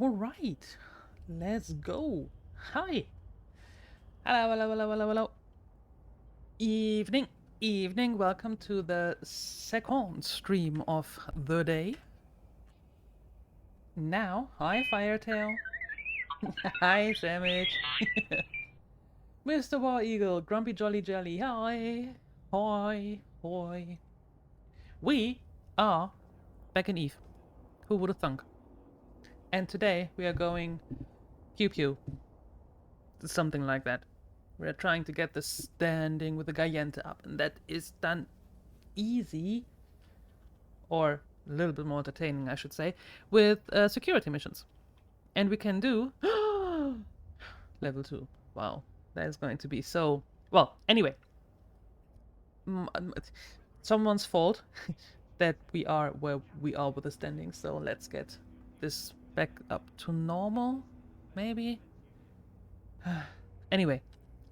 Alright, let's go. Hi. Hello. Evening. Welcome to the second stream of the day. Now, hi Firetail. Hi Sandwich. Mr. War Eagle, Grumpy Jolly Jelly. Hi. Hoi. We are back in EvE. Who would have thunk? And today we are going pew. Something like that. We're trying to get the standing with the Giganta up, and that is done easy, or a little bit more entertaining, I should say, with security missions. And we can do level 2. Wow, that is going to be so... Well, anyway. Someone's fault that we are where we are with the standing, so let's get this back up to normal, maybe? Anyway,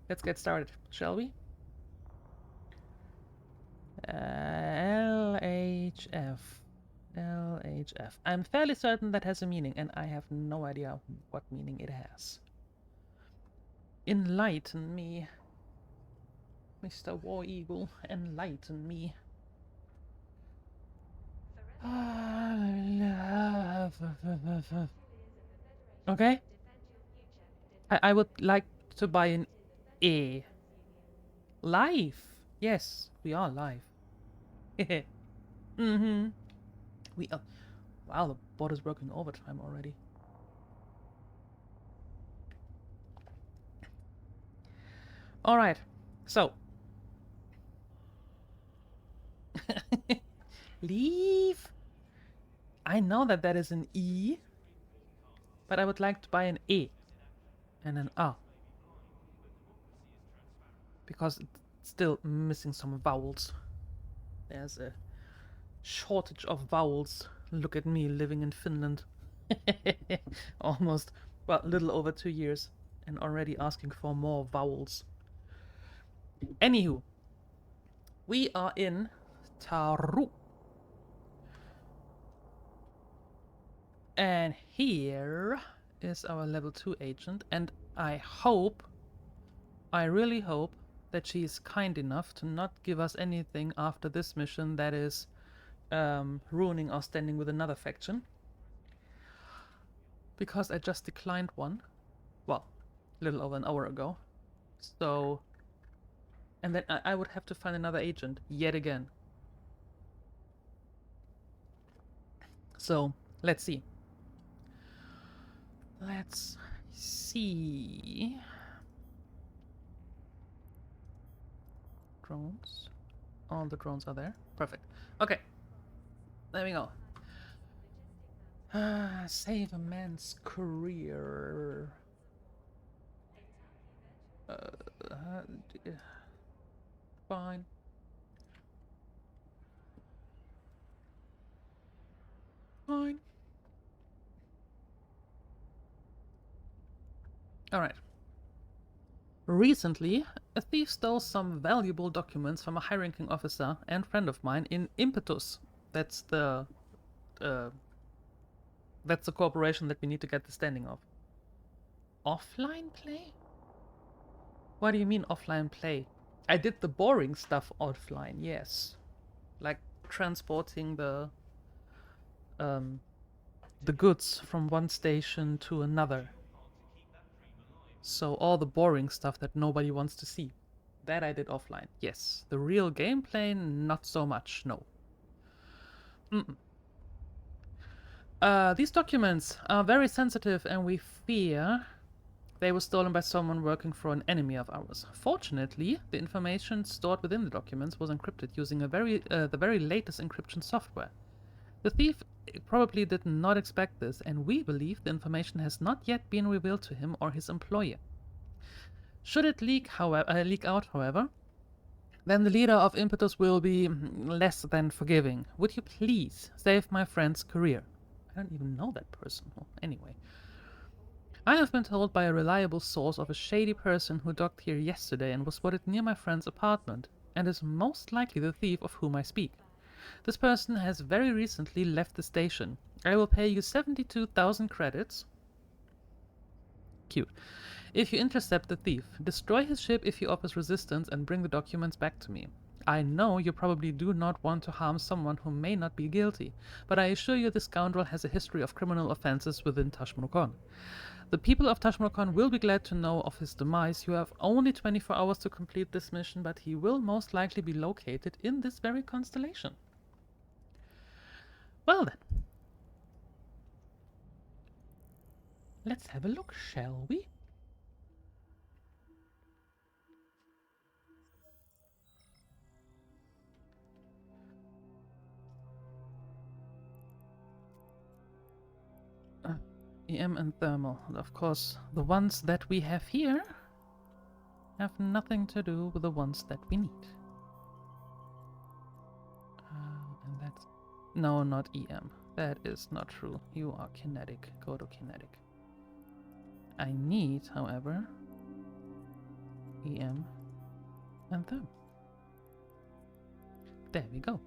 let's get started, shall we? LHF. I'm fairly certain that has a meaning, and I have no idea what meaning it has. Enlighten me. Mr. War Eagle, enlighten me. Okay? I would like to buy an A. Live! Yes, we are live. We are... Wow, the bot is working overtime already. Alright, so. Leave? I know that that is an E, but I would like to buy an E and an A. Because it's still missing some vowels. There's a shortage of vowels. Look at me living in Finland. Almost, well, a little over 2 years, and already asking for more vowels. Anywho, we are in Taru. And here is our level 2 agent, and I really hope that she is kind enough to not give us anything after this mission that is ruining our standing with another faction. Because I just declined one. Well, a little over an hour ago. So... And then I would have to find another agent, yet again. So, let's see. Let's see... Drones. All the drones are there. Perfect. Okay. There we go. Save a man's career. Fine. Alright. Recently, a thief stole some valuable documents from a high-ranking officer and friend of mine in Impetus. That's the corporation that we need to get the standing of. Offline play? What do you mean offline play? I did the boring stuff offline, yes. Like transporting the goods from one station to another. So all the boring stuff that nobody wants to see. That I did offline, yes. The real gameplay, not so much, no. These documents are very sensitive, and we fear they were stolen by someone working for an enemy of ours. Fortunately, the information stored within the documents was encrypted using the very latest encryption software. The thief probably did not expect this, and we believe the information has not yet been revealed to him or his employer. Should it leak out, however, then the leader of Impetus will be less than forgiving. Would you please save my friend's career? I don't even know that person. Well, anyway. I have been told by a reliable source of a shady person who docked here yesterday and was spotted near my friend's apartment, and is most likely the thief of whom I speak. This person has very recently left the station. I will pay you 72,000 credits Cute. If you intercept the thief, destroy his ship if he offers resistance and bring the documents back to me. I know you probably do not want to harm someone who may not be guilty, but I assure you this scoundrel has a history of criminal offenses within Tashmorkon. The people of Tashmorkon will be glad to know of his demise. You have only 24 hours to complete this mission, but he will most likely be located in this very constellation. Well then. Let's have a look, shall we? EM and thermal. Of course, the ones that we have here have nothing to do with the ones that we need. And that's... No, not EM. That is not true. You are kinetic. Go to kinetic. I need, however, EM and therm. There we go.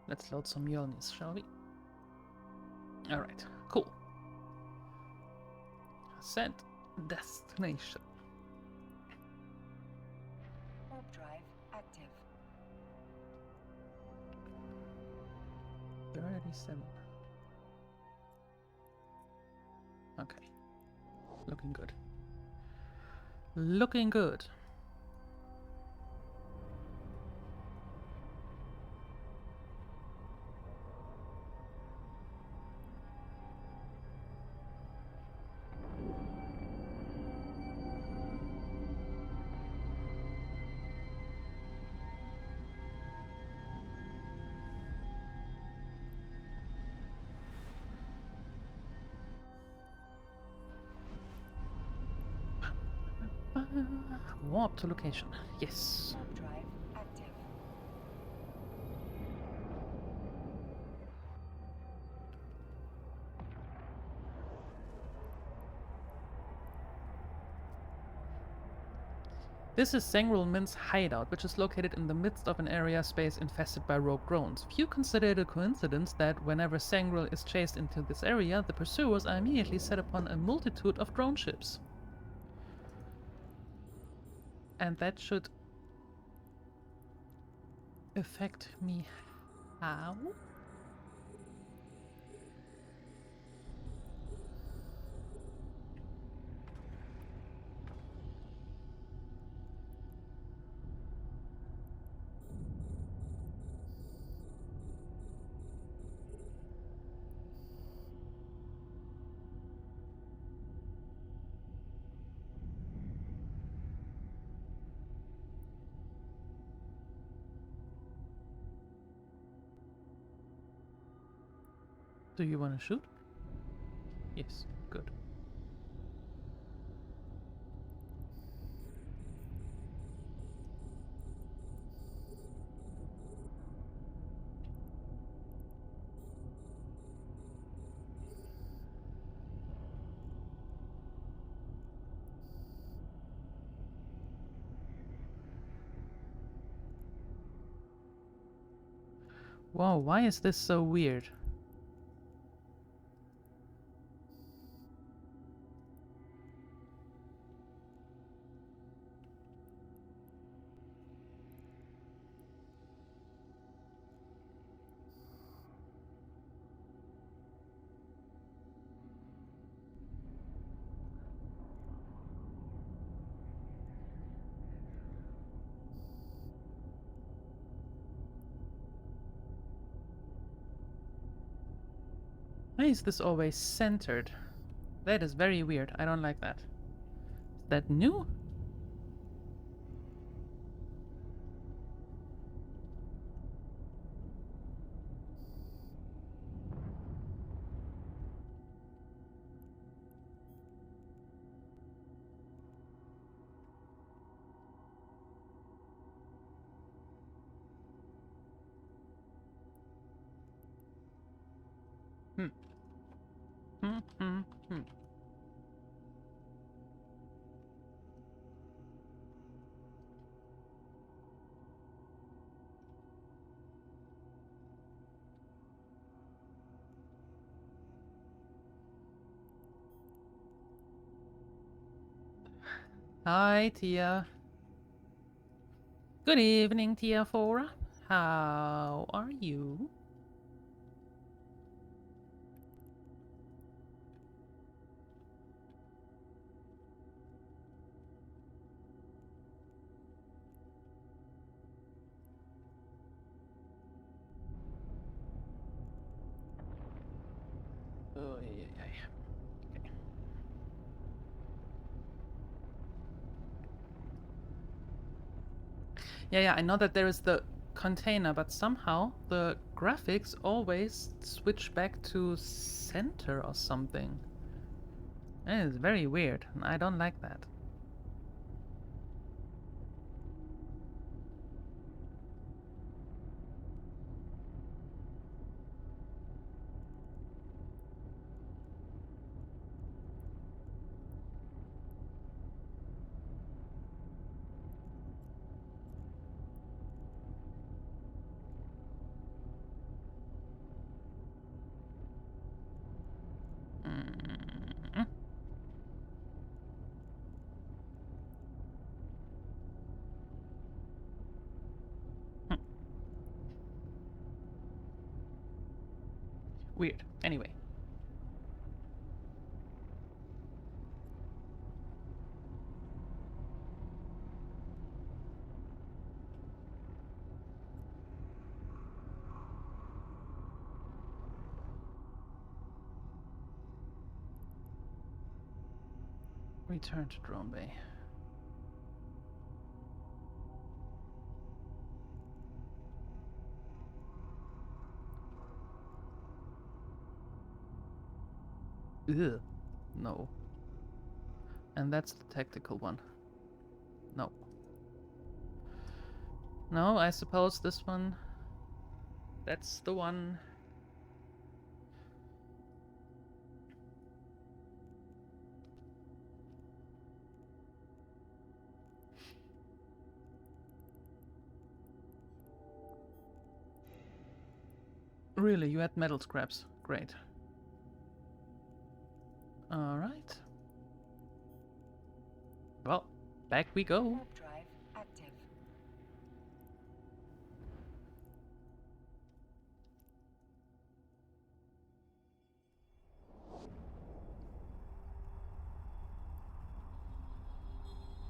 Let's load some Mjolnirs, shall we? Alright, cool. Set destination. Warp drive active. 37. Okay. Looking good. Looking good. Warp to location. Yes. Warp drive active. This is Sengral Min's hideout, which is located in the midst of an area space infested by rogue drones. Few consider it a coincidence that whenever Sengral is chased into this area, the pursuers are immediately set upon a multitude of drone ships. And that should affect me how? Do you want to shoot? Yes, good. Wow, why is this so weird? Why is this always centered? That is very weird. I don't like that. Is that new? Hmm. Hi, Tia. Good evening, Tia Fora. How are you? Oh, yeah, yeah, yeah. Okay. Yeah, I know that there is the container, but somehow the graphics always switch back to center or something. It is very weird, and I don't like that. Mm. Hmm. Weird. Anyway. Return to drone bay. Ugh. No. And that's the tactical one. No. No, I suppose this one... That's the one... Really, you had metal scraps. Great. Alright. Well, back we go. Warp drive active.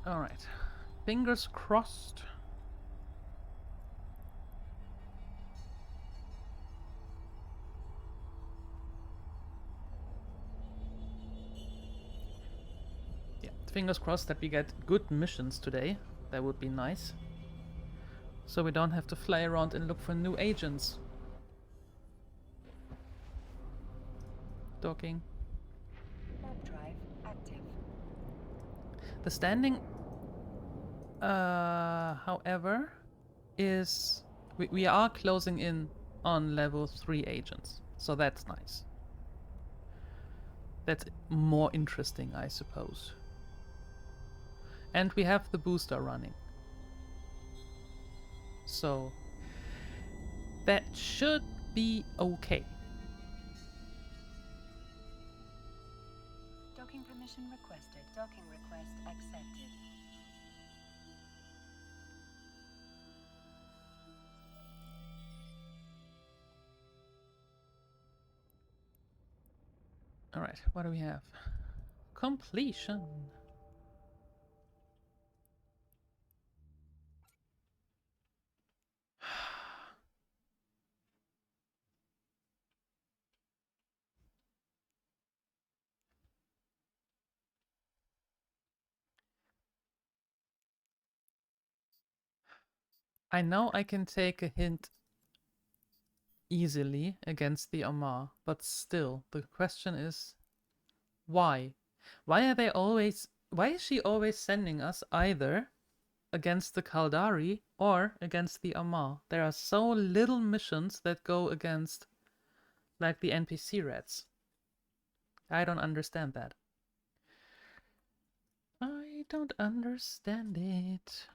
Alright. Fingers crossed. Yeah, fingers crossed that we get good missions today. That would be nice. So we don't have to fly around and look for new agents. Docking. Warp drive active. The standing, however, is... We are closing in on level 3 agents. So that's nice. That's more interesting, I suppose. And we have the booster running. So that should be okay. Docking permission requested. Docking request accepted. Alright, what do we have? Completion. I know I can take a hint easily against the Amarr, but still, the question is why? Why are they always... Why is she always sending us either against the Kaldari or against the Amarr? There are so little missions that go against, like, the NPC rats. I don't understand that. I don't understand it.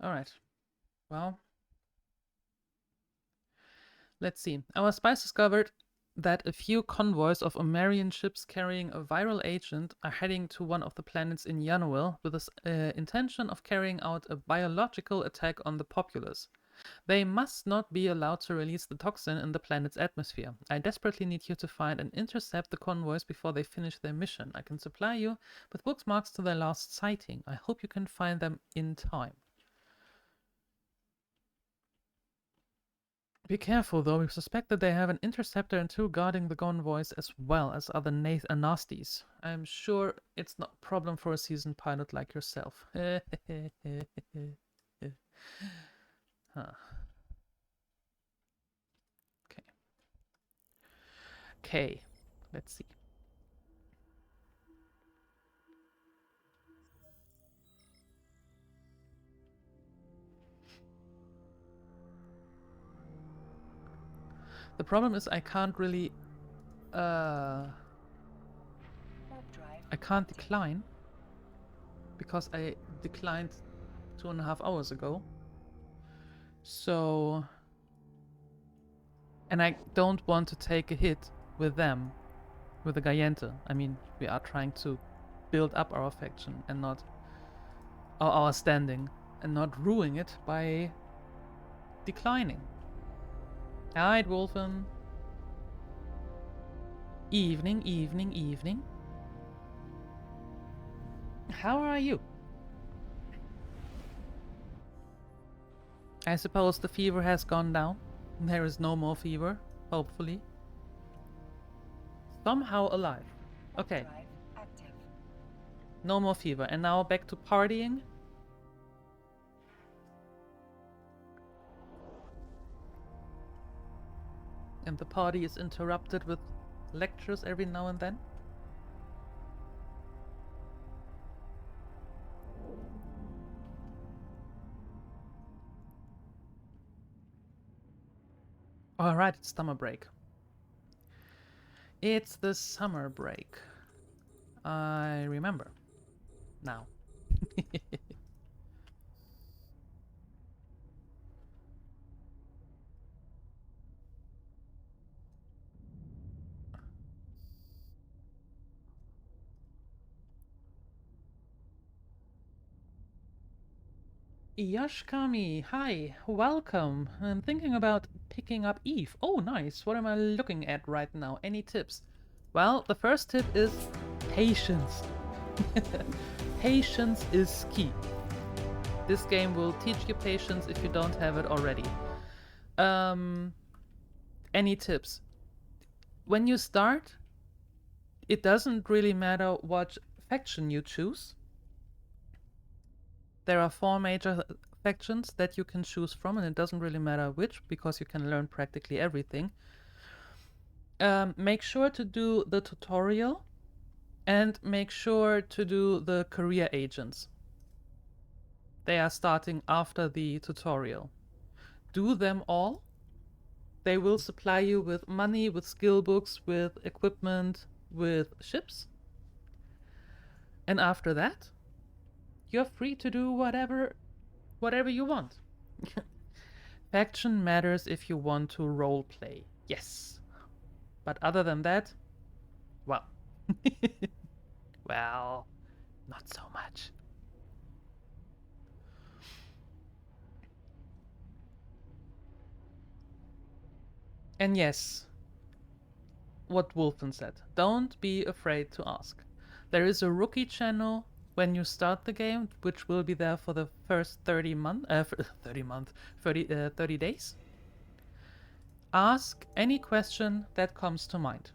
Alright. Well, let's see. Our spies discovered that a few convoys of Amarrian ships carrying a viral agent are heading to one of the planets in Yanuel with the intention of carrying out a biological attack on the populace. They must not be allowed to release the toxin in the planet's atmosphere. I desperately need you to find and intercept the convoys before they finish their mission. I can supply you with bookmarks to their last sighting. I hope you can find them in time. Be careful though, we suspect that they have an interceptor and two guarding the convoys as well as other nasties. I'm sure it's not a problem for a seasoned pilot like yourself. Huh. Okay, let's see. The problem is I can't really I can't decline because I declined 2.5 hours ago. So, and I don't want to take a hit with them, with the Gayente. I mean, we are trying to build up our faction and not our standing and not ruin it by declining. Alright, Wolfen. Evening, evening, evening. How are you? I suppose the fever has gone down. There is no more fever, hopefully. Somehow alive. Okay. No more fever. And now back to partying. And the party is interrupted with lectures every now and then. Alright, it's summer break. It's the summer break. I remember. Now. Yoshikami, hi, welcome. I'm thinking about picking up EvE. Oh, nice. What am I looking at right now? Any tips? Well, the first tip is patience. Patience is key. This game will teach you patience if you don't have it already. Any tips? When you start, it doesn't really matter what faction you choose. There are 4 major factions that you can choose from, and it doesn't really matter which, because you can learn practically everything. Make sure to do the tutorial, and make sure to do the career agents. They are starting after the tutorial. Do them all. They will supply you with money, with skill books, with equipment, with ships. And after that, you're free to do whatever you want. Faction matters if you want to roleplay. Yes. But other than that, well. Well, not so much. And yes, what Wolfen said. Don't be afraid to ask. There is a rookie channel when you start the game, which will be there for the first 30 days. Ask any question that comes to mind.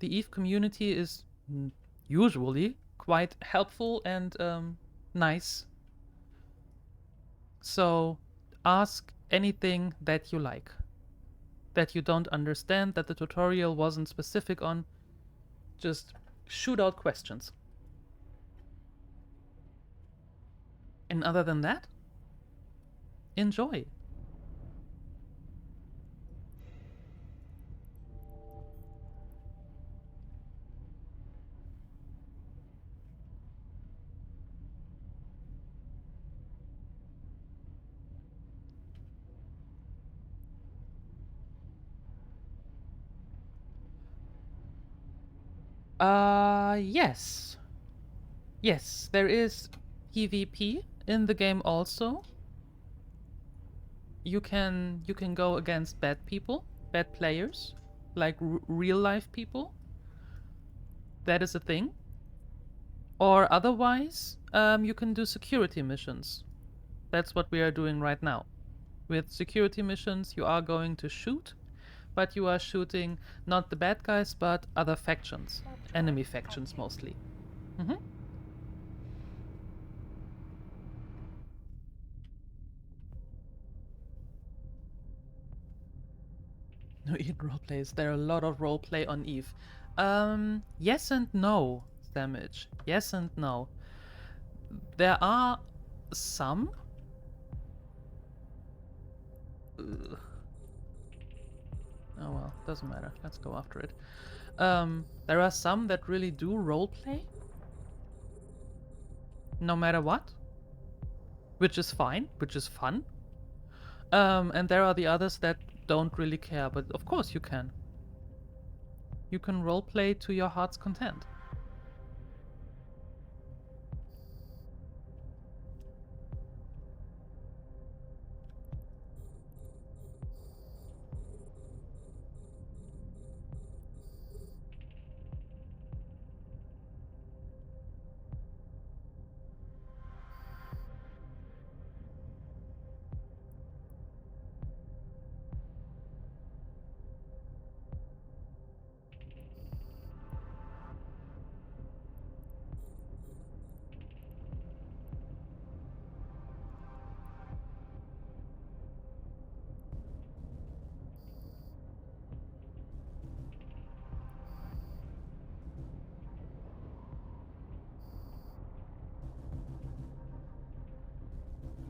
The EvE community is usually quite helpful and nice. So ask anything that you like, that you don't understand, that the tutorial wasn't specific on. Just shoot out questions. And other than that, enjoy. Yes. Yes, there is PvP in the game also. You can go against bad people, bad players, like real life people. That is a thing. Or otherwise, you can do security missions. That's what we are doing right now. With security missions, you are going to shoot, but you are shooting not the bad guys, but other factions, enemy factions mostly. Mm-hmm. No, Eden roleplays. There are a lot of roleplay on EVE. Yes and no, Damage. Yes and no. There are some. Ugh. Oh well, doesn't matter. Let's go after it. There are some that really do roleplay, no matter what, which is fine, which is fun. And there are the others that don't really care, but of course you can. You can roleplay to your heart's content.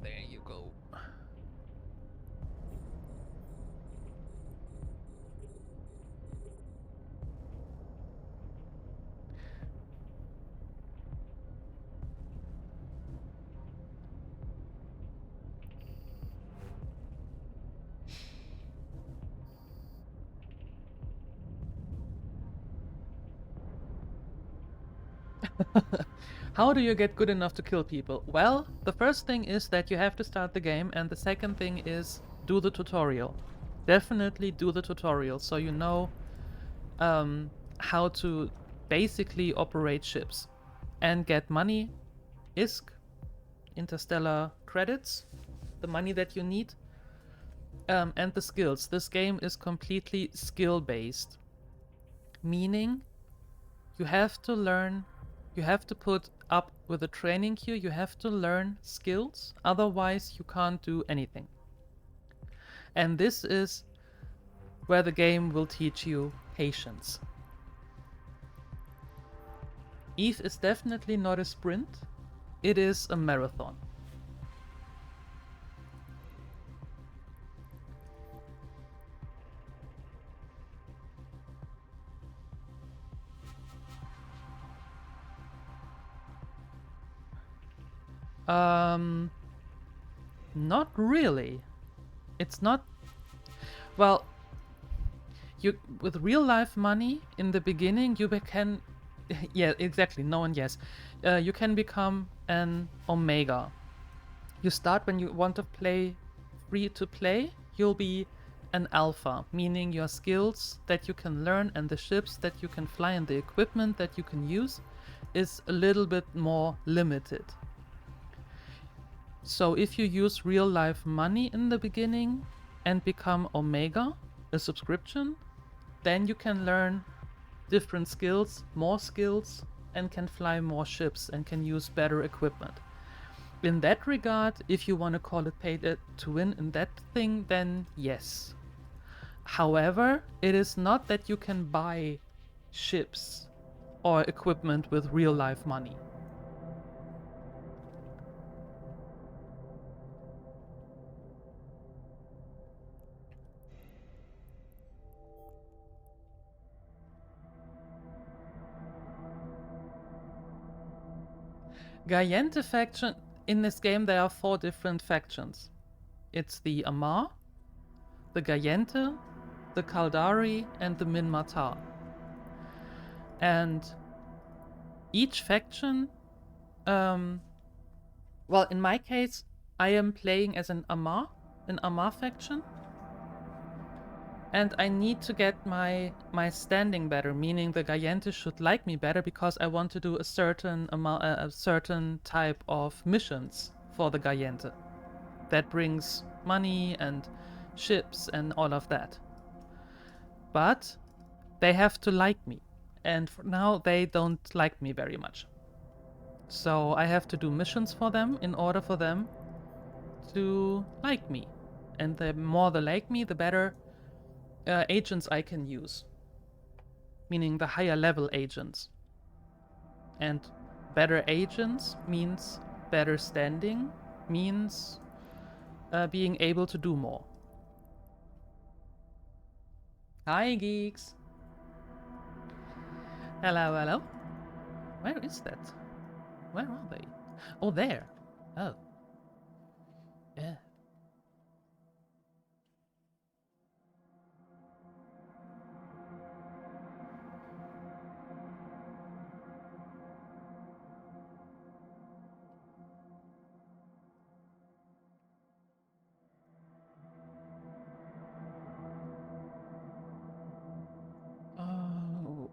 There you go. How do you get good enough to kill people? Well, the first thing is that you have to start the game, and the second thing is do the tutorial. Definitely do the tutorial so you know how to basically operate ships and get money, ISK, interstellar credits, the money that you need, and the skills. This game is completely skill based, meaning you have to learn. You have to put up with a training queue, you have to learn skills, otherwise you can't do anything. And this is where the game will teach you patience. EVE is definitely not a sprint, it is a marathon. Not really. It's not. Well, you with real life money in the beginning, you can. Yeah, exactly. No and yes. You can become an Omega. You start when you want to play free to play. You'll be an Alpha, meaning your skills that you can learn and the ships that you can fly and the equipment that you can use is a little bit more limited. So if you use real life money in the beginning and become Omega, a subscription, then you can learn different skills, more skills, and can fly more ships and can use better equipment. In that regard, if you want to call it pay to win in that thing, then yes. However, it is not that you can buy ships or equipment with real life money. Gaiente faction, in this game there are 4 different factions. It's the Amarr, the Gaiente, the Kaldari, and the Minmatar. And each faction, well, in my case, I am playing as an Amarr faction, and I need to get my standing better, meaning the Gaiente should like me better because I want to do a certain type of missions for the Gaiente that brings money and ships and all of that. But they have to like me, and for now they don't like me very much. So I have to do missions for them in order for them to like me. And the more they like me, the better agents I can use. Meaning the higher level agents. And better agents means better standing, means being able to do more. Hi, geeks! Hello, hello. Where is that? Where are they? Oh, there. Oh. Yeah. Oh.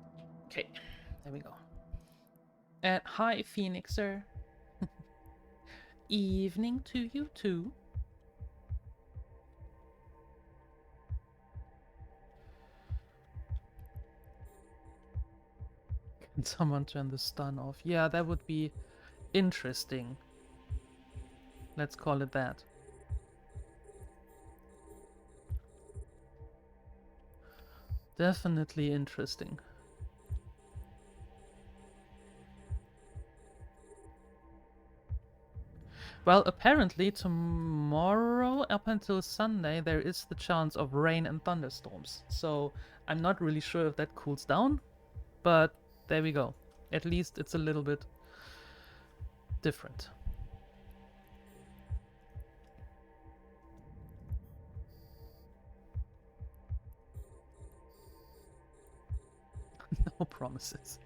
Okay. There we go. And hi, Phoenixer. Evening to you too. Can someone turn the stun off? Yeah, that would be interesting. Let's call it that. Definitely interesting. Well, apparently tomorrow up until Sunday there is the chance of rain and thunderstorms. So I'm not really sure if that cools down, but there we go. At least it's a little bit different. No promises.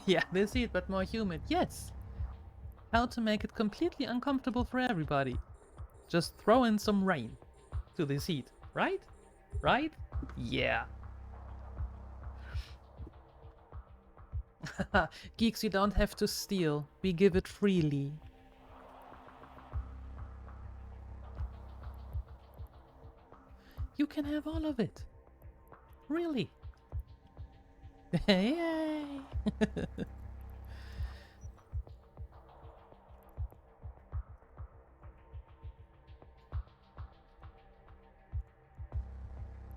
Yeah, this heat, but more humid. Yes! How to make it completely uncomfortable for everybody. Just throw in some rain to this heat, right? Right? Yeah. Geeks, you don't have to steal. We give it freely. You can have all of it. Really. Yay!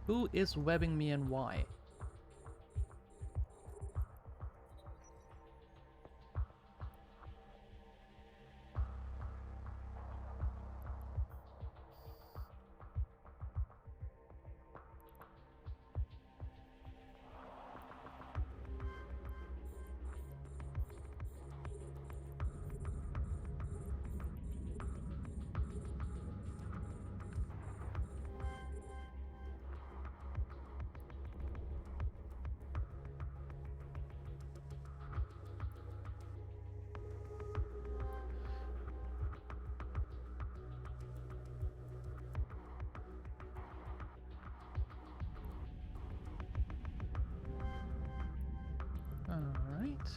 Who is webbing me and why? Alright.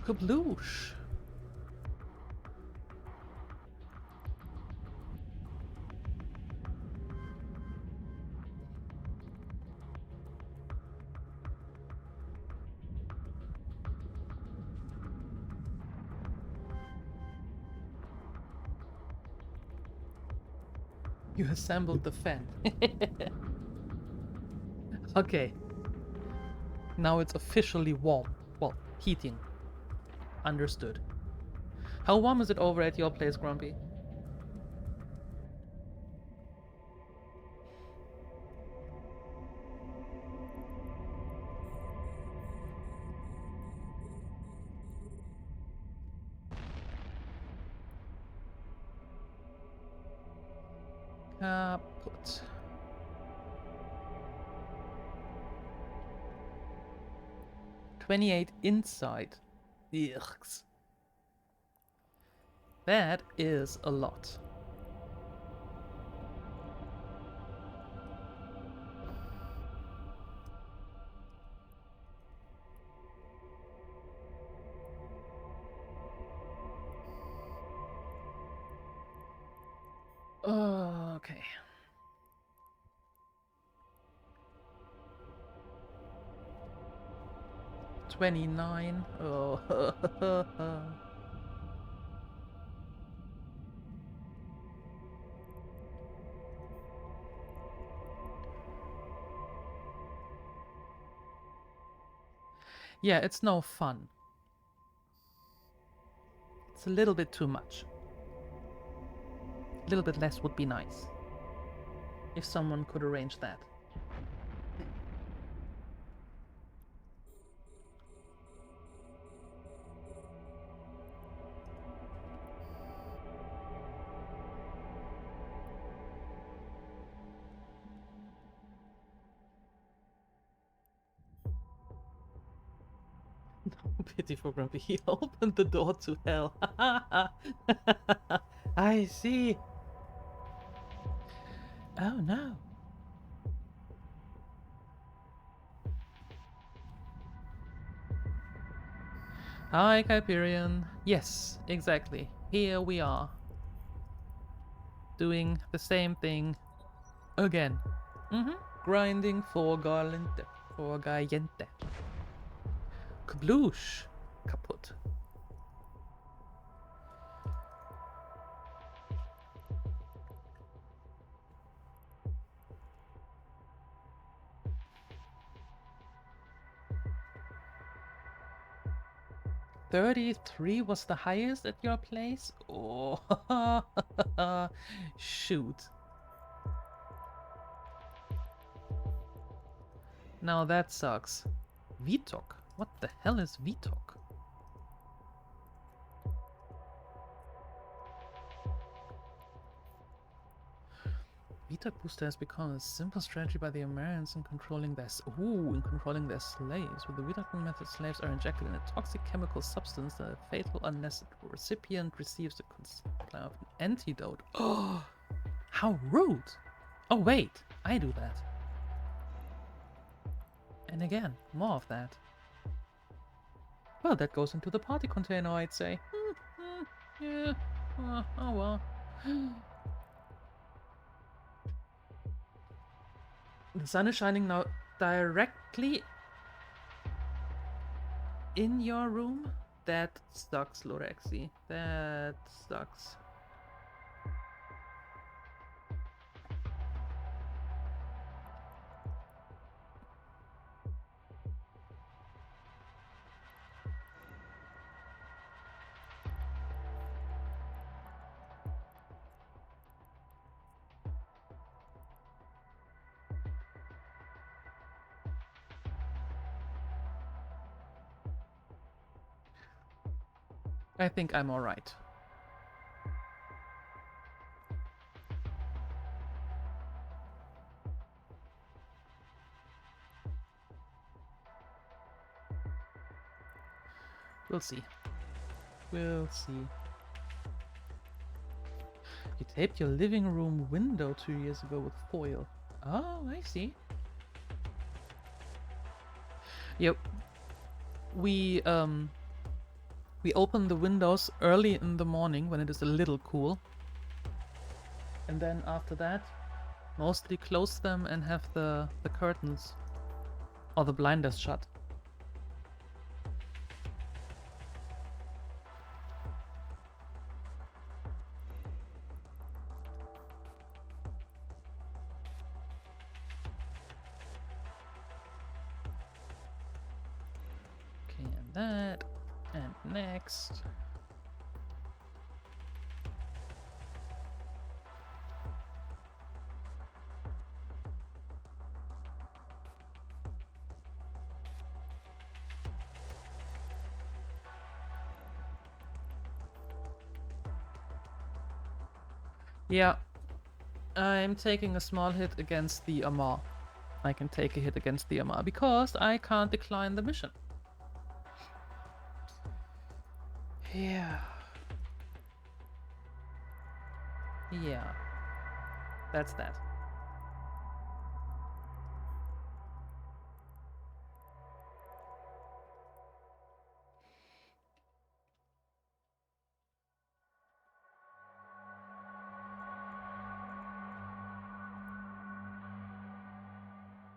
Kabloosh! You assembled the fan. Okay. Now it's officially warm. Well, heating. Understood. How warm is it over at your place, Grumpy? Kaput. "28 inside. Yucks. That is a lot. Okay. $29. Oh. Yeah, it's no fun. It's a little bit too much. A little bit less would be nice. If someone could arrange that. Pity for Grumpy. He opened the door to hell. I see. Oh no. Hi, Hyperion. Yes, exactly. Here we are. Doing the same thing again. Grinding for Garlente. For Gaiente. Kabloosh. Kaput. $33 was the highest at your place? Oh, shoot. Now that sucks. VTOC? What the hell is VTOC? VTOC booster has become a simple strategy by the Amarrians in controlling their slaves. With the VTOC method, slaves are injected in a toxic chemical substance that is fatal unless the recipient receives the supply of an antidote. Oh, how rude! Oh wait, I do that. And again, more of that. Well, that goes into the party container, I'd say. Yeah, oh well. The sun is shining now directly in your room? That sucks, Lorexi. That sucks. I think I'm alright. We'll see. We'll see. You taped your living room window 2 years ago with foil. Oh, I see. Yep. We open the windows early in the morning when it is a little cool. And then after that, mostly close them and have the curtains or the blinders shut. that. And next. Yeah, I'm taking a small hit against the Amarr. I can take a hit against the Amarr because I can't decline the mission. Yeah. Yeah. That's that.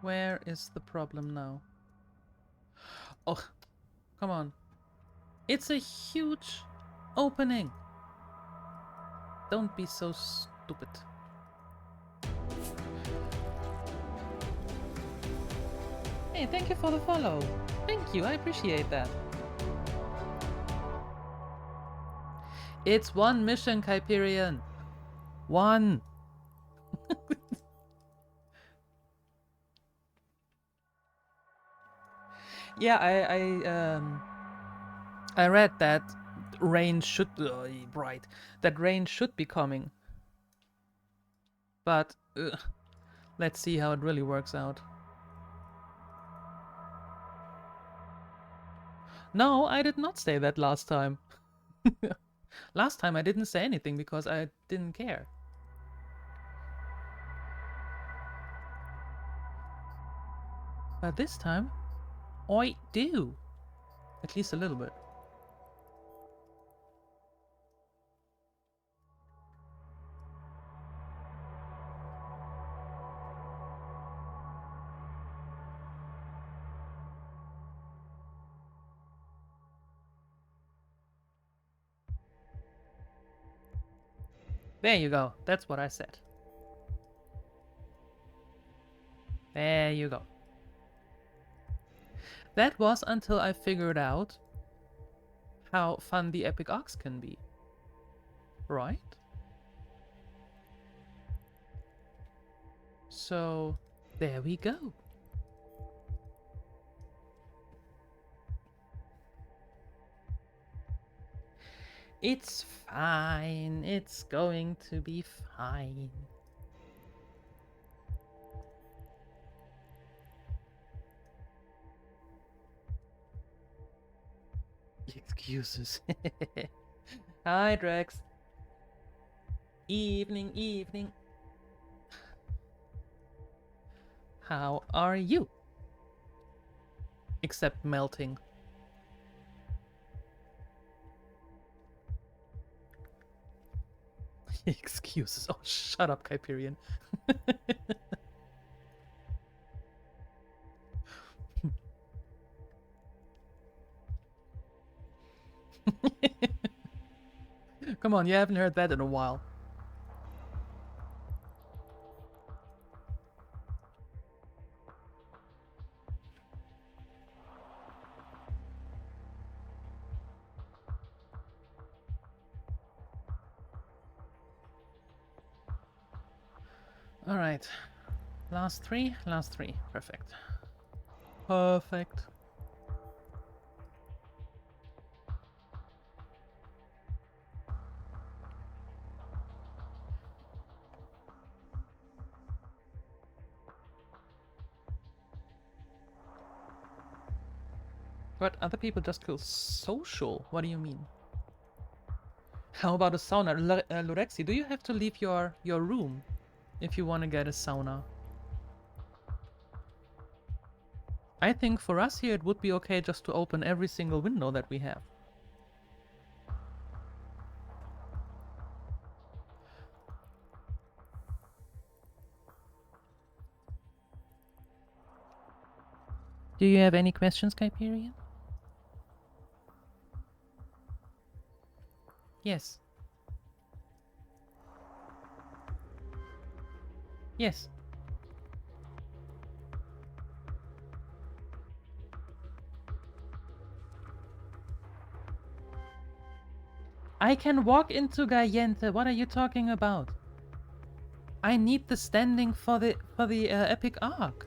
Where is the problem now? Oh, come on. It's a huge opening. Don't be so stupid. Hey, thank you for the follow. Thank you, I appreciate that. It's one mission, Kyperian. One. Yeah, I read that rain should that rain should be coming. But let's see how it really works out. No, I did not say that last time. Last time I didn't say anything because I didn't care. But this time, I do. At least a little bit. There you go. That's what I said. There you go. That was until I figured out how fun the epic arcs can be. Right? So, there we go. It's fine. It's going to be fine. Excuses. Hi, Drex. Evening, evening. How are you? Except melting. Excuses. Oh, shut up, Kyperian. Come on, you haven't heard that in a while. Alright. Last three. Perfect. Perfect. But other people just feel social. What do you mean? How about a sauna? Lorexi, do you have to leave your room if you want to get a sauna? I think for us here it would be okay just to open every single window that we have. Do you have any questions, Kyperian? Yes. Yes. I can walk into Gallente. What are you talking about? I need the standing for the epic arc.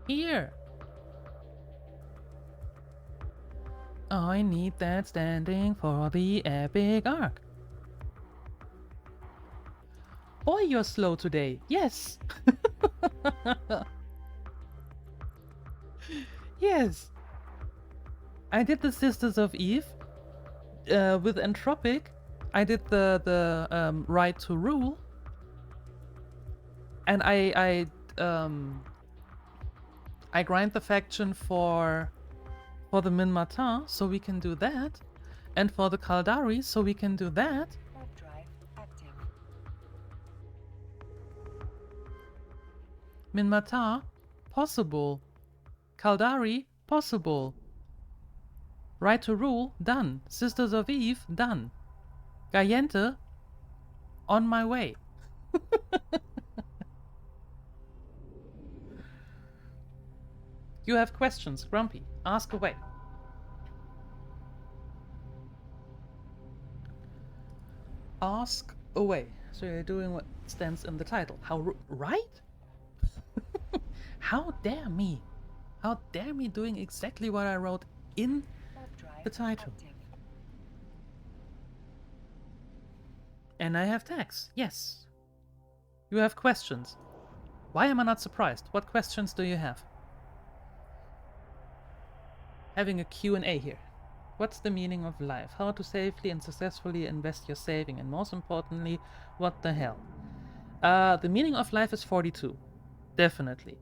Here. I need that standing for the epic arc. Boy, you're slow today. Yes. Yes. I did the Sisters of Eve with Entropic. I did the right to rule, and I grind the faction for the Min Matin, so we can do that, and for the Kaldari, so we can do that. Warp drive active. Min Matin, possible. Kaldari, possible. Right to rule, done. Sisters of Eve, done. Gallente, on my way. You have questions, Grumpy. Ask away. Ask away. So you're doing what stands in the title. How right? How dare me? How dare me doing exactly what I wrote in the title? Active. And I have tags, yes. You have questions. Why am I not surprised? What questions do you have? Having a Q&A here. What's the meaning of life? How to safely and successfully invest your saving? And most importantly, what the hell? The meaning of life is 42. Definitely.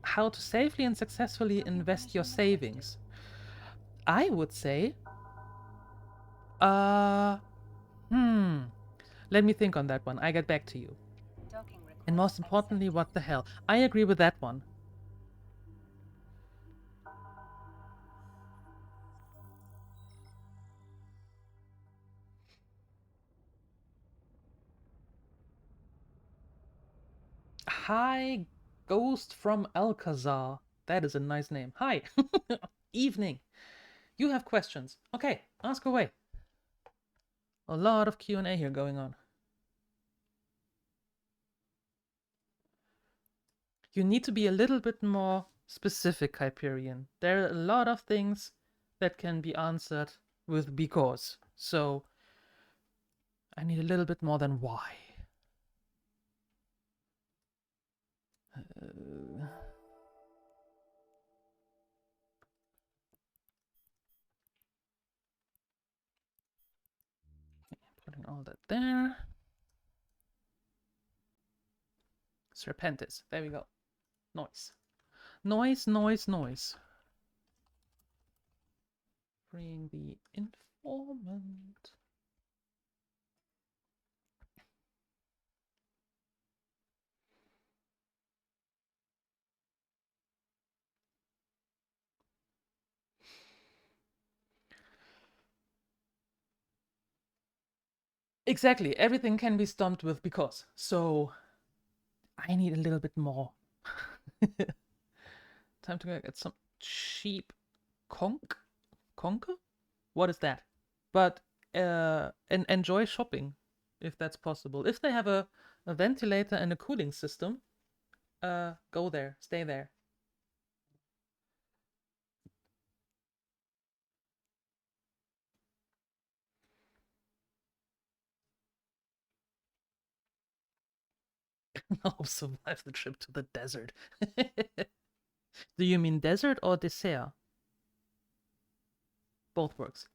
How to safely and successfully invest your savings? I would say... Let me think on that one. I get back to you. And most importantly, what the hell? I agree with that one. Hi, Ghost from Alcazar. That is a nice name. Hi. Evening. You have questions. Okay, ask away. A lot of Q&A here going on. You need to be a little bit more specific, Hyperion. There are a lot of things that can be answered with because. So I need a little bit more than why. Putting all that there. Serpentis. There we go. Noise. Noise, noise, noise. Freeing the informant. Exactly. Everything can be stumped with because. So I need a little bit more. Time to go get some cheap conker? What is that? But and enjoy shopping if that's possible. If they have a ventilator and a cooling system, go there, stay there. I'll survive the trip to the desert. Do you mean desert or dessert? Both works.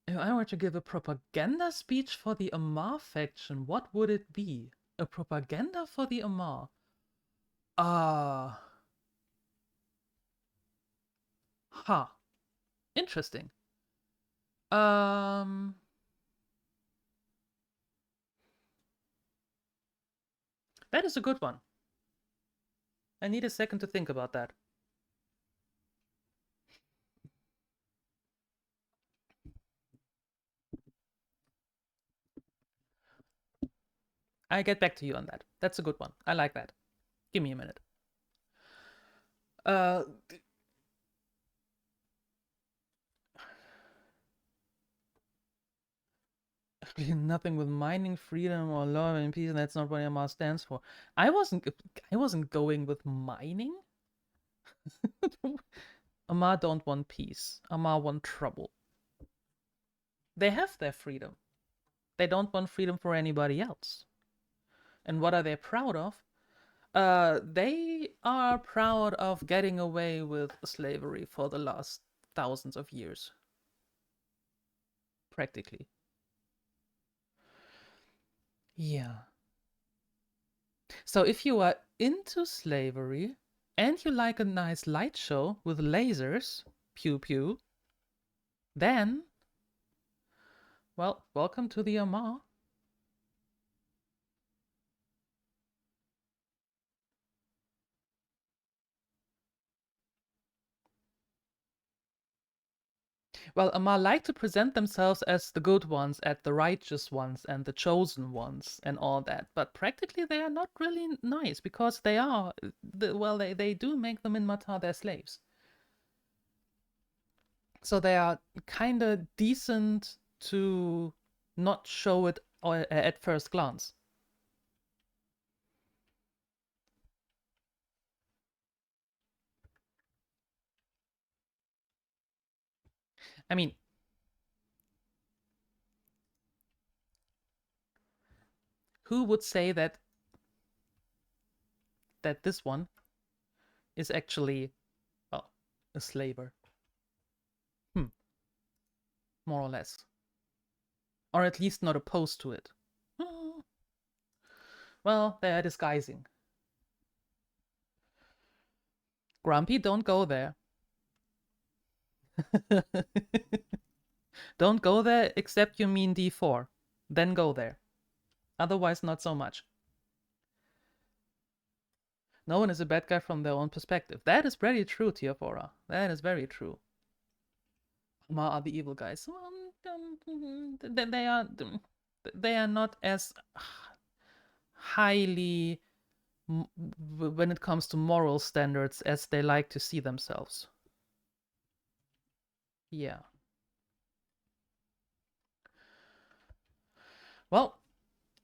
If I were to give a propaganda speech for the Amarr faction, what would it be? A propaganda for the Amarr? Interesting. That is a good one. I need a second to think about that. I get back to you on that. That's a good one. I like that. Give me a minute. Nothing with mining, freedom, or love and peace, and that's not what Amarr stands for. I wasn't going with mining. Amarr don't want peace. Amarr want trouble. They have their freedom. They don't want freedom for anybody else. And what are they proud of? They are proud of getting away with slavery for the last thousands of years. Practically. Yeah. So if you are into slavery and you like a nice light show with lasers, pew pew, then, well, welcome to the Amarr. Well, Amarr like to present themselves as the good ones, as the righteous ones, and the chosen ones, and all that. But practically, they are not really nice because they are. Well, they do make the Minmatar their slaves. So they are kind of decent to not show it at first glance. I mean, who would say that this one is actually, well, a slaver? More or less. Or at least not opposed to it. Well, they are disguising. Grumpy, don't go there. Don't go there except you mean D4. Then go there. Otherwise, not so much. No one is a bad guy from their own perspective. That is very true, Tiafora. That is very true. Amarr are the evil guys. They are not as highly when it comes to moral standards as they like to see themselves. Yeah. Well,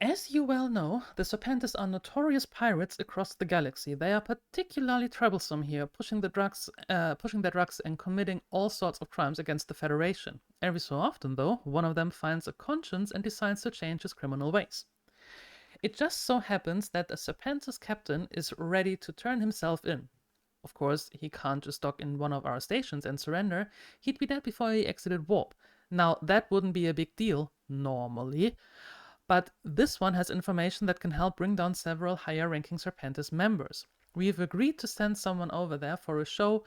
as you well know, the Serpentis are notorious pirates across the galaxy. They are particularly troublesome here, pushing their drugs and committing all sorts of crimes against the Federation. Every so often, though, one of them finds a conscience and decides to change his criminal ways. It just so happens that the Serpentis captain is ready to turn himself in. Of course, he can't just dock in one of our stations and surrender. He'd be dead before he exited warp. Now, that wouldn't be a big deal, normally. But this one has information that can help bring down several higher-ranking Serpentis members. We've agreed to send someone over there for a show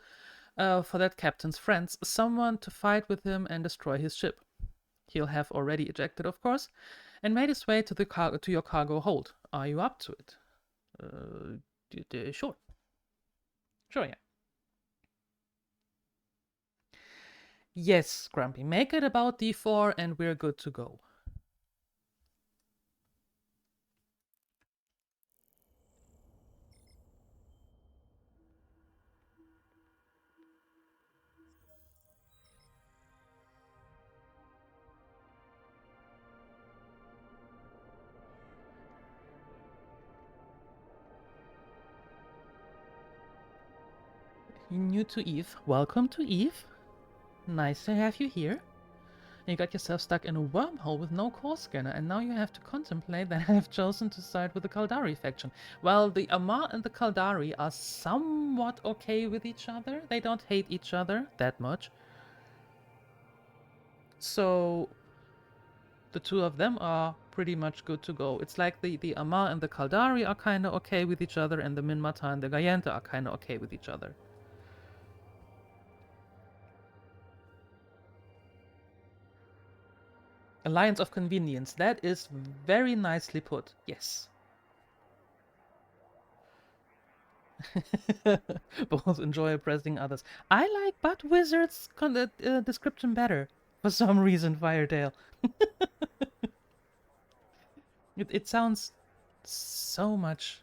for that captain's friends, someone to fight with him and destroy his ship. He'll have already ejected, of course, and made his way to your cargo hold. Are you up to it? Sure. Sure, yeah. Yes, Grumpy, make it about D4 and we're good to go. New to EVE. Welcome to EVE. Nice to have you here. You got yourself stuck in a wormhole with no core scanner, and now you have to contemplate that I have chosen to side with the Kaldari faction. Well, the Amarr and the Kaldari are somewhat okay with each other. They don't hate each other that much. So the two of them are pretty much good to go. It's like the Amarr and the Kaldari are kind of okay with each other, and the Minmatar and the Gayenta are kind of okay with each other. Alliance of Convenience. That is very nicely put. Yes. Both enjoy oppressing others. I like Butt Wizard's description better. For some reason, Firetail. It sounds so much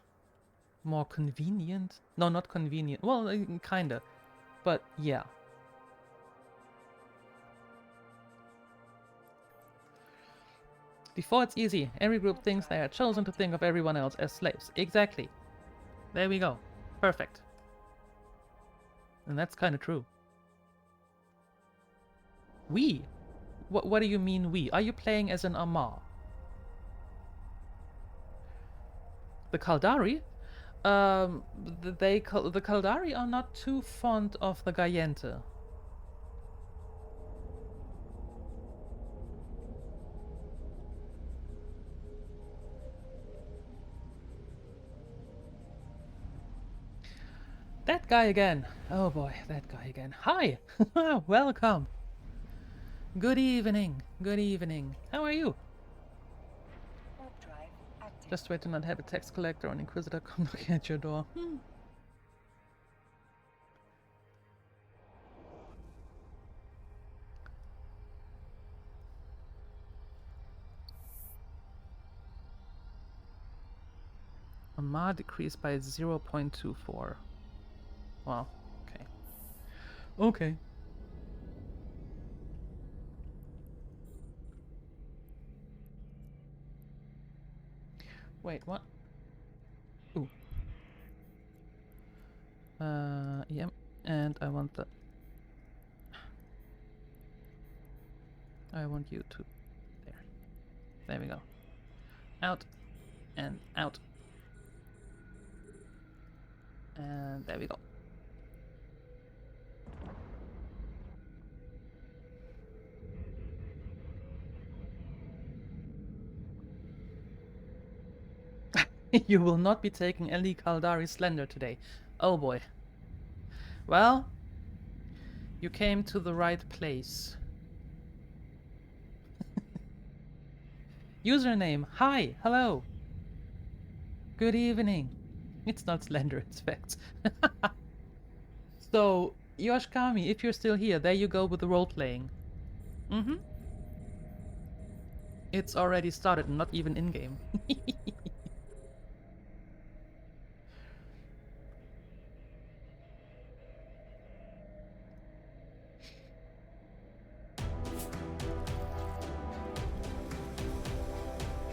More convenient? No, not convenient. Well, kinda. But yeah. Before it's easy, every group thinks they are chosen to think of everyone else as slaves. Exactly. There we go. Perfect. And that's kind of true. We? What do you mean we? Are you playing as an Amarr? The Kaldari? The Kaldari are not too fond of the Gayente. That guy again. Oh boy, that guy again. Hi! Welcome! Good evening. Good evening. How are you? Warp drive active. Just wait to not have a tax collector or an inquisitor come knocking at your door. Amarr decreased by 0.24. Wow. Okay. Okay. Wait, what? Ooh. Yep. And I want the... I want you to... There. There we go. Out. And out. And there we go. You will not be taking any Kaldari Slender today. Oh boy. Well, you came to the right place. Username, hi, hello. Good evening. It's not Slender, it's Facts. So, Yoshikami, if you're still here, there you go with the role-playing. It's already started, not even in-game.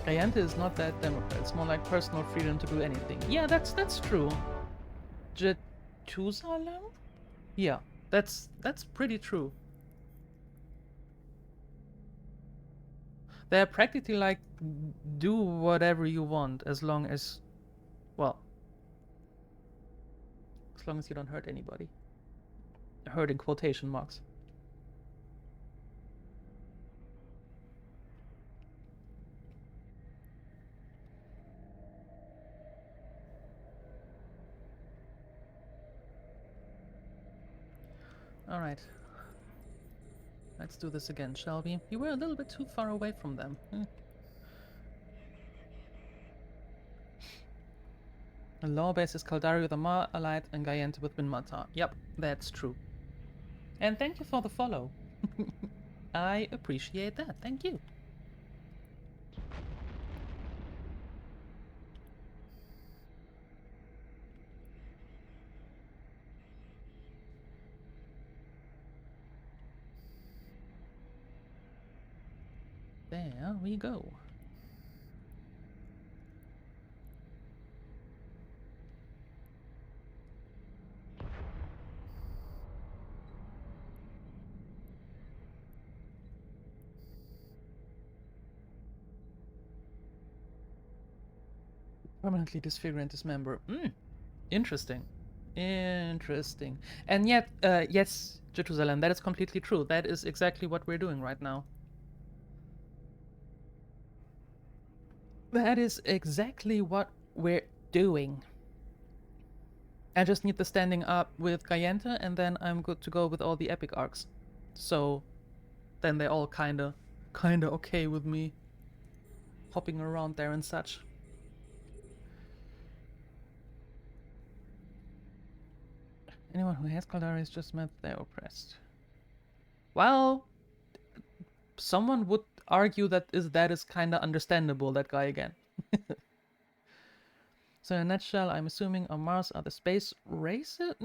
Gayante is not that Democrat. It's more like personal freedom to do anything. Yeah, that's true. Jerusalem? Yeah, that's pretty true. They're practically like, do whatever you want as long as, well, as long as you don't hurt anybody. Hurt in quotation marks. Alright. Let's do this again, shall we? You were a little bit too far away from them. The law base is Kaldari with Amarr, allied, and Gayente with Minmatar. Yep, that's true. And thank you for the follow. I appreciate that. Thank you. There we go. Permanently disfigure and dismember. Interesting. Interesting. And yet, yes, Jerusalem, that is completely true. That is exactly what we're doing right now. That is exactly what we're doing. I just need the standing up with Gayente, and then I'm good to go with all the epic arcs. So, then they're all kinda okay with me hopping around there and such. Anyone who has Kaldari is just meant they're oppressed. Well, someone would argue that is kinda understandable, that guy again. So in a nutshell, I'm assuming on Mars are the space races?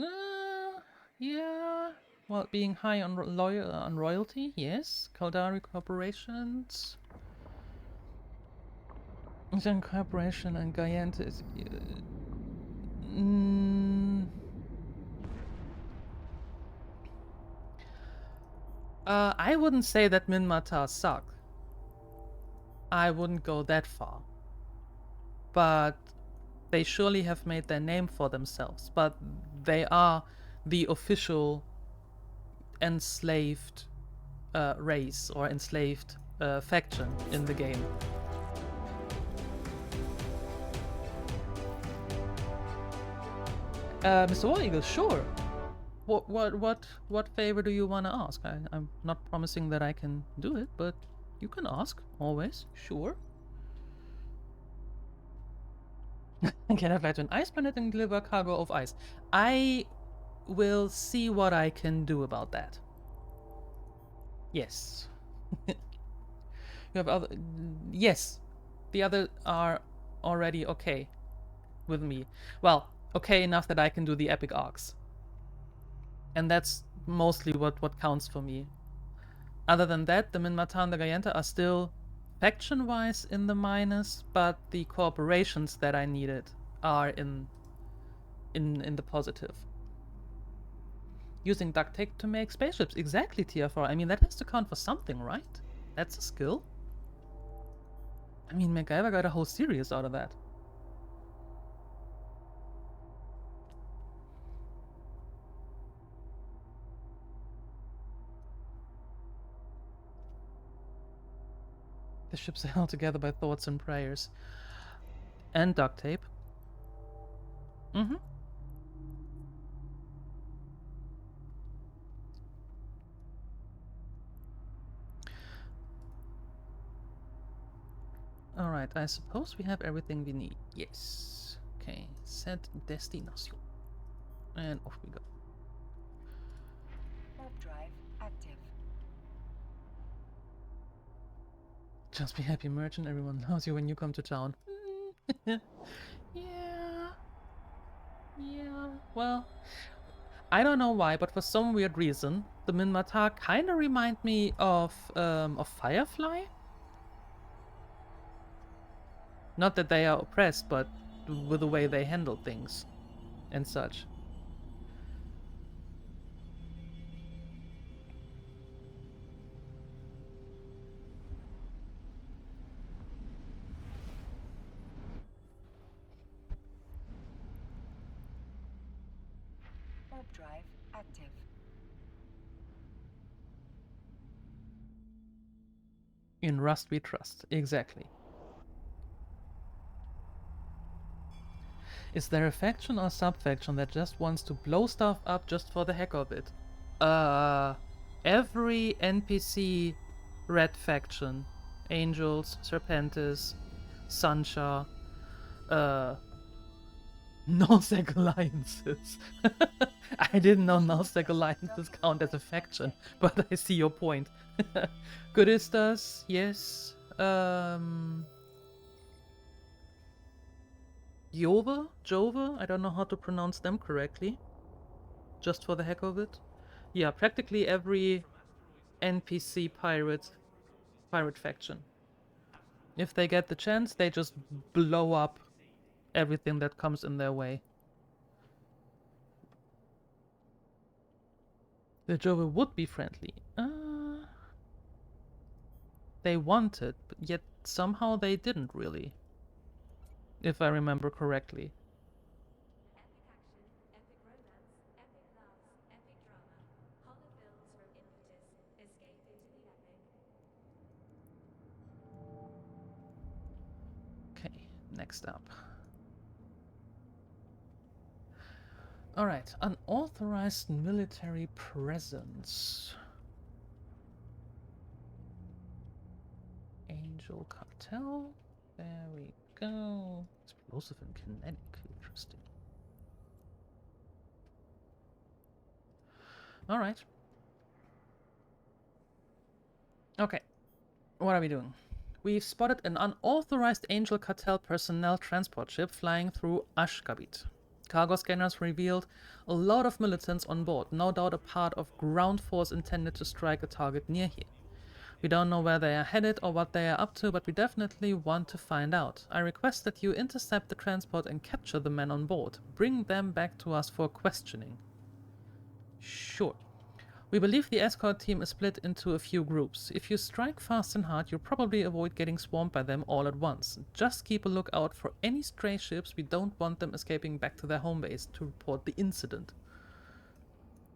Yeah. Well, being high on on royalty, yes. Caldari corporations. Then corporation and Guyanta is. I wouldn't say that Minmatar suck. I wouldn't go that far. But they surely have made their name for themselves. But they are the official enslaved race or enslaved faction in the game. Mr. War Eagle, sure. What favor do you want to ask? I'm not promising that I can do it, but you can ask always. Sure. Can I fly to an ice planet and deliver cargo of ice? I will see what I can do about that. Yes. You have other. Yes, the other are already okay with me. Well, okay enough that I can do the epic arcs. And that's mostly what counts for me. Other than that, the Minmatar and the Guyanta are still faction-wise in the minus, but the corporations that I needed are in the positive. Using duct tape to make spaceships. Exactly, TFR. I mean, that has to count for something, right? That's a skill. I mean, MacGyver got a whole series out of that. The ships are held together by thoughts and prayers. And duct tape. Mm-hmm. Alright, I suppose we have everything we need. Yes. Okay, set destination. And off we go. Warp drive active. Just be happy, merchant. Everyone loves you when you come to town. Yeah. Yeah. Well, I don't know why, but for some weird reason, the Minmatar kind of remind me of Firefly. Not that they are oppressed, but with the way they handle things and such. Warp drive active. In Rust we trust. Exactly. Is there a faction or sub-faction that just wants to blow stuff up just for the heck of it? Every NPC red faction, Angels, Serpentis, Sancha, Nullsec Alliances. I didn't know Nullsec Alliances count as a faction, but I see your point. Goodistas, yes. Jova, I don't know how to pronounce them correctly. Just for the heck of it. Yeah, practically every NPC pirate faction. If they get the chance, they just blow up everything that comes in their way. The Jova would be friendly. They wanted, but yet somehow they didn't really. If I remember correctly. Epic action, epic romance, epic loves, epic drama. Hollow builds from impetus. Escape into the epic. Okay, next up. Alright, unauthorized military presence. Angel Cartel. There we go. Explosive and kinetic. Interesting. Alright. Okay. What are we doing? We've spotted an unauthorized Angel Cartel personnel transport ship flying through Ashkabit. Cargo scanners revealed a lot of militants on board, no doubt a part of ground force intended to strike a target near here. We don't know where they are headed or what they are up to, but we definitely want to find out. I request that you intercept the transport and capture the men on board. Bring them back to us for questioning. Sure. We believe the escort team is split into a few groups. If you strike fast and hard, you'll probably avoid getting swarmed by them all at once. Just keep a lookout for any stray ships. We don't want them escaping back to their home base to report the incident.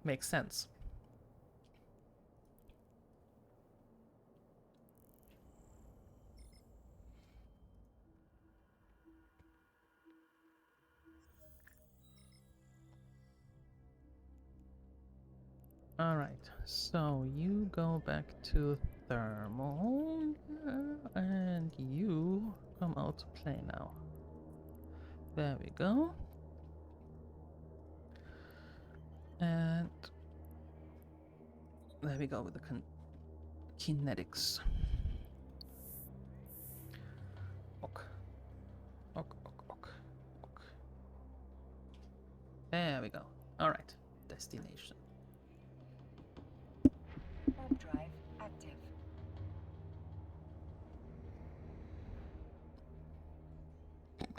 Makes sense. Alright, so you go back to thermal, and you come out to play now. There we go. And there we go with the kinetics. Ok. Ok, ok, ok, ok. There we go. Alright, destination. Warp drive active.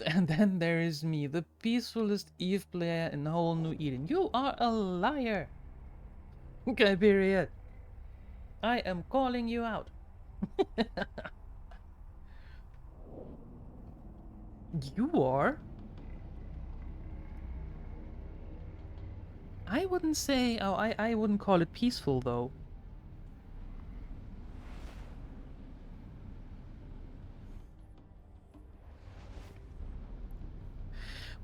And then there is me, the peacefulest EvE player in the whole New Eden. You are a liar! Capsuleer, I am calling you out. You are? I wouldn't say... Oh, I wouldn't call it peaceful, though.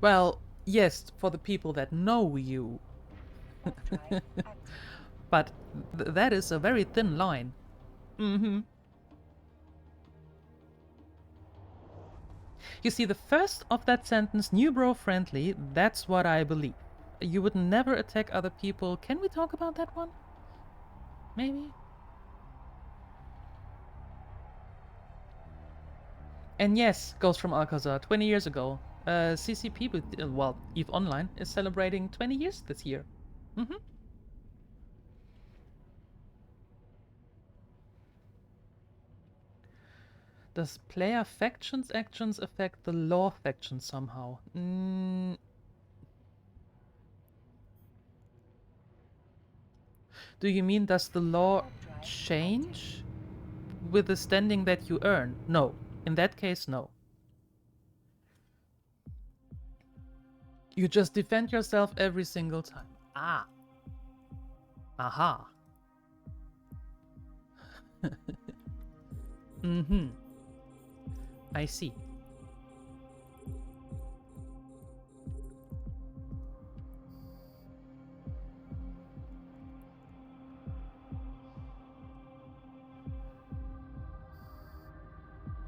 Well, yes, for the people that know you. Warp drive active. But that is a very thin line. Mm-hmm. You see, the first of that sentence, new bro friendly, that's what I believe. You would never attack other people. Can we talk about that one? Maybe? And yes, Ghost from Alcazar, 20 years ago. CCP with, well, EVE Online is celebrating 20 years this year. Mm-hmm. Does player factions actions affect the law faction somehow? Do you mean does the law change with the standing that you earn? No. In that case, no. You just defend yourself every single time. Ah. Aha. Mm-hmm. I see.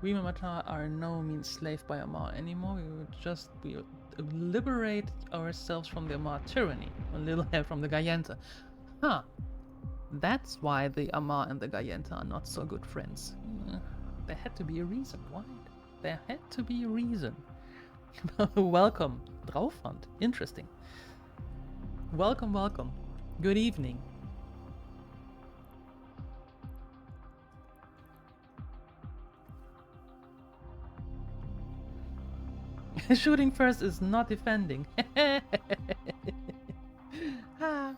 We Mamata are no means slave by Amarr anymore. We would liberate ourselves from the Amarr tyranny. A little help from the Gayenta. Huh. That's why the Amarr and the Gayenta are not so good friends. There had to be a reason, right? There had to be a reason. Welcome. Draufwand. Interesting. Welcome, welcome. Good evening. Shooting first is not defending. Ah.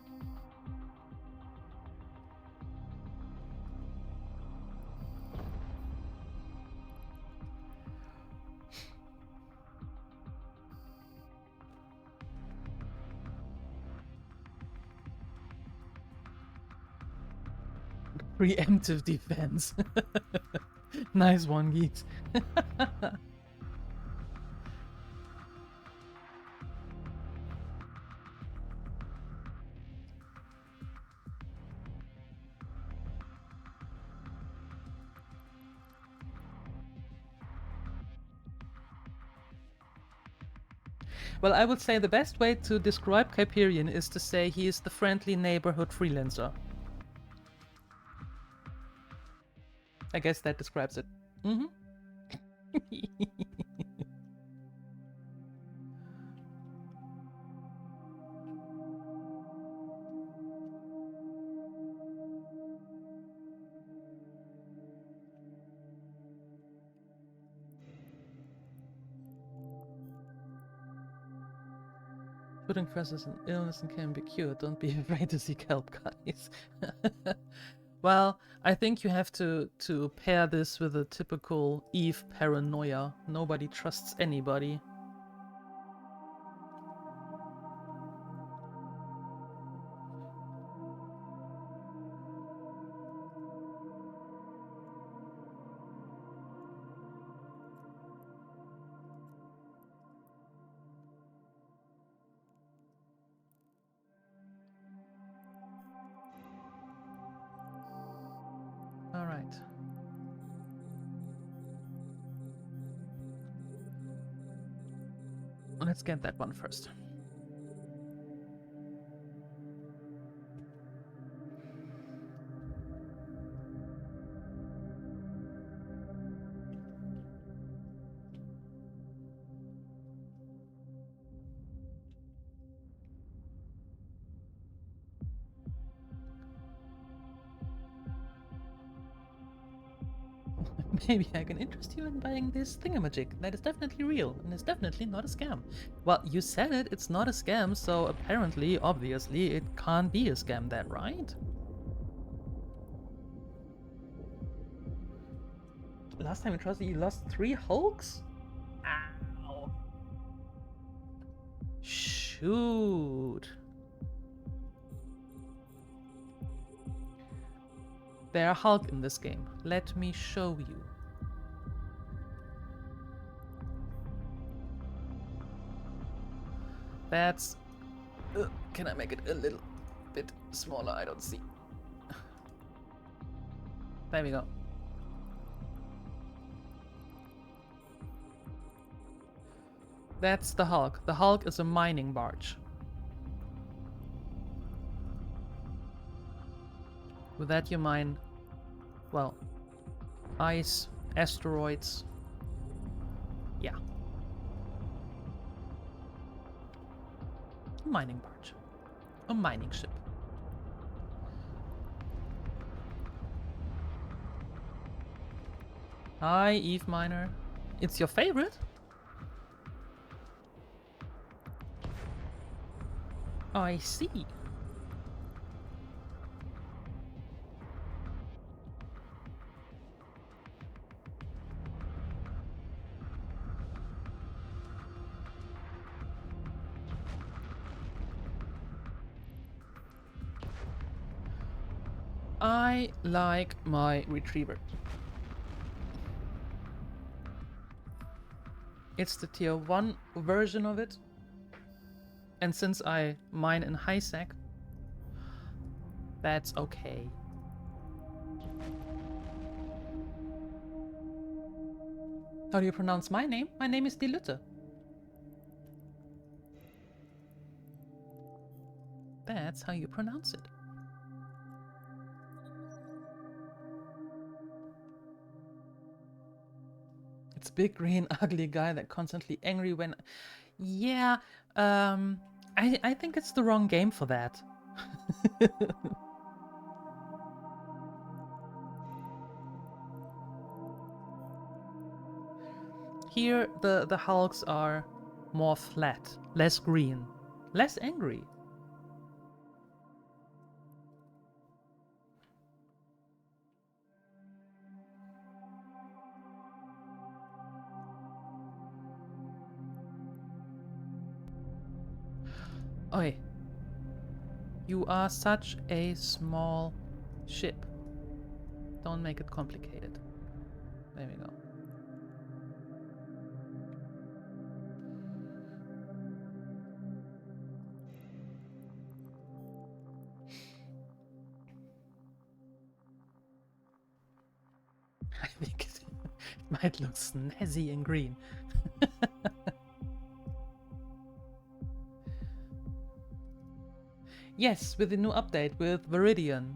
Preemptive defense. Nice one, Geeks. Well, I would say the best way to describe Capsuleer is to say he is the friendly neighborhood freelancer. I guess that describes it. Mm-hmm. Pudding fresh is an illness and can be cured. Don't be afraid to seek help, guys. Well, I think you have to pair this with a typical EvE paranoia. Nobody trusts anybody. All right. Let's get that one first. Maybe I can interest you in buying this thingamajig. That is definitely real, and is definitely not a scam. Well, you said it, it's not a scam, so apparently, obviously, it can't be a scam then, right? Last time I trusted you lost 3 Hulks? Ow. Shoot. There are Hulk in this game. Let me show you. That's... can I make it a little bit smaller? I don't see. There we go. That's the Hulk. The Hulk is a mining barge. With that you mine, well, ice, asteroids. Yeah. A mining barge. A mining ship. Hi, EvE Miner. It's your favorite? I see. I like my retriever. It's the tier 1 version of it. And since I mine in high sec, that's okay. How do you pronounce my name? My name is DieLuette. That's how you pronounce it. It's big green ugly guy that constantly angry when... Yeah, I think it's the wrong game for that. Here, the Hulks are more flat, less green, less angry. Oi. You are such a small ship. Don't make it complicated. There we go. I think it might look snazzy in green. Yes, with the new update with Viridian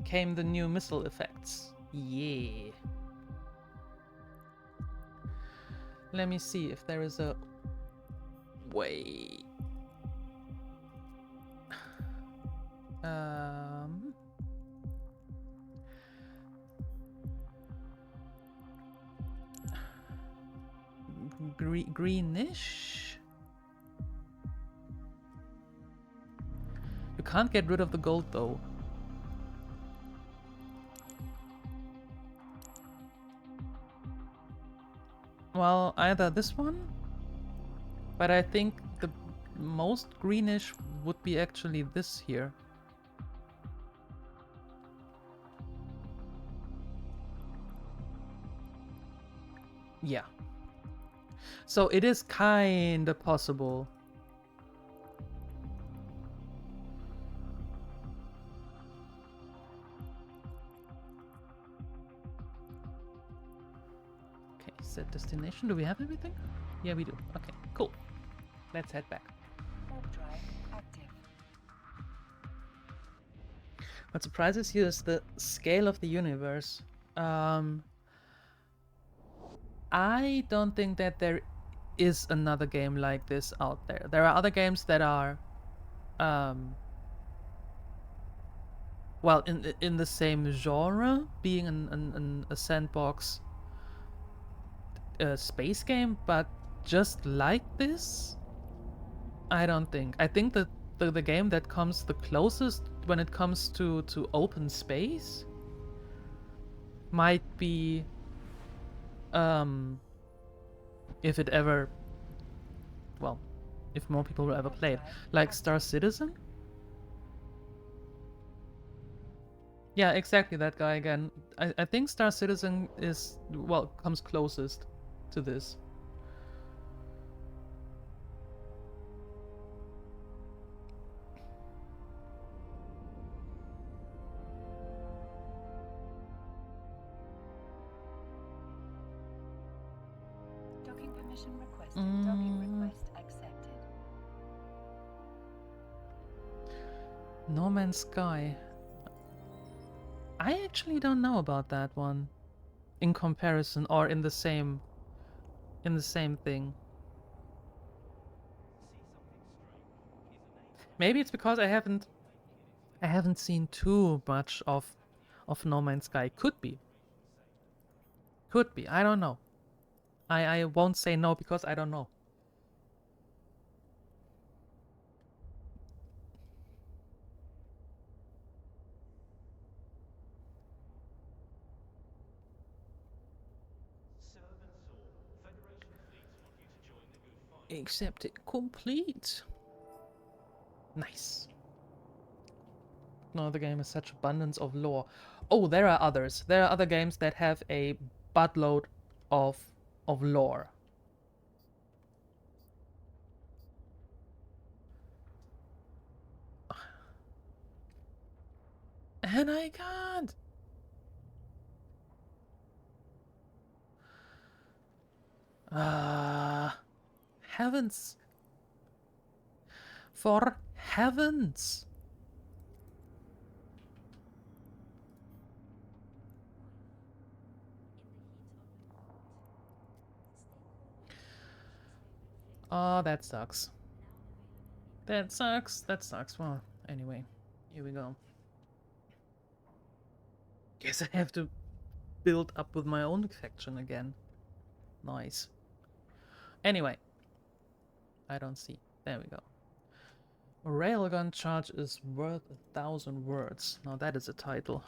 came the new missile effects. Yeah. Let me see if there is a way. Greenish. You can't get rid of the gold though. Well, either this one, but I think the most greenish would be actually this here. Yeah. So it is kinda possible. Okay, set destination. Do we have everything? Yeah, we do. Okay, cool. Let's head back. Warp drive active. What surprises you is the scale of the universe. I don't think that there is another game like this out there. There are other games that are, well, in the same genre, being a sandbox space game, but just like this, I don't think. I think that the game that comes the closest when it comes to open space might be, if it ever, well, if more people will ever play it, like Star Citizen. Yeah, exactly, that guy again. I think Star Citizen is, well, comes closest to this. Docking permission requested. Docking request accepted. No Man's Sky. I actually don't know about that one in comparison or in the same thing. Maybe it's because I haven't seen too much of No Man's Sky. Could be. Could be. I don't know. I won't say no because I don't know. Accept it complete. Nice. No, the game has such abundance of lore. Oh, there are others. There are other games that have a buttload of lore. And I can't. Heavens. For heavens. Oh, that sucks. That sucks. That sucks. Well, anyway, here we go. Guess I have to build up with my own faction again. Nice. Anyway, I don't see. There we go. A railgun charge is worth 1,000 words. Now that is a title.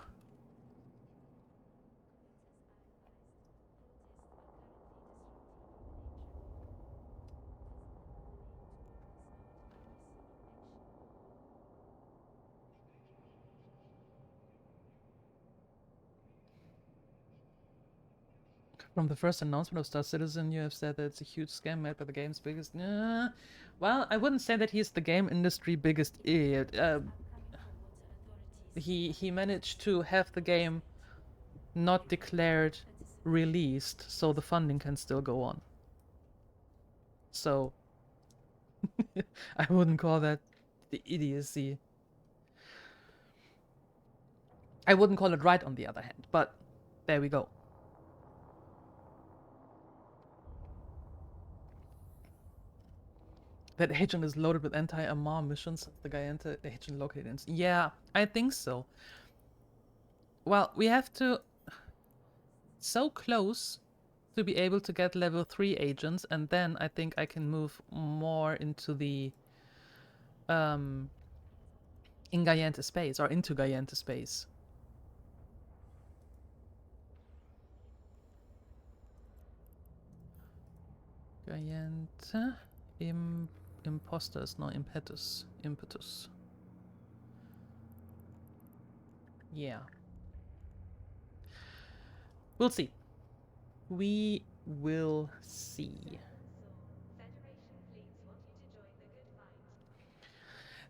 From the first announcement of Star Citizen, you have said that it's a huge scam made by the game's biggest... well, I wouldn't say that he's the game industry biggest idiot. He managed to have the game not declared released, so the funding can still go on. So, I wouldn't call that the idiocy. I wouldn't call it right on the other hand, but there we go. That agent is loaded with anti-Amarr missions. The Guyente agent located in... Yeah, I think so. Well, we have to... So close to be able to get level 3 agents, and then I think I can move more into the... in Guyente space, or into Guyente space. Guyente... Imposters, no, impetus. Yeah. We'll see. We will see. Federation fleets want you to join the good fight.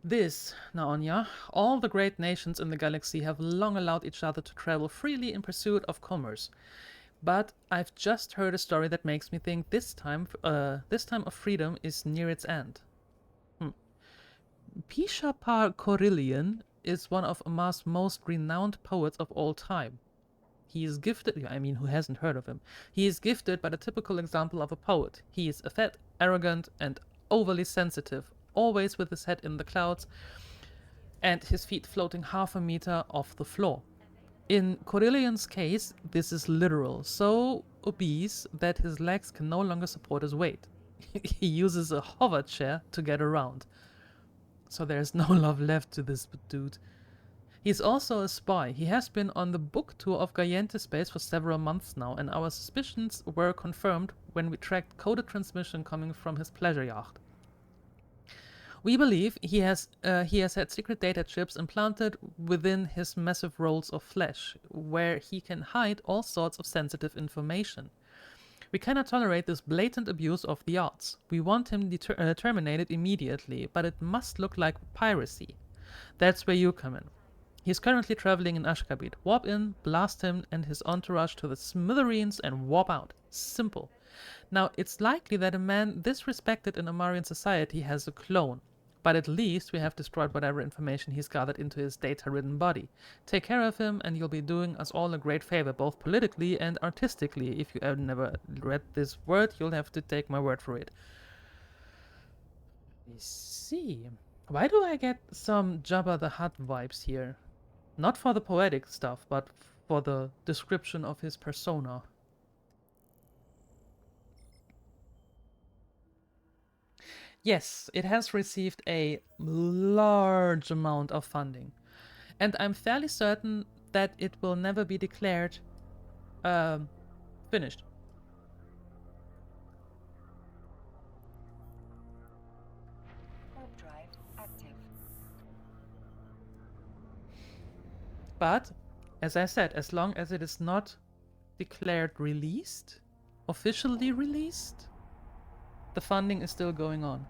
This, Naonya, all the great nations in the galaxy have long allowed each other to travel freely in pursuit of commerce. But I've just heard a story that makes me think this time of freedom is near its end. Pishapar Corillion is one of Amarr's most renowned poets of all time. He is gifted, I mean, who hasn't heard of him? He is gifted by the typical example of a poet. He is effete, arrogant, and overly sensitive, always with his head in the clouds and his feet floating half a meter off the floor. In Corillion's case, this is literal, so obese that his legs can no longer support his weight. He uses a hover chair to get around. So there's no love left to this dude. He's also a spy. He has been on the book tour of Guyente space for several months now, and our suspicions were confirmed when we tracked coded transmission coming from his pleasure yacht. We believe he has had secret data chips implanted within his massive rolls of flesh, where he can hide all sorts of sensitive information. We cannot tolerate this blatant abuse of the arts. We want him terminated immediately, but it must look like piracy. That's where you come in. He's currently traveling in Ashkabit. Warp in, blast him and his entourage to the smithereens, and warp out. Simple. Now, it's likely that a man this respected in Amarrian society has a clone, but at least we have destroyed whatever information he's gathered into his data-ridden body. Take care of him, and you'll be doing us all a great favor, both politically and artistically. If you have never read this word, you'll have to take my word for it. Let's see. Why do I get some Jabba the Hutt vibes here? Not for the poetic stuff, but for the description of his persona. Yes, it has received a large amount of funding. And I'm fairly certain that it will never be declared finished. Warp drive active. But, as I said, as long as it is not declared released, officially released, the funding is still going on.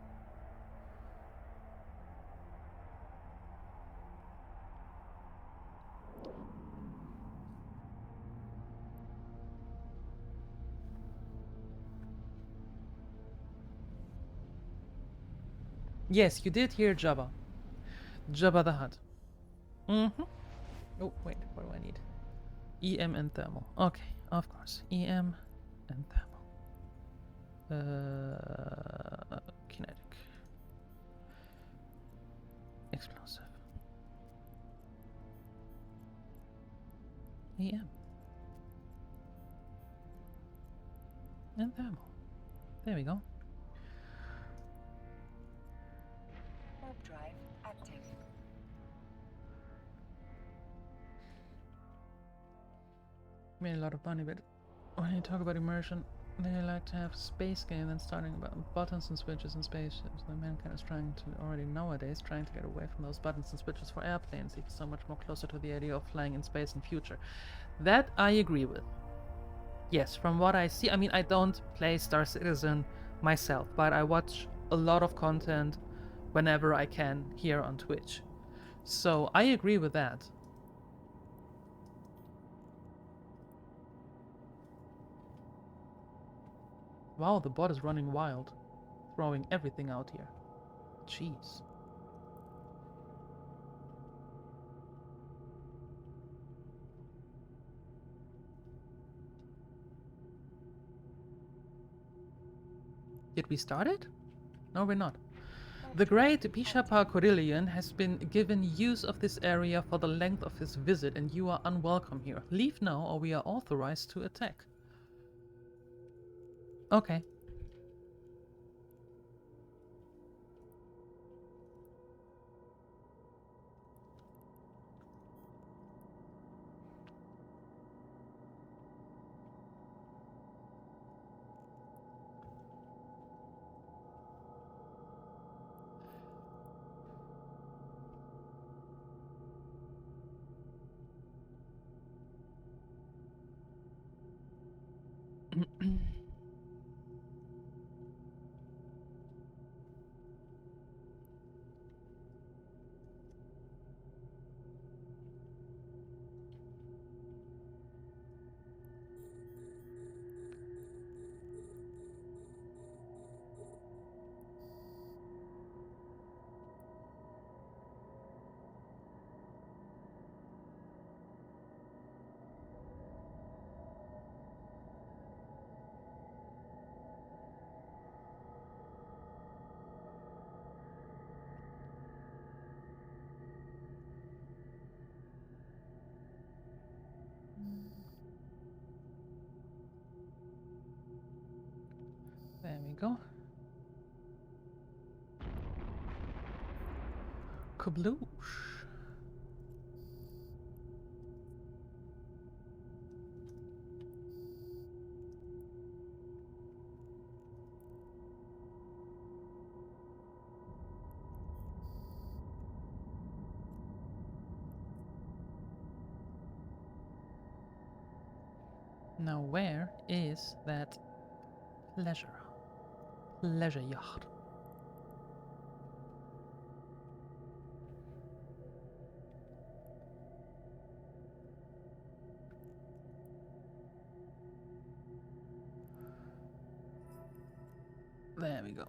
Yes, you did hear Jabba. Jabba the Hutt. Mm-hmm. Oh, wait, what do I need? EM and thermal. Okay, of course. EM and thermal. Kinetic. Explosive. EM. And thermal. There we go. Warp drive active. Made a lot of money, but when you talk about immersion, they like to have space game than starting about buttons and switches and spaceships. The mankind is trying to already nowadays trying to get away from those buttons and switches for airplanes, even so much more closer to the idea of flying in space in future. That I agree with. Yes, from what I see, I mean, I don't play Star Citizen myself, but I watch a lot of content whenever I can here on Twitch. So I agree with that. Wow, the bot is running wild, throwing everything out here. Jeez. Did we start it? No, we're not. The great Bishapa Coryllion has been given use of this area for the length of his visit, and you are unwelcome here. Leave now, or we are authorized to attack. Okay. There we go. Kabloosh. Now where is that pleasure yacht? There we go.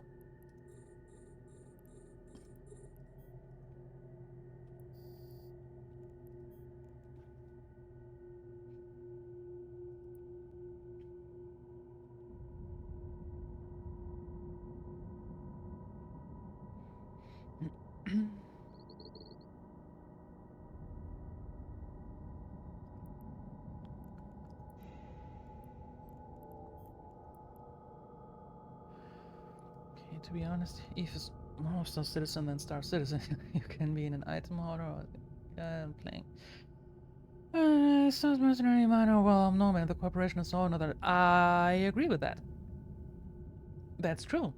Okay, to be honest, EvE is more Star Citizen than Star Citizen. You can be in an item hoarder or playing. Sounds mercenary minor. Well, I'm no man. The corporation is all another. I agree with that. That's true.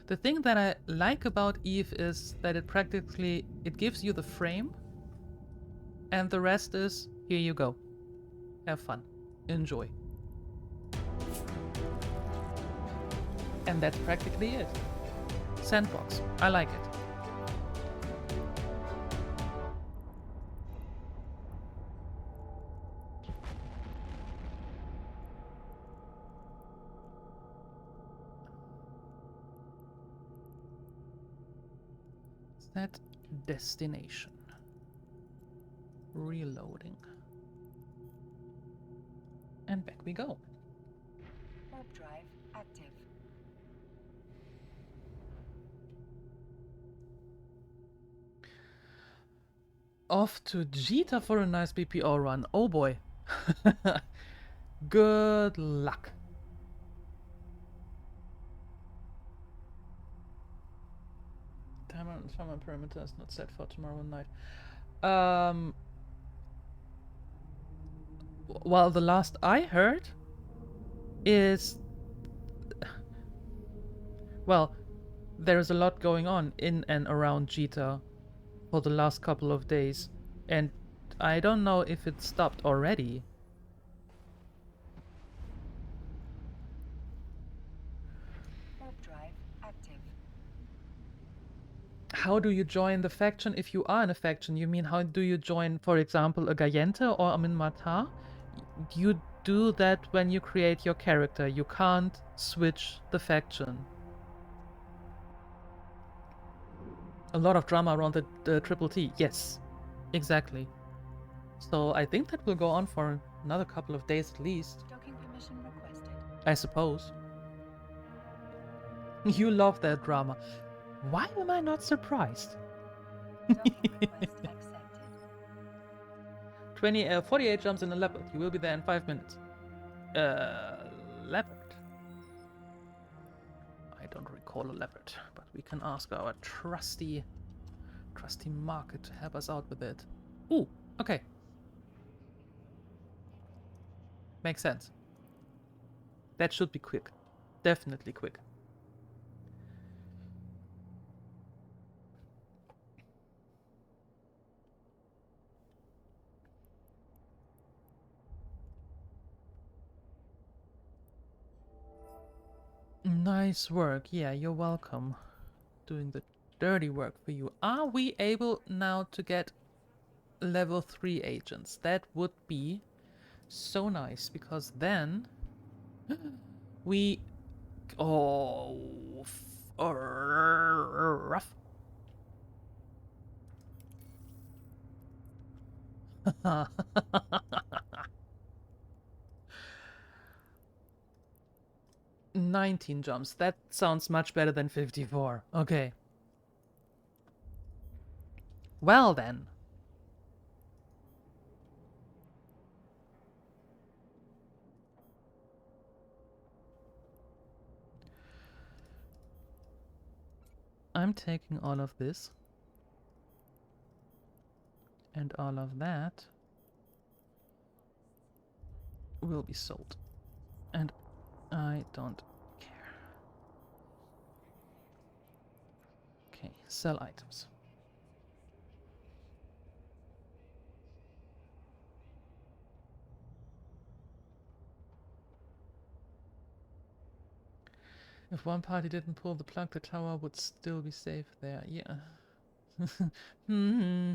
The thing that I like about EvE is that it gives you the frame, and the rest is here you go. Have fun. Enjoy. And that's practically it. Sandbox. I like it. Set destination. Reloading. And back we go. Warp drive active. Off to Jita for a nice BPO run. Oh boy. Good luck. Timer perimeter is not set for tomorrow night. Well, the last I heard is... Well, there is a lot going on in and around Jita for the last couple of days, and I don't know if it stopped already. Warp drive active. How do you join the faction if you are in a faction? You mean how do you join, for example, a Gayente or a Minmatar? You do that when you create your character. You can't switch the faction. A lot of drama around the Triple T. Yes, exactly. So I think that will go on for another couple of days at least. Docking permission requested. I suppose. You love that drama. Why am I not surprised? Docking request accepted. 48 jumps in a leopard. You will be there in 5 minutes. Leopard? I don't recall a leopard, but we can ask our trusty market to help us out with it. Ooh, okay. Makes sense. That should be quick. Definitely quick. Nice work. Yeah, you're welcome. Doing the dirty work for you. Are we able now to get level 3 agents? That would be so nice, because then we... Oh, rough. 19 jumps. That sounds much better than 54. Okay. Well then. I'm taking all of this. And all of that will be sold. And I don't care. Okay, sell items. If one party didn't pull the plug, the tower would still be safe there. Yeah. Hmm.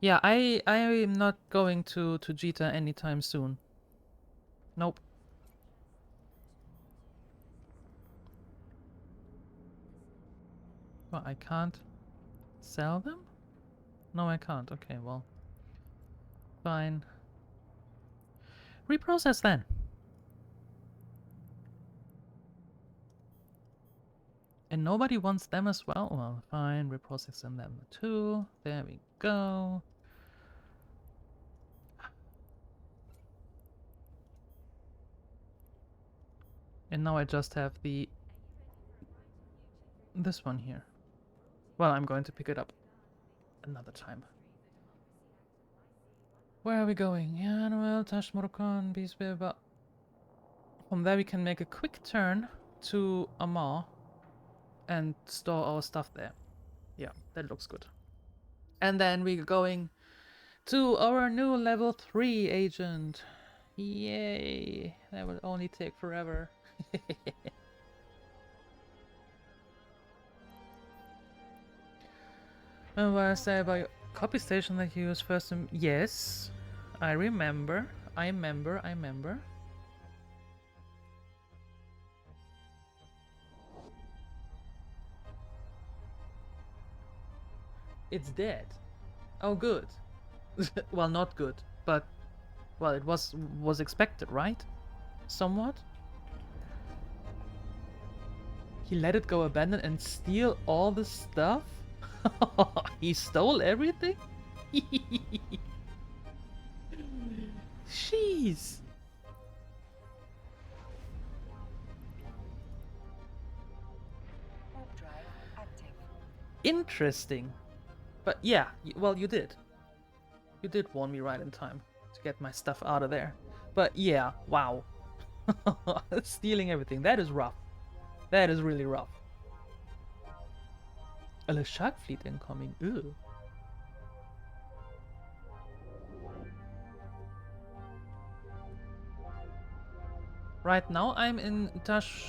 Yeah, I am not going to Jita anytime soon. Nope. Well, I can't sell them? No, I can't. Okay, well. Fine. Reprocess then. And nobody wants them as well? Well, fine. Reprocess them too. There we go. And now I just have this one here. Well, I'm going to pick it up another time. Where are we going? Yanuel, Tashmorokon, Beastbear. From there we can make a quick turn to Amarr and store our stuff there. Yeah, that looks good. And then we're going to our new level 3 agent. Yay! That will only take forever. And what I say about your copy station that you used first? Yes, I remember. I remember. It's dead. Oh, good. Well, not good, but well, it was expected, right? Somewhat. He let it go abandoned and steal all the stuff? He stole everything? Jeez. Warp drive active. Interesting. But yeah, well, you did. You did warn me right in time to get my stuff out of there. But yeah, wow. Stealing everything. That is rough. That is really rough. A shark fleet incoming. Ew. Right now I'm in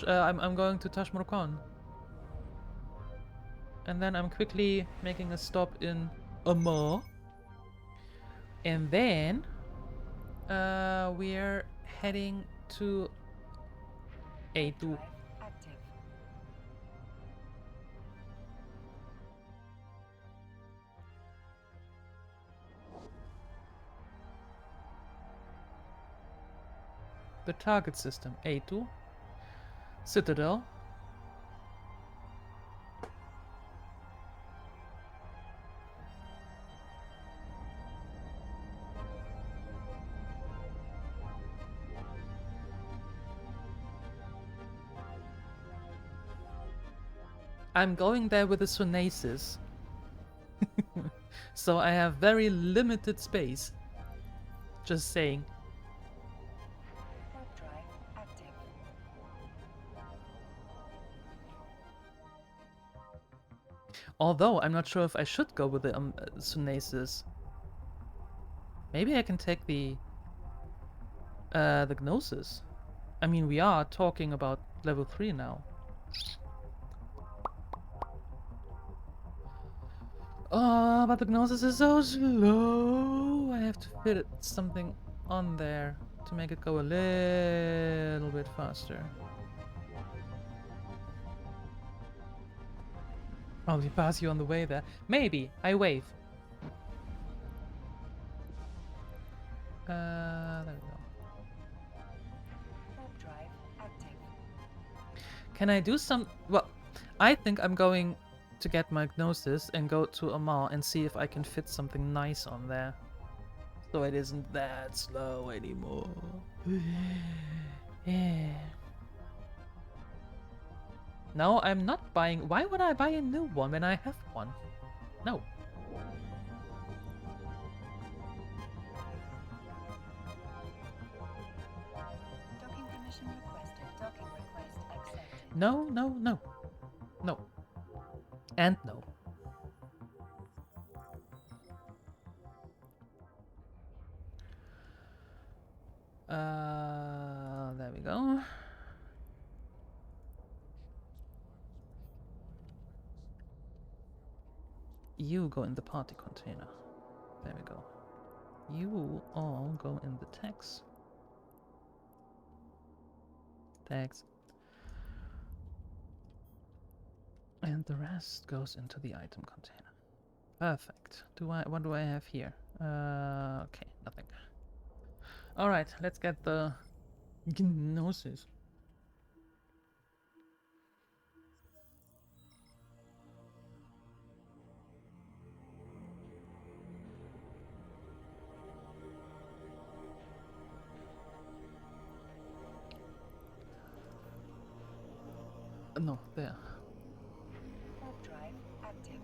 I'm going to Tashmorokon. And then I'm quickly making a stop in Amarr. And then we're heading to A2. Drive active. The target system. A2. Citadel. I'm going there with a Sunasis. So I have very limited space. Just saying. Warp drive active. Although I'm not sure if I should go with the Sunasis. Maybe I can take the Gnosis. I mean, we are talking about level 3 now. Oh, but the Gnosis is so slow. I have to fit something on there to make it go a little bit faster. Probably pass you on the way there. Maybe. I wave. There we go. Warp drive active. Can I do some... Well, I think I'm going to get my Gnosis and go to Amarr and see if I can fit something nice on there. So it isn't that slow anymore. Yeah. No, I'm not buying... Why would I buy a new one when I have one? No. Docking permission requested. Docking request accepted. No, no, no. No. And no. There we go. You go in the party container. There we go. You all go in the tags. Tags. And the rest goes into the item container. Perfect. What do I have here? Okay, nothing. Alright, let's get the Gnosis. No, there. Warp drive active.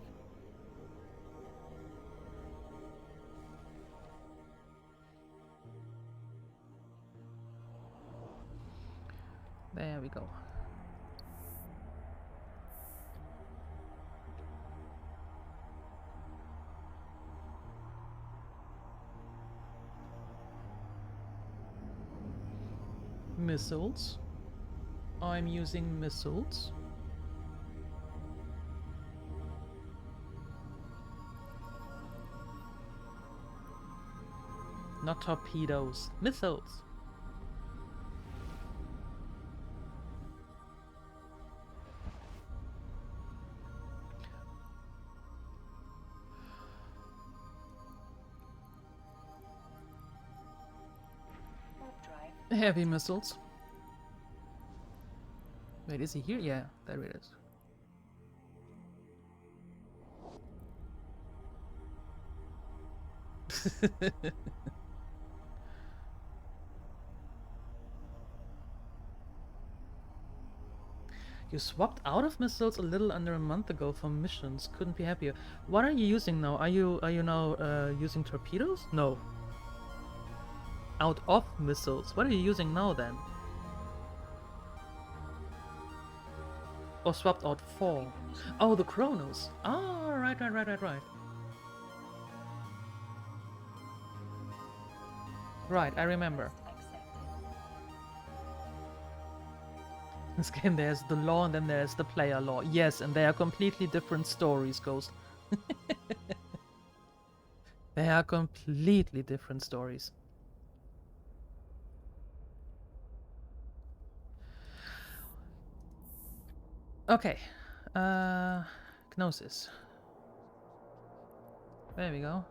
There we go. Missiles. I'm using missiles. Not torpedoes. Missiles. Warp drive. Heavy missiles. Wait, is he here? Yeah, there it is. You swapped out of missiles a little under a month ago for missions. Couldn't be happier. What are you using now? Are you now using torpedoes? No. Out of missiles. What are you using now then? Or swapped out for? Oh, the Chronos. Ah, right. Right, I remember. Accepted. This game, there's the law and then there's the player law. Yes, and they are completely different stories, Ghost. They are completely different stories. Okay. Gnosis. There we go.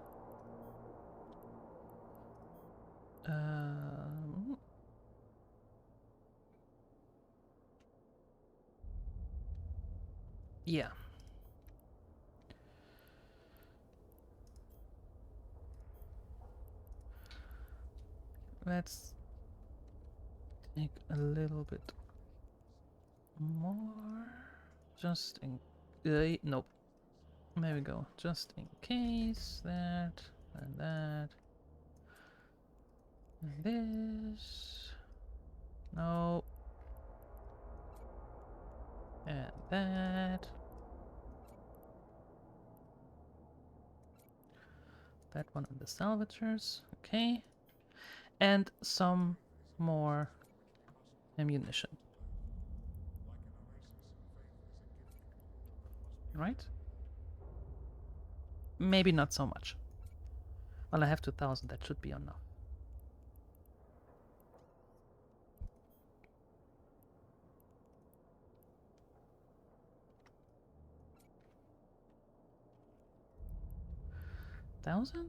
Yeah. Let's take a little bit more. Just in... nope. There we go. Just in case. That. And that. And this. No. And that. That one on the salvagers. Okay. And some more ammunition. Right? Maybe not so much. Well, I have 2,000. That should be enough. $1,000?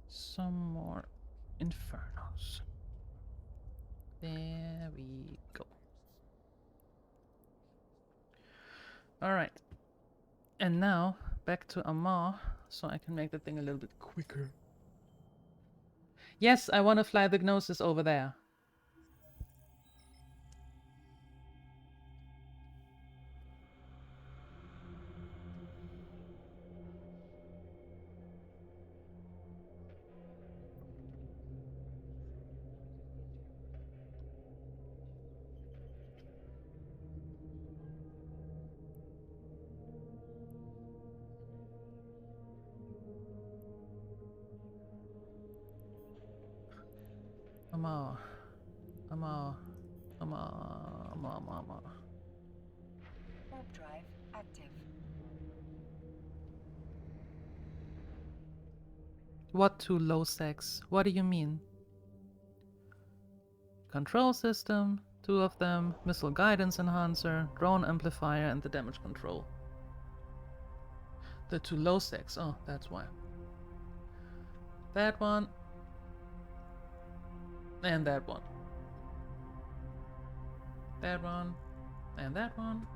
Some more infernos. There we go. Alright. And now, back to Amarr, so I can make the thing a little bit quicker. Yes, I want to fly the Gnosis over there. Amarr. Amarr. Amarr. Amarr. Amarr. Warp drive active. What two low sex? What do you mean? Control system, 2 of them, missile guidance enhancer, drone amplifier, and the damage control. The 2 low sex. Oh, that's why. That one. And that one. That one. And that one.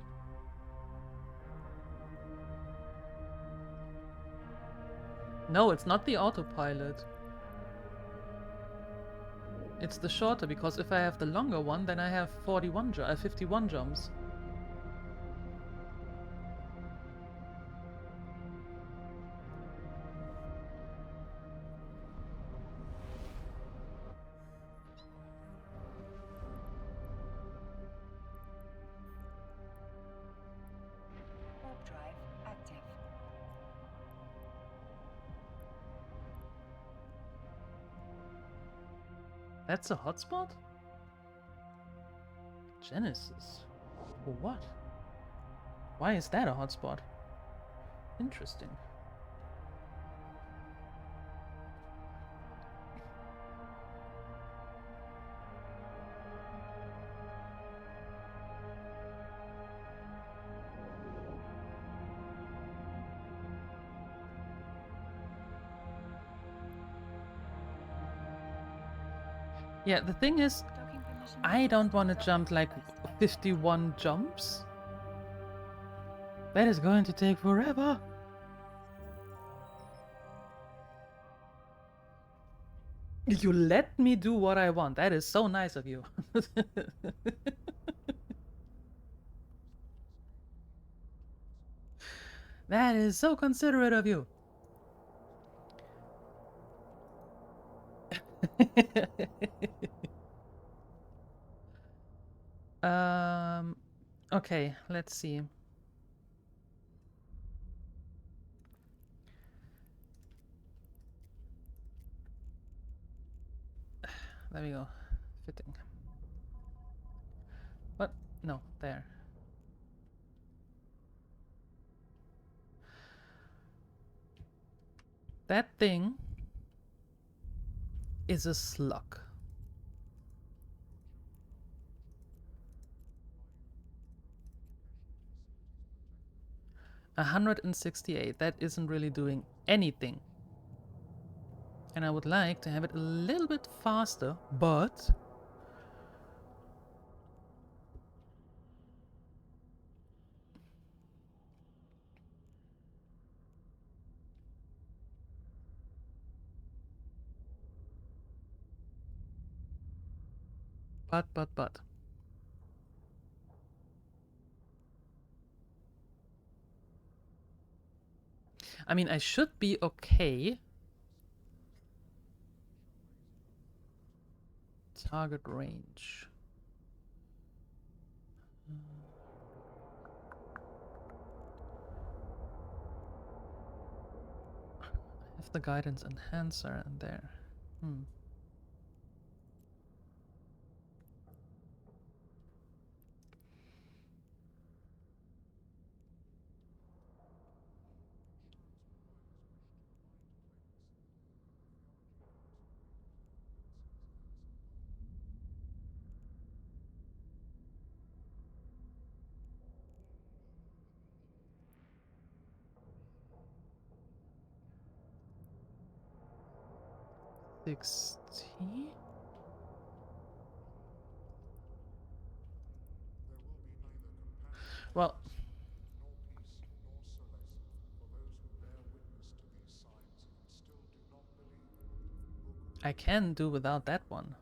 No, it's not the autopilot. It's the shorter, because if I have the longer one, then I have 51 jumps. Warp drive active. That's a hotspot? Genesis. For what? Why is that a hotspot? Interesting. Yeah, the thing is, Docking permission I don't requested. want to Docking jump like request accepted. 51 jumps. That is going to take forever. You let me do what I want. That is so nice of you. That is so considerate of you. Okay, let's see. There we go. Fitting. What? No, there. That thing is a slug. 168. That isn't really doing anything. And I would like to have it a little bit faster, but... But... I mean, I should be okay. Target range. I have the guidance enhancer in there. Hmm. $60. Well, I can do without that one.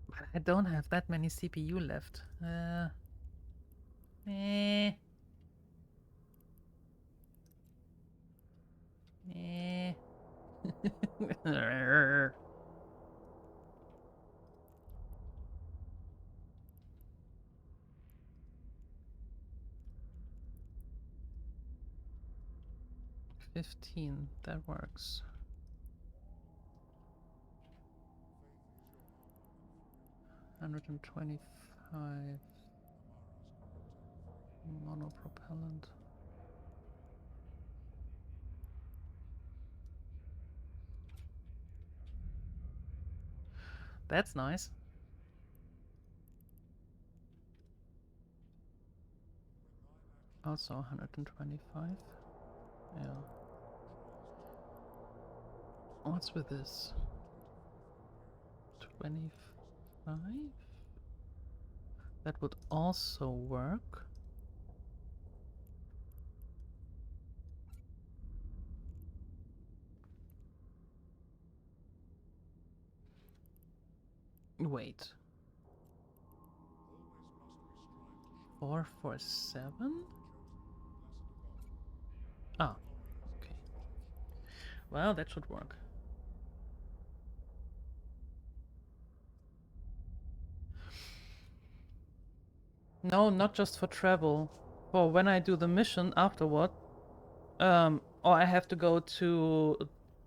But I don't have that many CPU left. Eh. Eh. 15, that works. $125 monopropellant. That's nice. Also 125. Yeah. What's with this? 25? That would also work. Wait. 447? Ah, okay. Well, that should work. No, not just for travel. For when I do the mission afterward, or I have to go to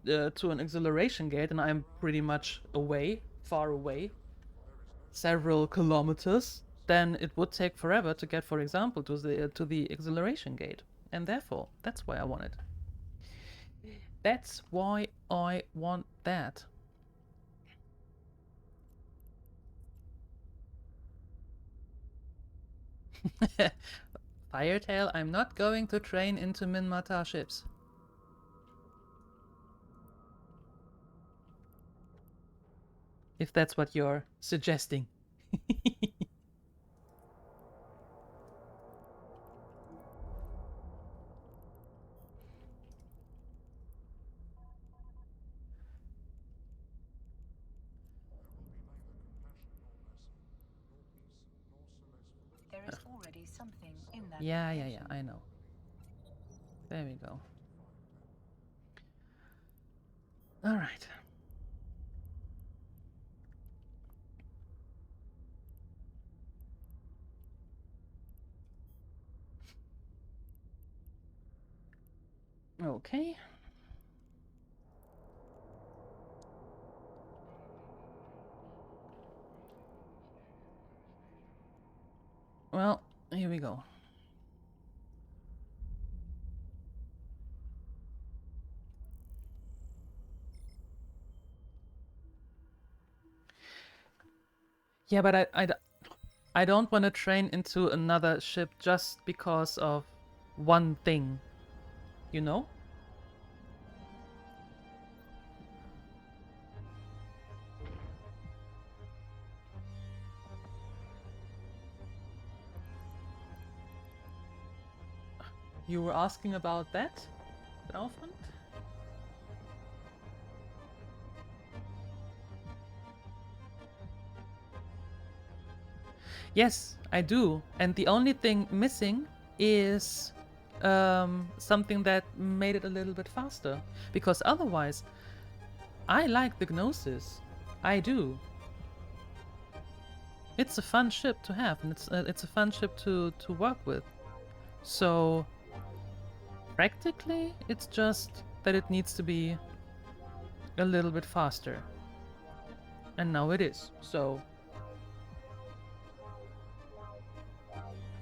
an acceleration gate, and I'm pretty much away, far away, several kilometers. Then it would take forever to get, for example, to the acceleration gate, and therefore that's why I want it. That's why I want that. Firetail, I'm not going to train into Minmatar ships. If that's what you're suggesting. There is already something in that. Yeah, location. I know. There we go. All right. Okay. Well, here we go. Yeah, but I don't want to train into another ship just because of one thing, you know? You were asking about that, Draufman? Yes, I do. And the only thing missing is something that made it a little bit faster. Because otherwise, I like the Gnosis. I do. It's a fun ship to have, and it's a fun ship to work with. So practically, it's just that it needs to be a little bit faster. And now it is. So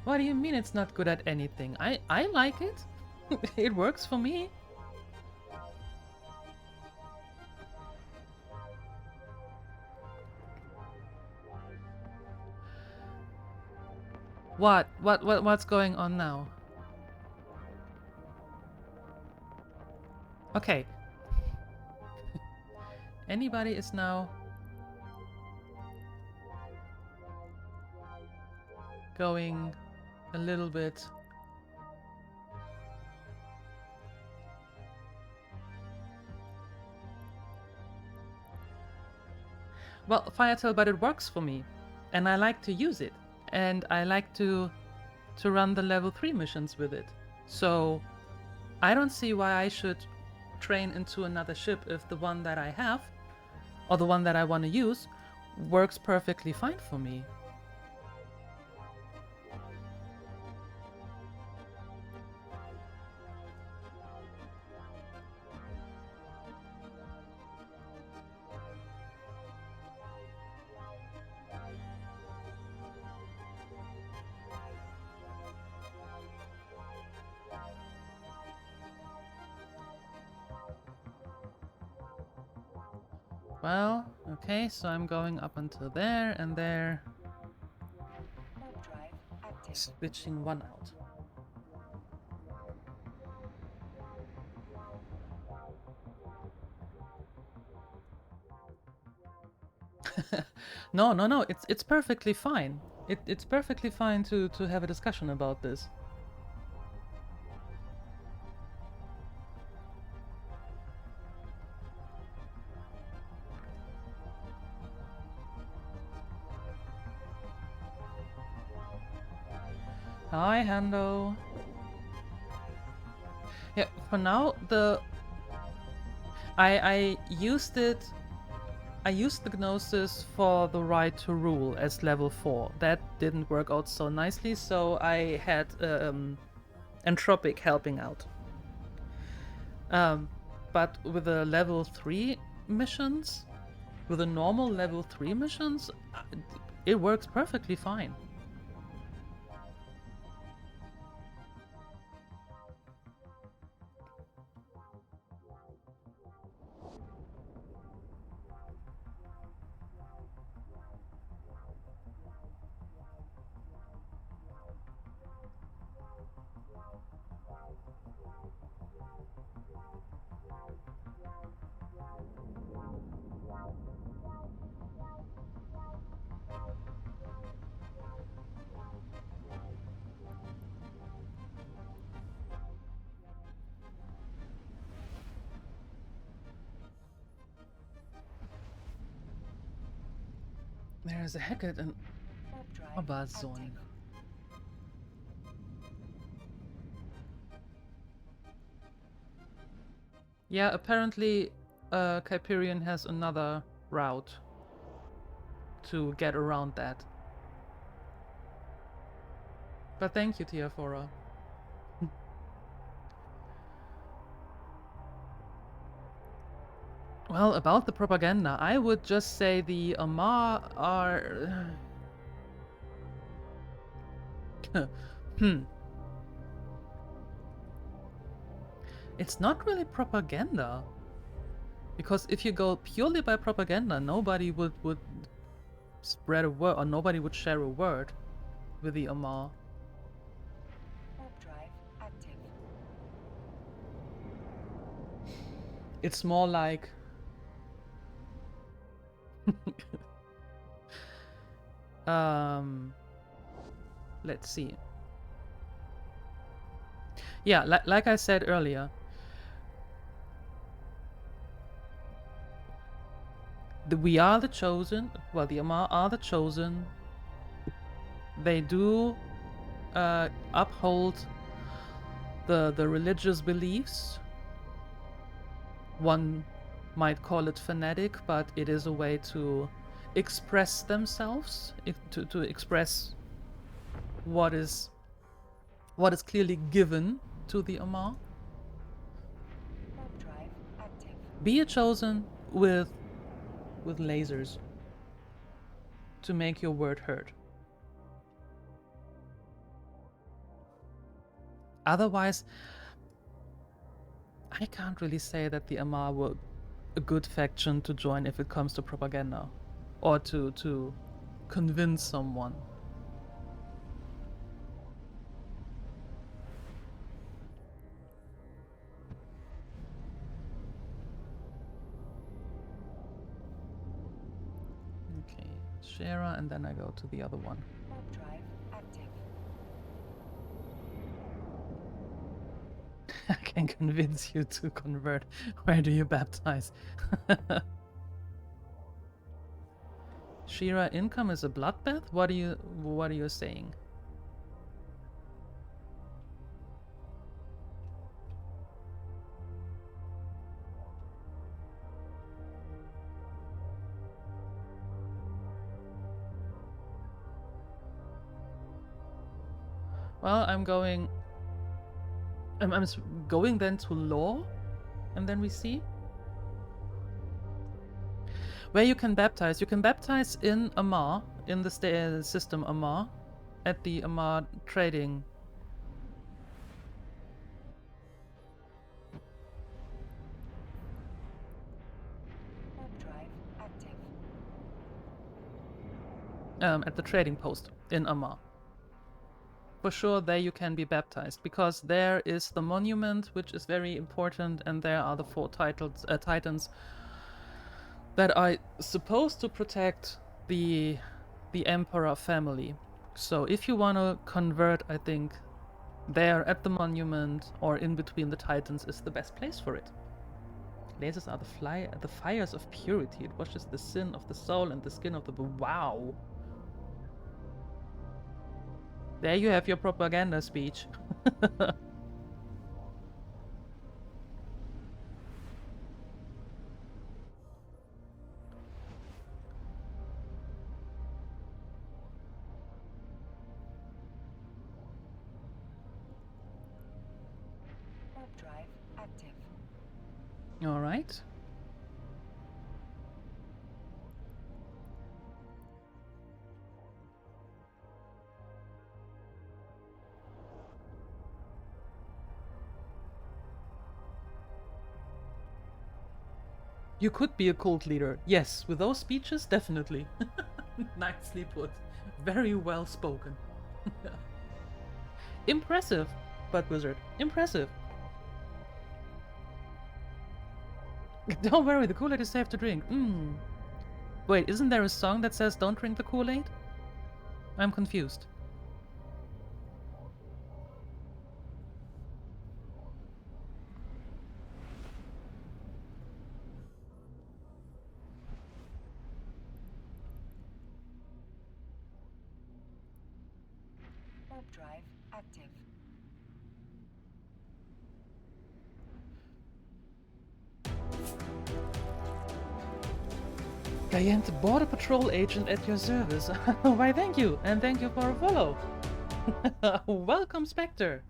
what do you mean it's not good at anything? I like it. It works for me. What's going on now? Okay. Anybody is now going a little bit well, Firetail, but it works for me. And I like to use it. And I like to run the level 3 missions with it. So I don't see why I should train into another ship if the one that I have, or the one that I want to use, works perfectly fine for me. Well, okay, so I'm going up until there and there, Warp drive active. switching one out. No, it's perfectly fine. It's perfectly fine to have a discussion about this. Hi, Hando. Yeah, for now, I used it. I used the Gnosis for the right to rule as level 4. That didn't work out so nicely, so I had Entropic helping out. But with the level 3 missions, with the normal level 3 missions, it works perfectly fine. There's a Hackett and Warp drive Oberzone. active. Yeah, apparently Hyperion has another route to get around that. But thank you, Tiafora. Well, about the propaganda, I would just say the Amarr are... It's not really propaganda. Because if you go purely by propaganda, nobody would spread a word, or nobody would share a word with the Amarr. Warp drive active. It's more like let's see. Yeah, like I said earlier, we are the chosen. Well, the Amarr are the chosen. They do uphold the religious beliefs. One might call it fanatic, but it is a way to express themselves, to express what is clearly given to the Amarr. Warp drive active. Be a chosen with lasers to make your word heard. Otherwise, I can't really say that the Amarr were a good faction to join if it comes to propaganda, or to convince someone. Okay, Shara, and then I go to the other one. Warp drive active. I can convince you to convert. Where do you baptize? Shira, income is a bloodbath? What are you saying? Well, I'm going then to law, and then we see where you can baptize. You can baptize in Amarr, in the system Amarr, at the Amarr trading. Warp drive active. At the trading post in Amarr. For sure, there you can be baptized, because there is the monument, which is very important, and there are the 4 titans that are supposed to protect the Emperor family. So if you want to convert, I think there at the monument or in between the titans is the best place for it. Lasers are the fires of purity. It washes the sin of the soul and the skin of the wow. There you have your propaganda speech. Warp drive active. All right. You could be a cult leader. Yes, with those speeches, definitely. Nicely put. Very well spoken. Impressive, but wizard. Impressive. Don't worry, the Kool-Aid is safe to drink. Wait, isn't there a song that says don't drink the Kool-Aid? I'm confused. Warp drive active. Giant Border Patrol agent at your service. Why, thank you, and thank you for a follow. Welcome, Spectre.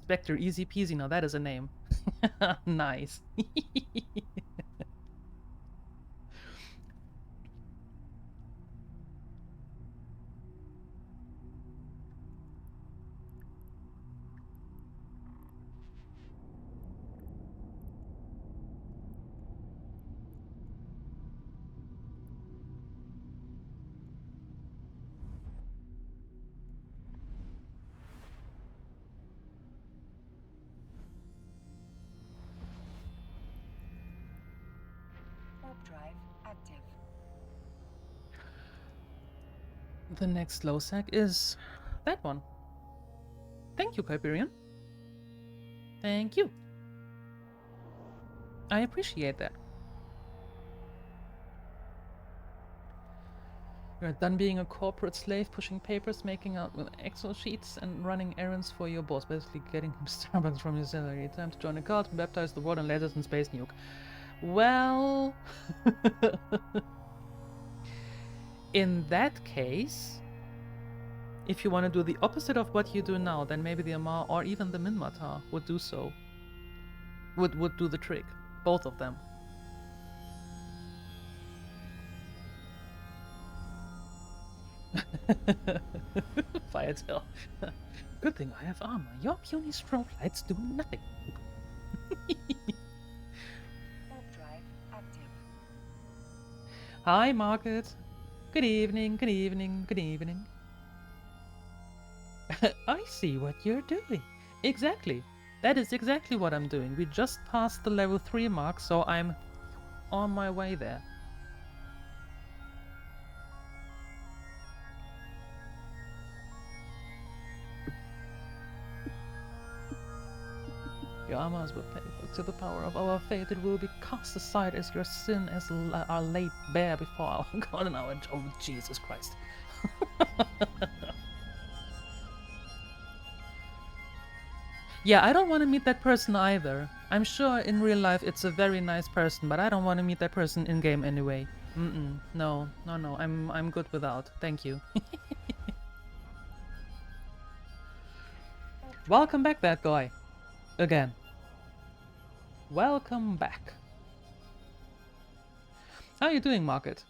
Spectre, easy peasy. Now that is a name. Nice. Warp drive active. The next low sec is that one. Thank you, Hyperion. Thank you. I appreciate that. You're done being a corporate slave, pushing papers, making out with Excel sheets, and running errands for your boss, basically getting him Starbucks from your salary. Time to join a cult and baptize the world in letters and space nuke. Well... in that case, if you want to do the opposite of what you do now, then maybe the Amarr or even the Minmatar would do so. Would do the trick. Both of them. Fire tail. Good thing I have armor. Your puny strobe lights do nothing. Warp drive active. Hi, Margaret. Good evening, good evening, good evening. I see what you're doing. Exactly. That is exactly what I'm doing. We just passed the level 3 mark, so I'm on my way there. Your armors will pay to the power of our faith. It will be cast aside as your sin as are laid bare before our God and our... Oh, Jesus Christ. Yeah, I don't want to meet that person either. I'm sure in real life it's a very nice person, but I don't want to meet that person in-game anyway. No, I'm good without. Thank you. Welcome back, that guy. Again. Welcome back. How are you doing, Market?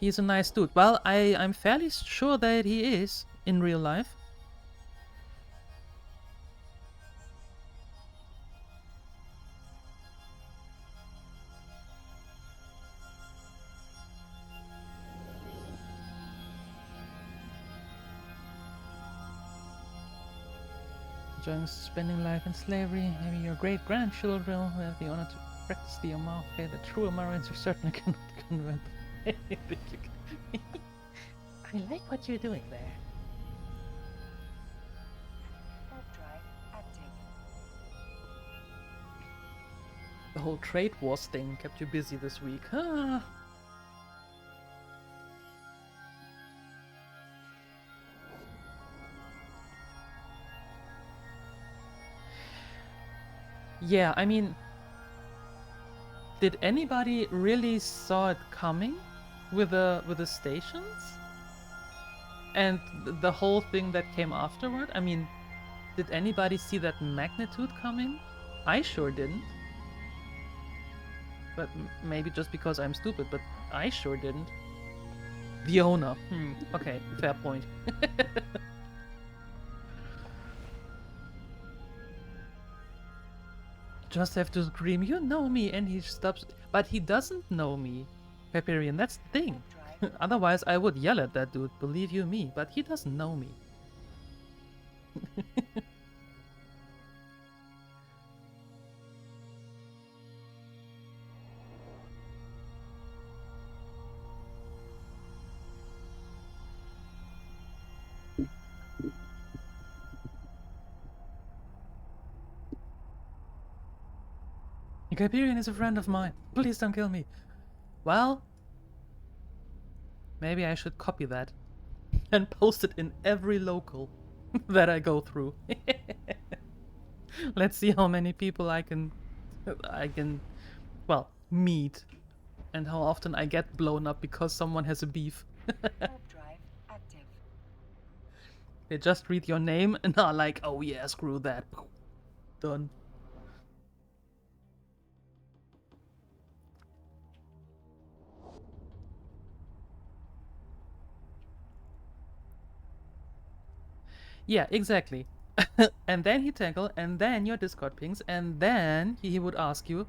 He's a nice dude. Well, I'm fairly sure that he is in real life. Enjoying spending life in slavery. Maybe your great-grandchildren will have the honor to practice the Amarr faith. The true Amarrians are certainly cannot convert. I like what you're doing there. Warp drive active. The whole trade wars thing kept you busy this week. Ah. Yeah, I mean, did anybody really saw it coming with the stations? And the whole thing that came afterward? I mean, did anybody see that magnitude coming? I sure didn't. But maybe just because I'm stupid, but I sure didn't. The owner. Okay, fair point. Just have to scream, you know me, and he stops. But he doesn't know me, Hyperion, that's the thing. Otherwise I would yell at that dude, believe you me, but he doesn't know me. Hyperion is a friend of mine. Please don't kill me. Well, maybe I should copy that and post it in every local that I go through. Let's see how many people I can, well, meet, and how often I get blown up because someone has a beef. Warp drive active. They just read your name and are like, oh yeah, screw that. Done. Yeah, exactly. And then he tackle, and then your Discord pings, and then he would ask you,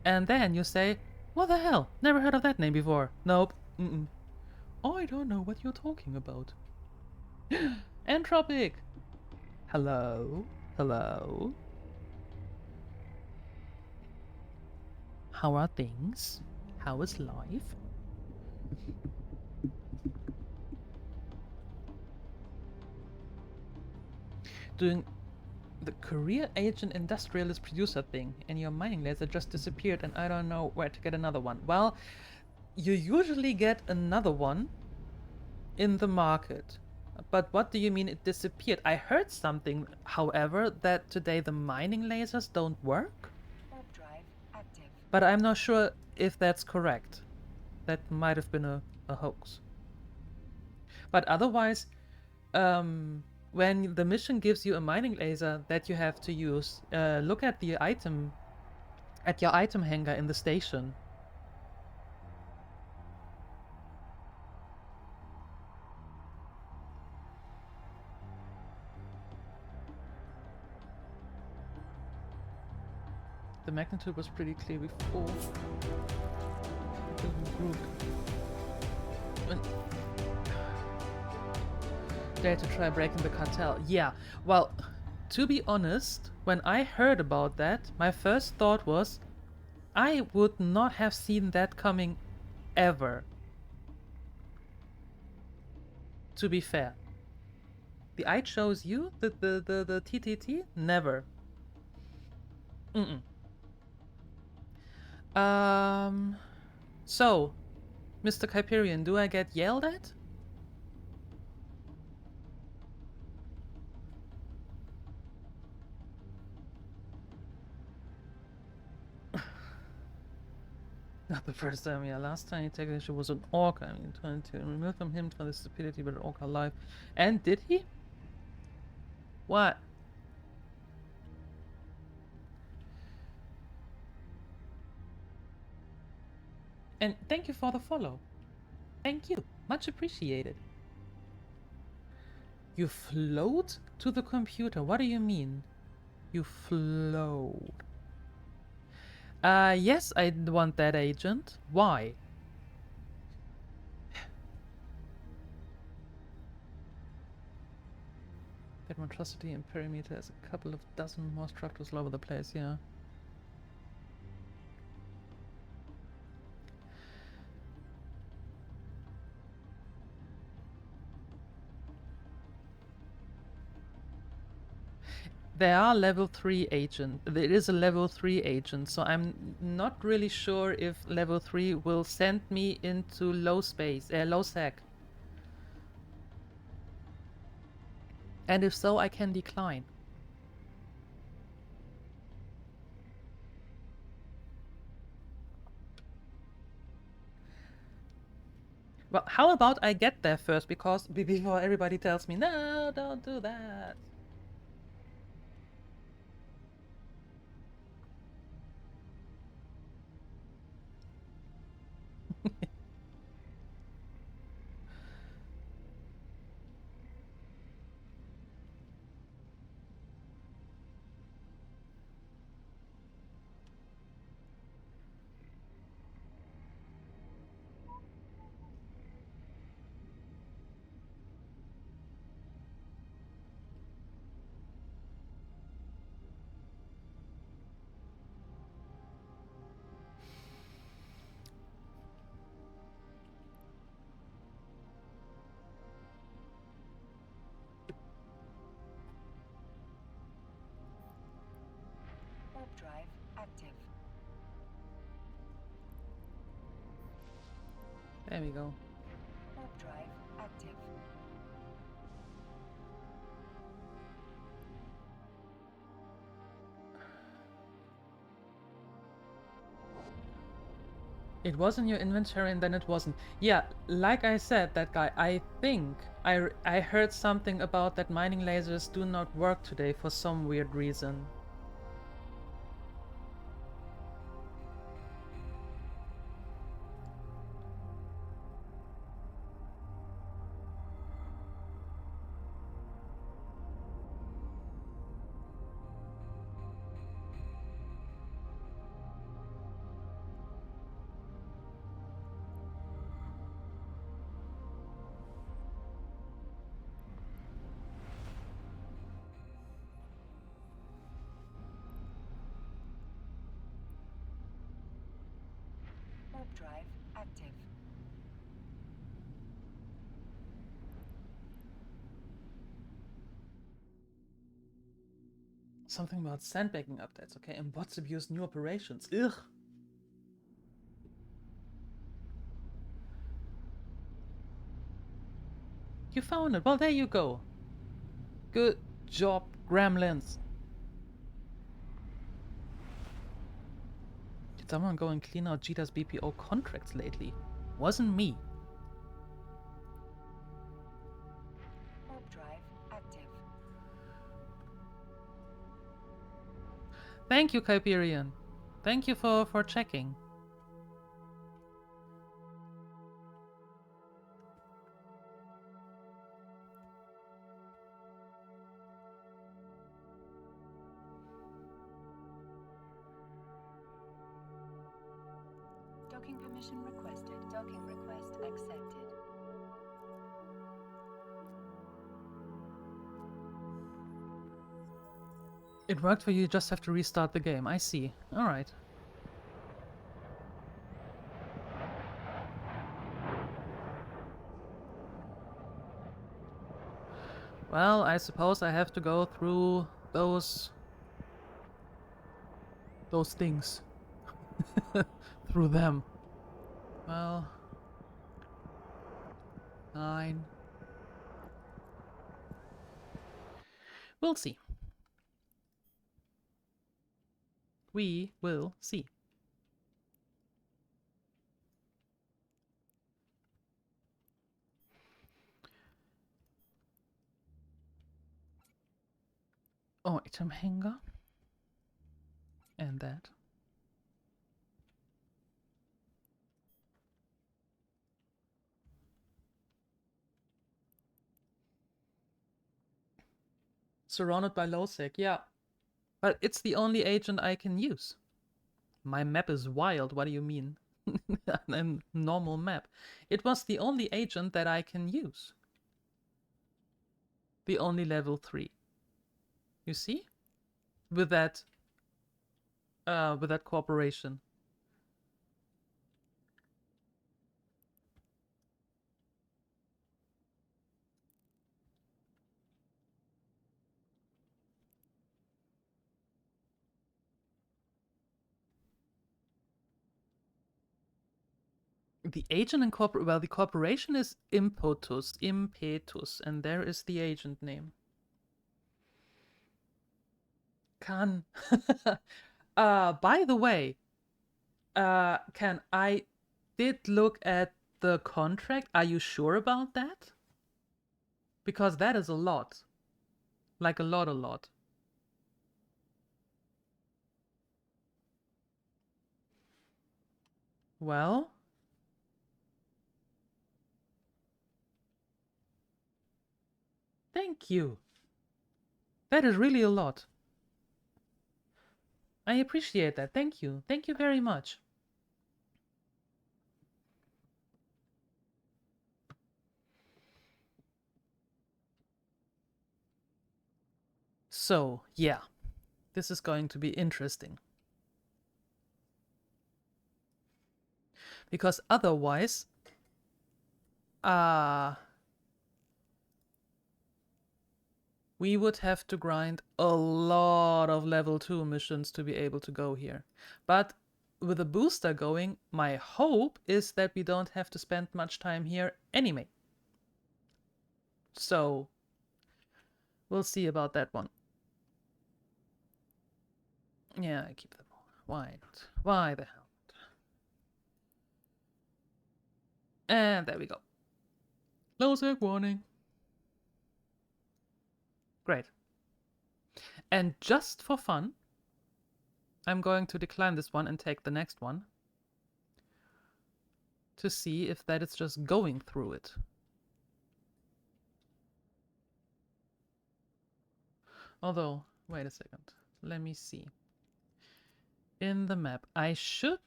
and then you say, what the hell? Never heard of that name before. Nope. I don't know what you're talking about. Entropic! Hello? Hello? How are things? How is life? Doing the career agent industrialist producer thing, and your mining laser just disappeared, and I don't know where to get another one. Well, you usually get another one in the market. But what do you mean it disappeared? I heard something, however, that today the mining lasers don't work. Warp drive active. But I'm not sure if that's correct. That might have been a hoax. But otherwise, when the mission gives you a mining laser that you have to use, look at the item, at your item hanger in the station. The magnitude was pretty clear before. Dare to try breaking the cartel. Yeah, well, to be honest, when I heard about that, my first thought was, I would not have seen that coming ever. To be fair. The I chose you? The TTT? Never. So, Mr. Kyperian, do I get yelled at? Not the first time, yeah. Last time he technically was an orc. I mean, trying to remove from him for the stupidity, but an orc alive. And did he? What? And thank you for the follow. Thank you. Much appreciated. You float to the computer. What do you mean? You float. Yes, I want that agent. Why? That monstrosity and perimeter has a couple of dozen more structures all over the place, yeah. There are level 3 agent. There is a level 3 agent, so I'm not really sure if level 3 will send me into low sec. And if so, I can decline. Well, how about I get there first, because before everybody tells me, no, don't do that. Warp drive active. There we go. Warp drive active. It was in your inventory and then it wasn't. Yeah, like I said, that guy, I think I heard something about that mining lasers do not work today for some weird reason. Warp drive active. Something about sandbagging updates, okay? And bots abuse new operations. Ugh. You found it. Well, there you go. Good job, gremlins. Did someone go and clean out Jita's BPO contracts lately? Wasn't me. Warp drive active. Thank you, Kyperian. Thank you for checking. Docking permission requested. Docking request accepted. It worked for you, you just have to restart the game. I see. Alright. Well, I suppose I have to go through those things. Through them. Well, 9. We'll see. We will see. Oh, item hanger. And that. Surrounded by low sec, yeah. But it's the only agent I can use. My map is wild, what do you mean? A normal map. It was the only agent that I can use. The only level 3. You see? With that cooperation. The agent and well, the corporation is Impetus, and there is the agent name. Can. By the way, I did look at the contract. Are you sure about that? Because that is a lot. Like a lot. Well, thank you. That is really a lot. I appreciate that. Thank you. Thank you very much. So, yeah. This is going to be interesting. Because otherwise, we would have to grind a lot of level 2 missions to be able to go here. But with a booster going, my hope is that we don't have to spend much time here anyway. So, we'll see about that one. Yeah, I keep them all. Why not? Why the hell not? And there we go. Low sec warning. Great. And just for fun, I'm going to decline this one and take the next one to see if that is just going through it. Although, wait a second. Let me see. In the map, I should...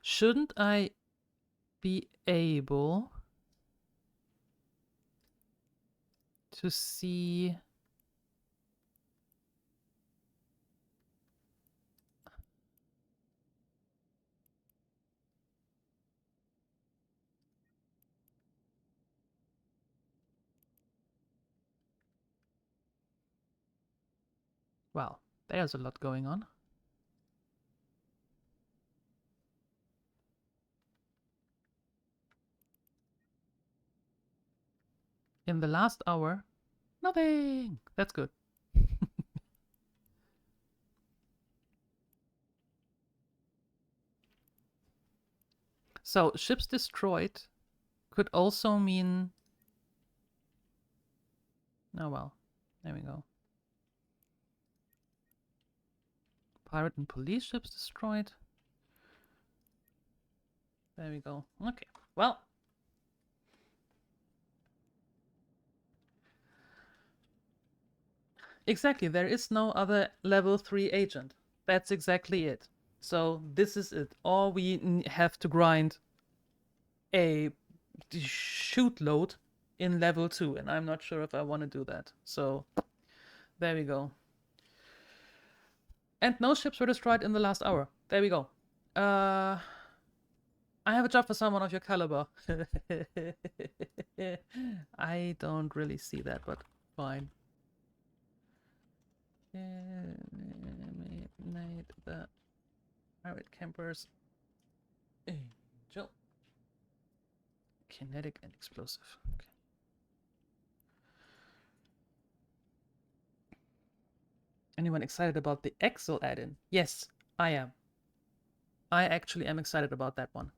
Shouldn't I be able to see. Well, there's a lot going on. In the last hour, nothing. That's good. So, ships destroyed could also mean... Oh well, there we go. Pirate and police ships destroyed. There we go. Okay, well. Exactly, there is no other level 3 agent. That's exactly it. So this is it. Or we have to grind a shoot load in level 2, and I'm not sure if I want to do that. So there we go. And no ships were destroyed in the last hour. There we go. I have a job for someone of your caliber. I don't really see that, but fine. Made the pirate campers angel. Kinetic and explosive. Okay. Anyone excited about the Excel add-in? Yes, I am. I actually am excited about that one.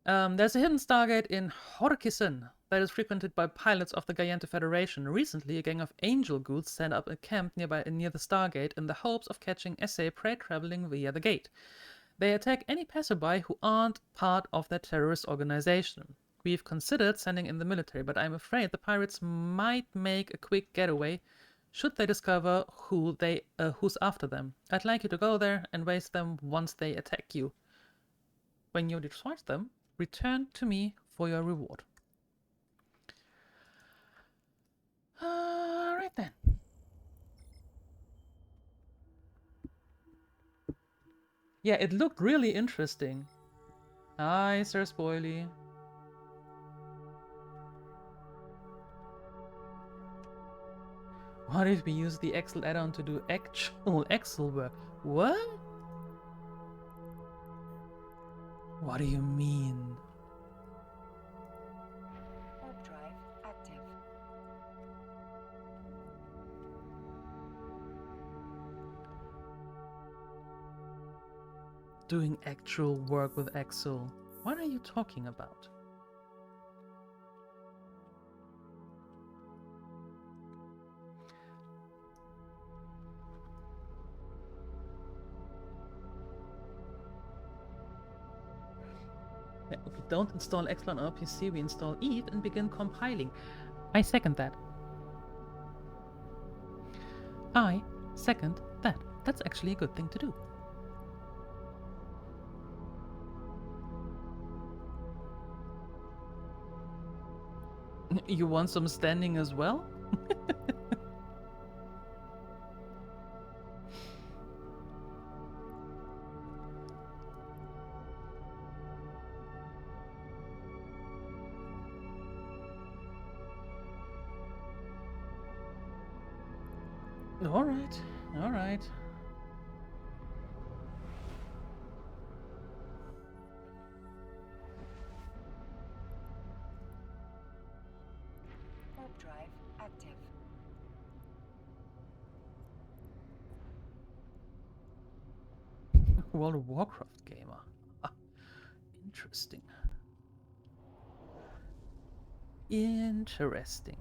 There's a hidden stargate in Horkisen that is frequented by pilots of the Gayente Federation. Recently, a gang of angel ghouls set up a camp near the stargate in the hopes of catching SA prey traveling via the gate. They attack any passerby who aren't part of their terrorist organization. We've considered sending in the military, but I'm afraid the pirates might make a quick getaway should they discover who's after them. I'd like you to go there and waste them once they attack you. When you destroy them, return to me for your reward. Alright then. Yeah, it looked really interesting. Hi, Sir Spoily. What if we use the Excel add-on to do actual Excel work? What? What do you mean? Warp drive active. Doing actual work with Excel. What are you talking about? If we don't install Excel on our PC, we install EvE and begin compiling. I second that. I second that. That's actually a good thing to do. You want some standing as well? Alright, alright. Warp drive active. World of Warcraft gamer. Ah, interesting. Interesting.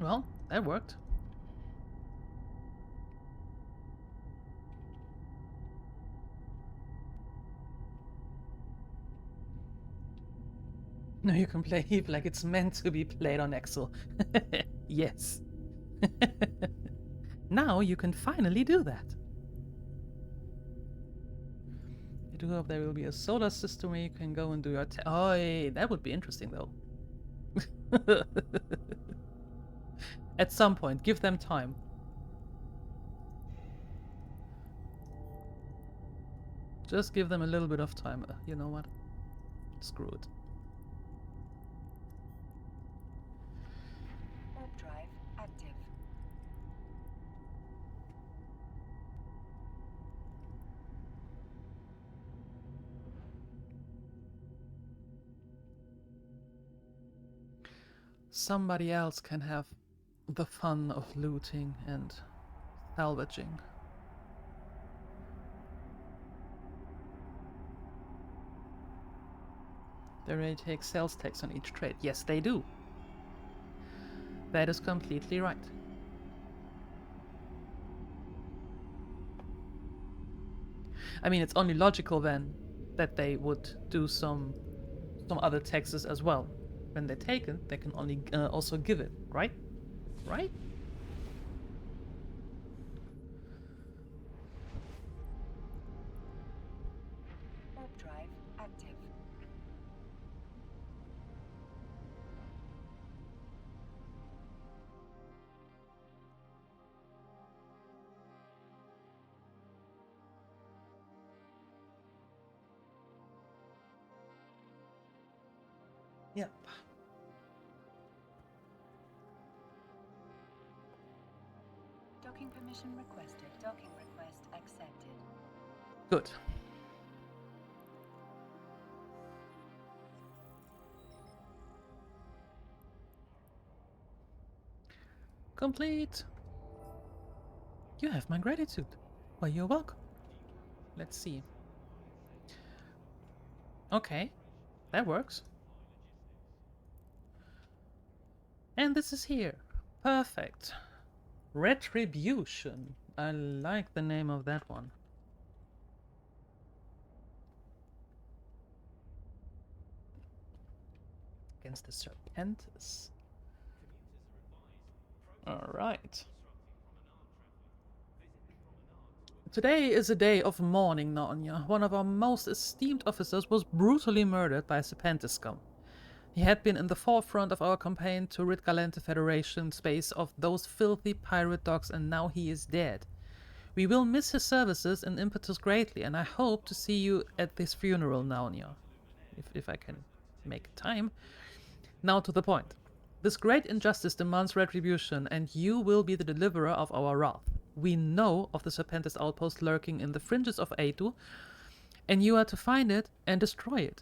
Well, that worked. No, you can play EvE like it's meant to be played on Excel. Yes. Now you can finally do that. I do hope there will be a solar system where you can go and do your oh, yeah, that would be interesting though. At some point, give them time. Just give them a little bit of time. You know what? Screw it. Warp drive active. Somebody else can have the fun of looting and salvaging. They already take sales tax on each trade. Yes, they do. That is completely right. I mean, it's only logical then that they would do some other taxes as well. When they take it, they can only also give it, right? Right? Warp drive active. Yep. Docking permission requested. Docking request accepted. Good. Complete. You have my gratitude. Well, you're welcome. Let's see. Okay, that works. And this is here. Perfect. Retribution. I like the name of that one. Against the Serpentis. Alright. Today is a day of mourning, Naonya. One of our most esteemed officers was brutally murdered by Serpentis scum. He had been in the forefront of our campaign to rid Galente Federation space of those filthy pirate dogs, and now he is dead. We will miss his services and impetus greatly, and I hope to see you at this funeral, Naonya. If I can make time. Now to the point. This great injustice demands retribution, and you will be the deliverer of our wrath. We know of the Serpentis outpost lurking in the fringes of Eitu, and you are to find it and destroy it.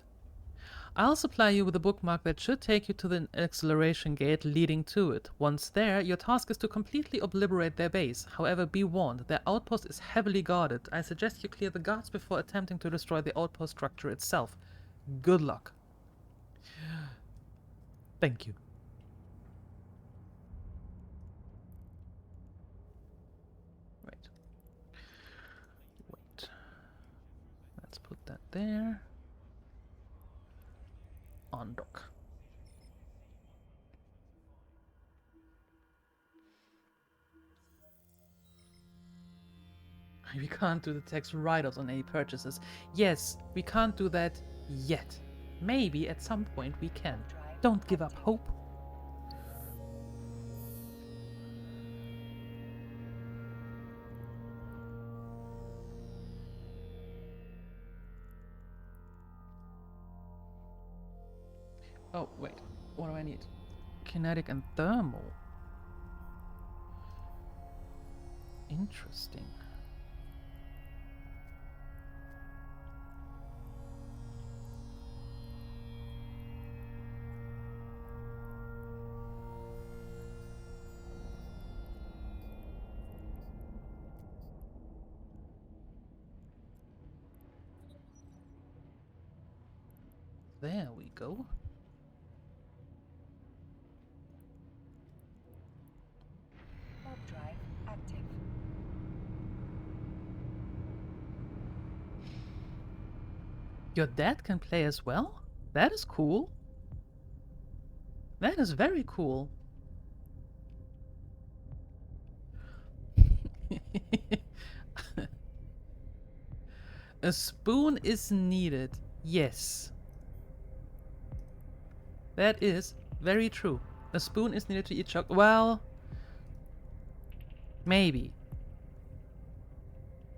I'll supply you with a bookmark that should take you to the acceleration gate leading to it. Once there, your task is to completely obliterate their base. However, be warned, their outpost is heavily guarded. I suggest you clear the guards before attempting to destroy the outpost structure itself. Good luck. Thank you. Wait. Let's put that there. On dock. We can't do the tax write-offs on any purchases. Yes, we can't do that yet. Maybe at some point we can. Don't give up hope. Oh, wait. What do I need? Kinetic and thermal. Interesting. There we go. Your dad can play as well? That is cool. That is very cool. A spoon is needed. Yes. That is very true. A spoon is needed to eat chocolate. Well, maybe.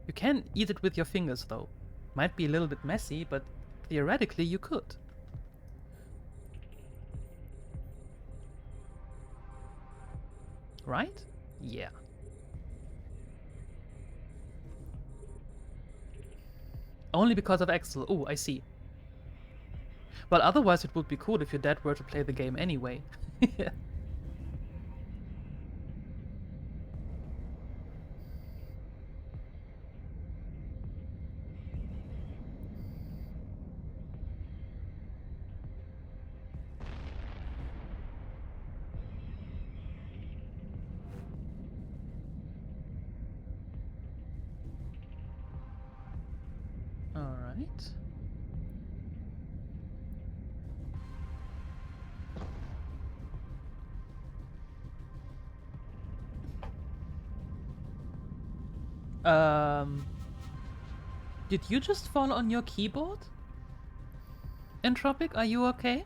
You can eat it with your fingers, though. Might be a little bit messy, but theoretically you could. Right? Yeah. Only because of Axel. Oh, I see. Well, otherwise it would be cool if your dad were to play the game anyway. Alright. Did you just fall on your keyboard? Entropic, are you okay?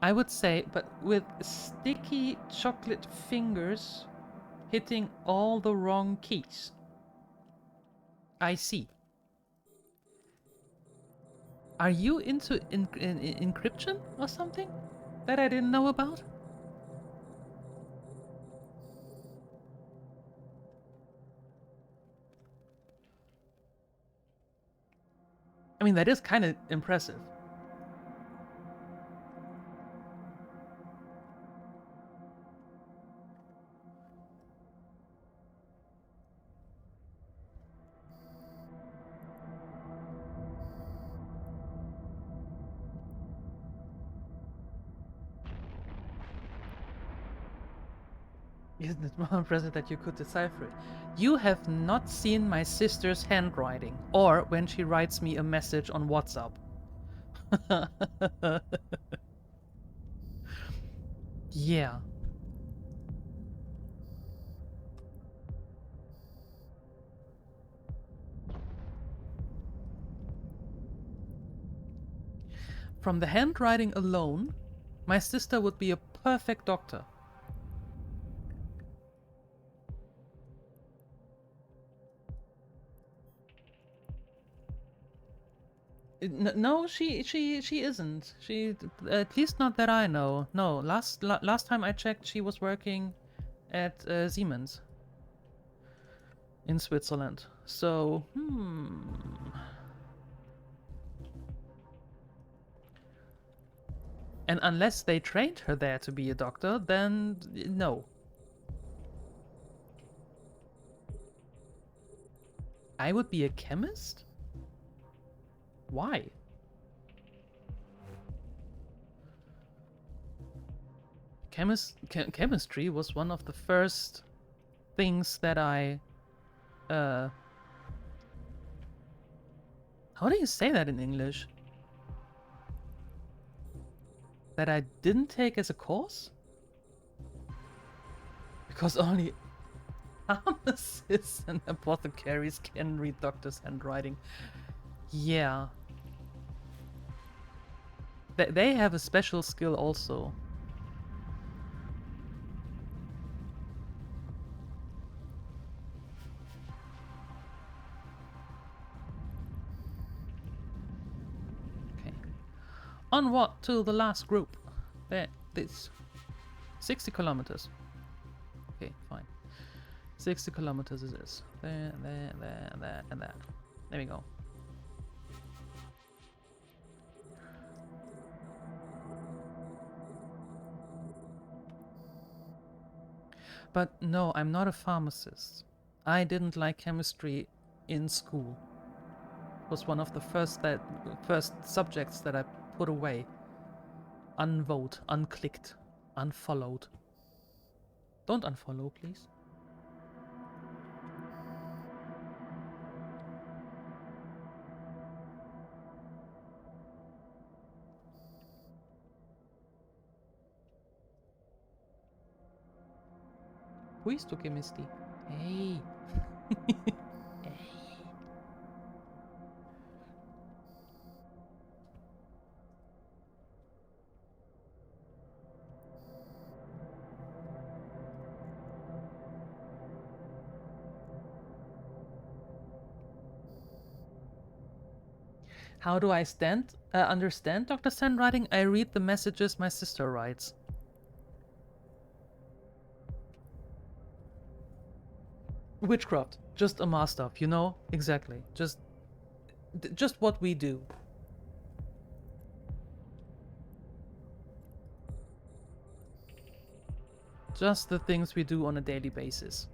I would say, but with sticky chocolate fingers hitting all the wrong keys. I see. Are you into encryption or something that I didn't know about? I mean, that is kind of impressive. Isn't it more impressive that you could decipher it? You have not seen my sister's handwriting, or when she writes me a message on WhatsApp. Yeah. From the handwriting alone, my sister would be a perfect doctor. No, she isn't. She, at least not that I know. No, last time I checked, she was working at Siemens in Switzerland. So, And unless they trained her there to be a doctor, then no. I would be a chemist? Why? Chemistry was one of the first things that I... How do you say that in English? That I didn't take as a course? Because only pharmacists and apothecaries can read doctors' handwriting. Yeah. They have a special skill also. Okay. Onward to the last group. There, this. 60 kilometers. Okay, fine. 60 kilometers it is. There, and that. There we go. But no, I'm not a pharmacist. I didn't like chemistry in school. It was one of the first subjects that I put away. Unvote, unclicked, unfollowed. Don't unfollow, please. Who is Tuke Misty? Hey. Hey. How do I understand Dr. Sen writing? I read the messages my sister writes. Witchcraft, just Amarr stuff, you know? Exactly. Just what we do. Just the things we do on a daily basis.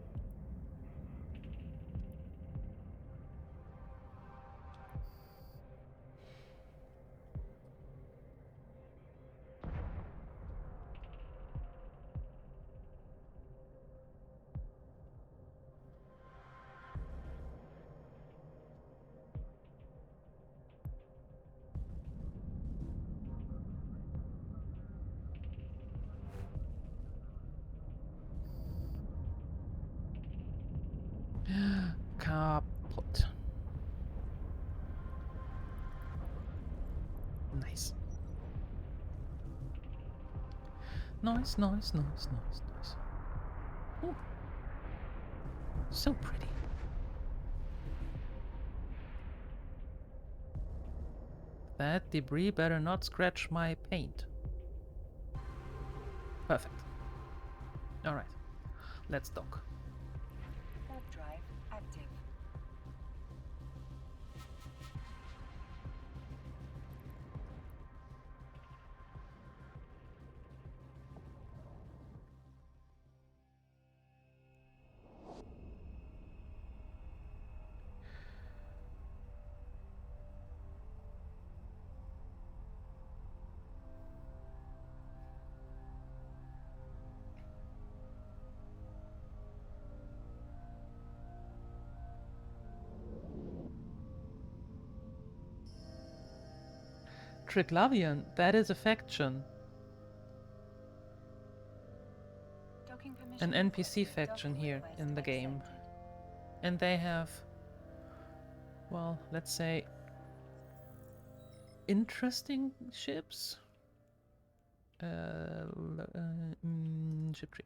Kaput. Nice. Nice, nice, nice, nice, nice. Ooh. So pretty. That debris better not scratch my paint. Perfect. Alright. Let's dock. Warp drive active. Triglavian, that is a faction. Docking An permission NPC requested. faction Docking here request in the game. accepted. And they have, well, let's say, interesting ships. Ship tree.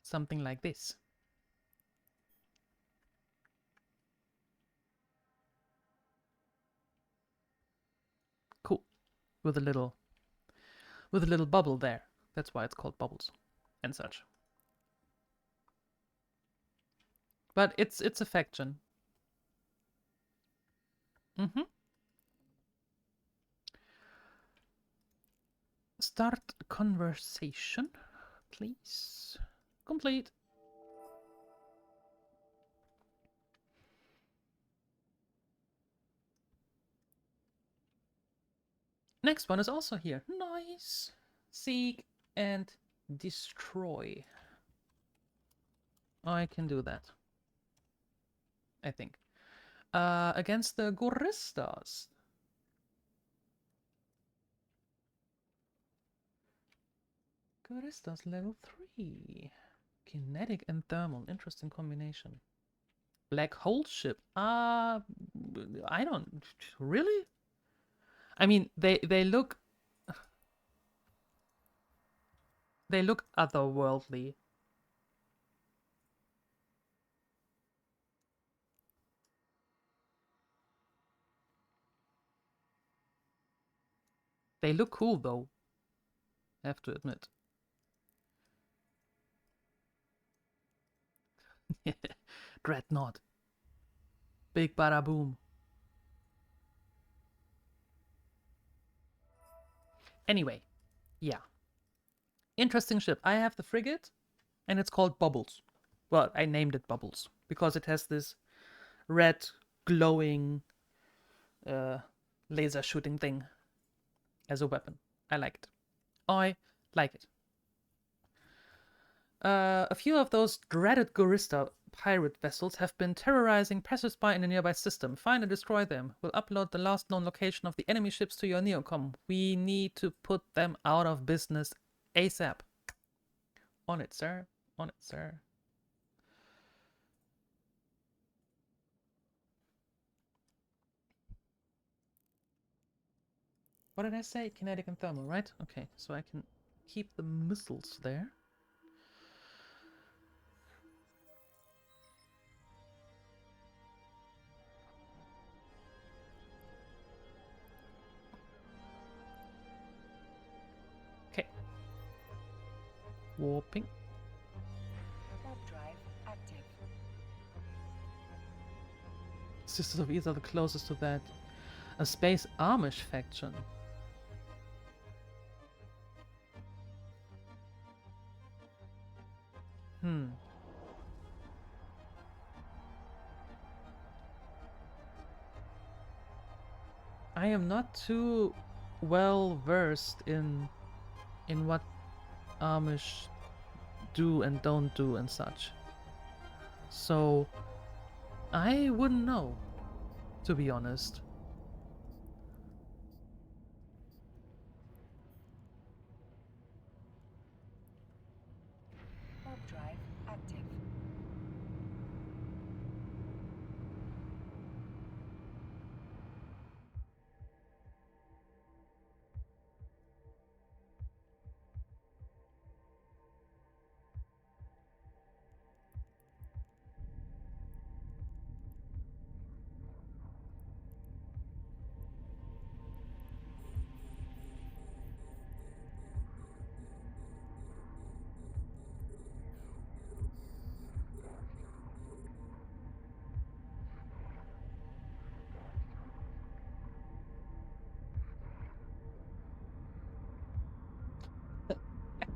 Something like this. Cool. With a little bubble there. That's why it's called bubbles and such. But it's a faction. Mm-hmm. Start conversation, please. Complete. Next one is also here. Nice. Seek and destroy. I can do that. I think. Against the Goristas. Goristas level 3. Kinetic and thermal. Interesting combination. Black hole ship. I don't... Really? I mean, they look... They look otherworldly. They look cool, though. I have to admit. Dreadnought. Big bada boom. Anyway, yeah. Interesting ship. I have the frigate, and it's called Bubbles. Well, I named it Bubbles because it has this red glowing laser shooting thing as a weapon. I like it. I like it. A few of those dreaded Gorista pirate vessels have been terrorizing passersby in a nearby system. Find and destroy them. We'll upload the last known location of the enemy ships to your neocom. We need to put them out of business ASAP. On it, sir. On it, sir. What did I say? Kinetic and thermal, right? Okay, so I can keep the missiles there. Okay. Warping. Warp drive active. Sisters of Eve are the closest to that. A space Amish faction. I am not too well versed in what Amish do and don't do and such. So I wouldn't know, to be honest. Warp drive active.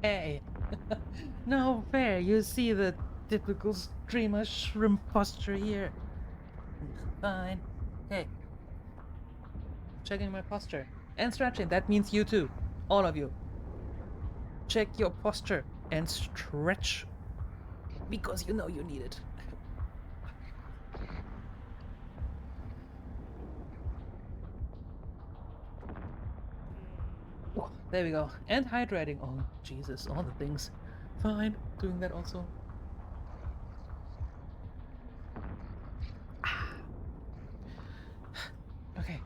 Hey, no fair. You see the typical streamer shrimp posture here. Fine. Hey, checking my posture and stretching. That means you too, all of you. Check your posture and stretch because you know you need it. There we go. And hydrating. Oh, Jesus, all the things. Fine, doing that also. Okay.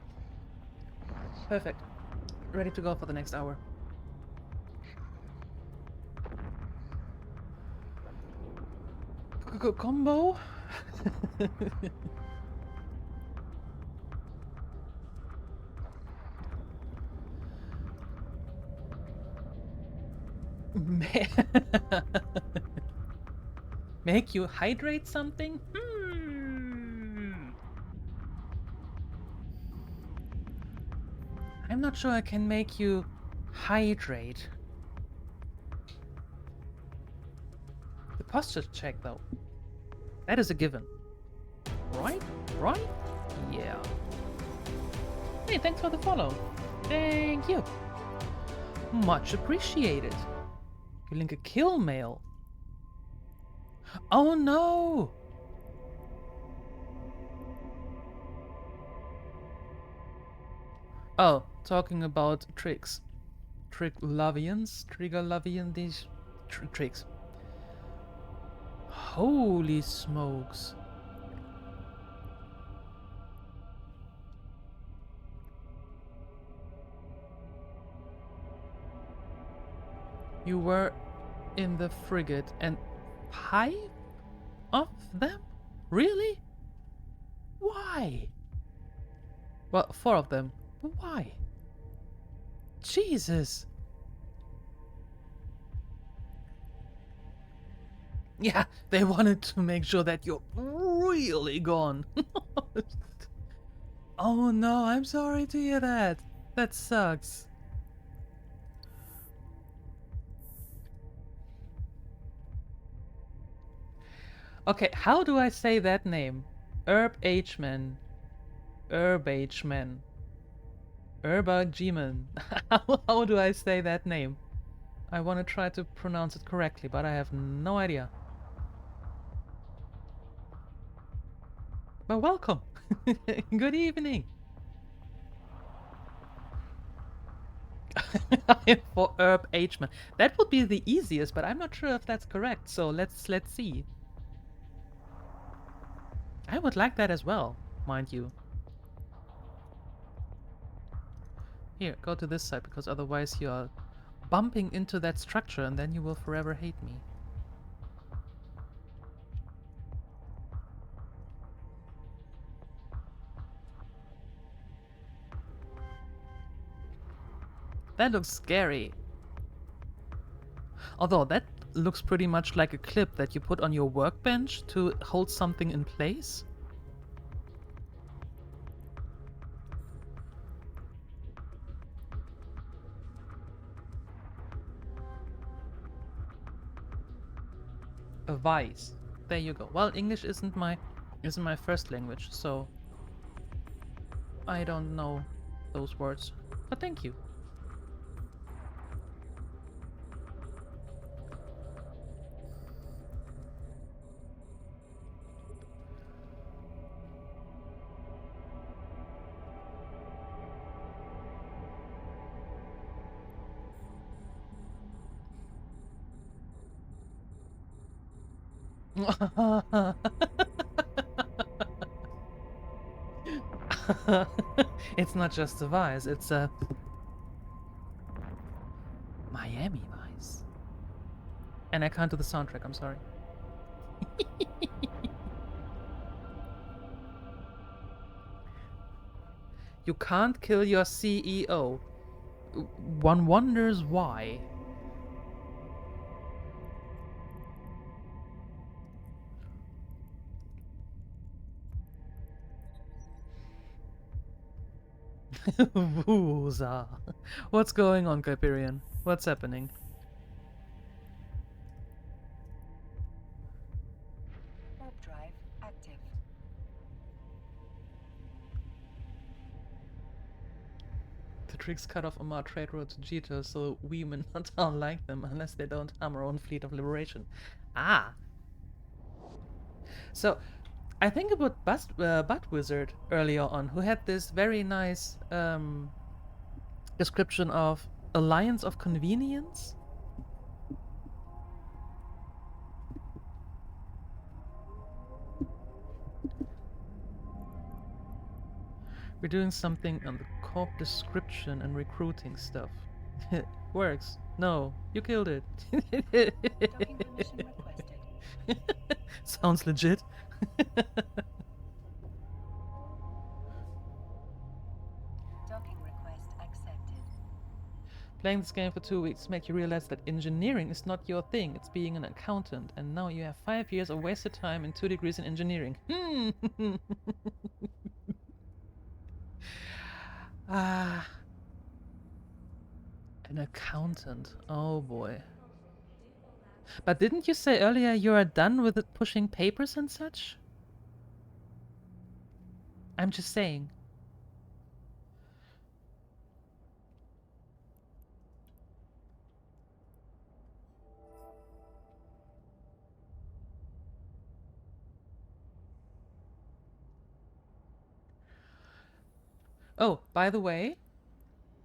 Perfect. Ready to go for the next hour. Combo? Make you hydrate something? I'm not sure I can make you hydrate. The posture check, though. That is a given. Right? Right? Yeah. Hey, thanks for the follow. Thank you. Much appreciated. You link a kill mail. Oh no! Oh, talking about tricks. Trigger-Lavian, these tricks. Holy smokes. You were in the frigate and 5 of them? Really? Why? Well, 4 of them. But why? Jesus. Yeah, they wanted to make sure that you're really gone. Oh no, I'm sorry to hear that. That sucks. Okay, how do I say that name? Herb H-Man. Herb H-Man. Herba G-Man. How do I say that name? I want to try to pronounce it correctly, but I have no idea. But welcome. Good evening. For Herb H-Man. That would be the easiest, but I'm not sure if that's correct. So let's see. I would like that as well, mind you. Here, go to this side, because otherwise you are bumping into that structure and then you will forever hate me. That looks scary. Although that looks pretty much like a clip that you put on your workbench to hold something in place. A vice. There you go. Well, English isn't my first language, so I don't know those words. But thank you. It's not just a vice, it's a Miami vice. And I can't do the soundtrack, I'm sorry. You can't kill your CEO. One wonders why. Wooza. What's going on, Hyperion? What's happening? Warp drive active. The tricks cut off Amarr trade route to Jito, so we may not unlike them unless they don't harm our own fleet of liberation. Ah! So, I think about Butt Wizard earlier on, who had this very nice description of Alliance of Convenience. We're doing something on the corp description and recruiting stuff. Works. No, you killed it. Docking permission requested. Sounds legit. Docking request accepted. Playing this game for 2 weeks make you realize that engineering is not your thing. It's being an accountant, and now you have 5 years of wasted time and 2 degrees in engineering. Ah, an accountant. Oh boy. But didn't you say earlier you are done with it pushing papers and such? I'm just saying. Oh, by the way,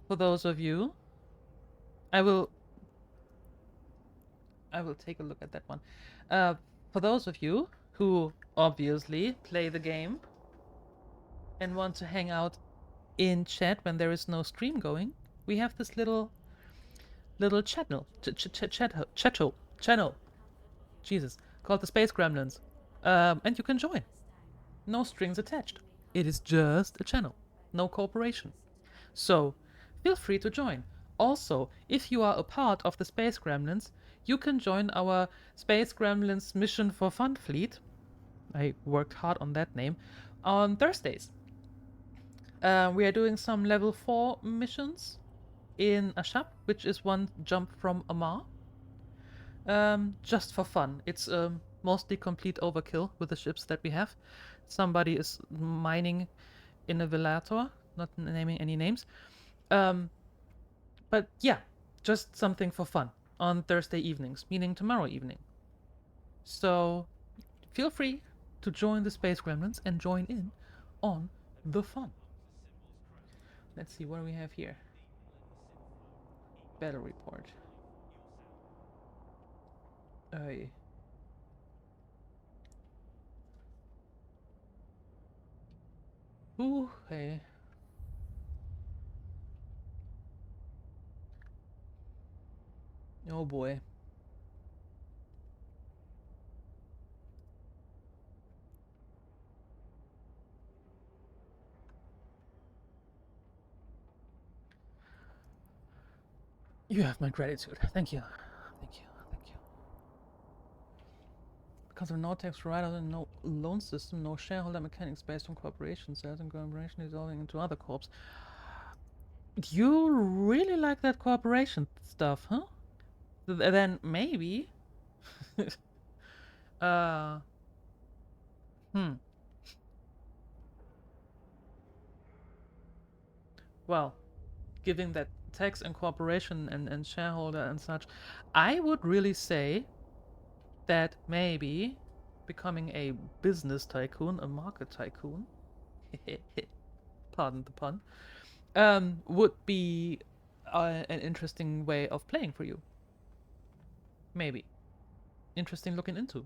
for those of you, I will take a look at that one. For those of you who obviously play the game and want to hang out in chat when there is no stream going, we have this little channel, channel, Jesus, called the Space Gremlins, and you can join. No strings attached. It is just a channel, no cooperation. So feel free to join. Also, if you are a part of the Space Gremlins, you can join our Space Gremlins Mission for Fun Fleet. I worked hard on that name. On Thursdays. We are doing some level 4 missions in Ashab, which is one jump from Amarr. Just for fun. It's mostly complete overkill with the ships that we have. Somebody is mining in a Velator, not naming any names. But yeah, just something for fun on Thursday evenings, meaning tomorrow evening. So feel free to join the Space Gremlins and join in on the fun. Let's see what we have here. Battle report. Ooh, hey. Oh boy. You have my gratitude. Thank you. Thank you. Thank you. Because of no tax provider, no loan system, no shareholder mechanics based on cooperation, sales and cooperation dissolving into other corps. You really like that cooperation stuff, huh? Then maybe. uh. Well, giving that tax and cooperation and shareholder and such, I would really say that maybe becoming a business tycoon, a market tycoon, pardon the pun, would be an interesting way of playing for you. Maybe. Interesting looking into.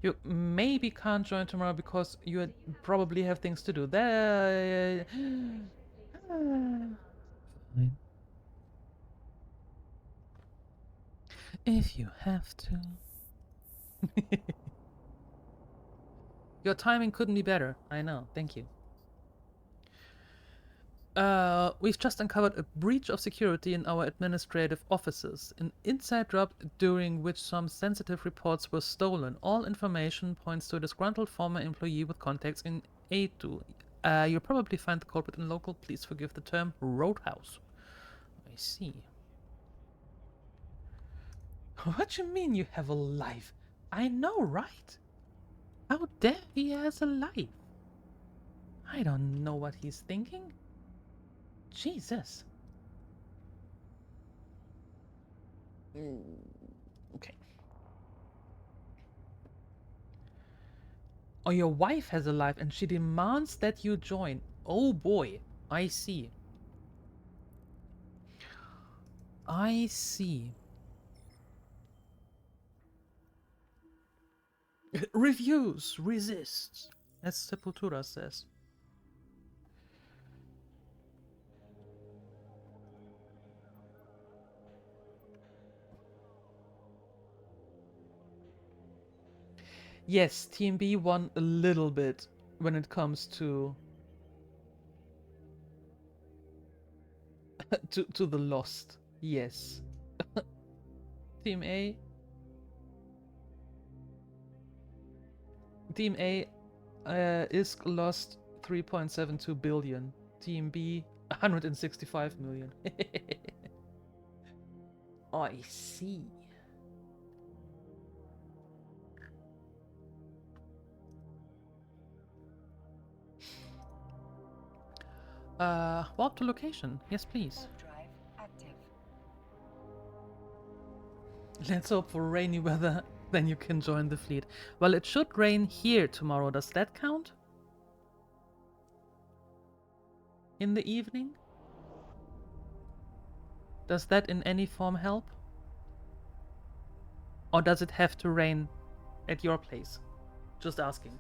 You maybe can't join tomorrow because you probably have things to do. There. Fine. If you have to. Your timing couldn't be better. I know. Thank you. We've just uncovered a breach of security in our administrative offices. An inside job during which some sensitive reports were stolen. All information points to a disgruntled former employee with contacts in A2. You'll probably find the culprit in local, please forgive the term, roadhouse. I see. What you mean you have a life? I know, right? How dare he has a life? I don't know what he's thinking. Jesus. Okay. Or your wife has a life and she demands that you join. Oh boy, I see. I see. Reviews resist, as Sepultura says. Yes, Team B won a little bit when it comes to to the lost. Yes. Team A. Team A is lost 3.72 billion. Team B 165 million. I see. Warp to location. Yes, please. Warp drive active. Let's hope for rainy weather, then you can join the fleet. Well, it should rain here tomorrow. Does that count? In the evening? Does that in any form help? Or does it have to rain at your place? Just asking.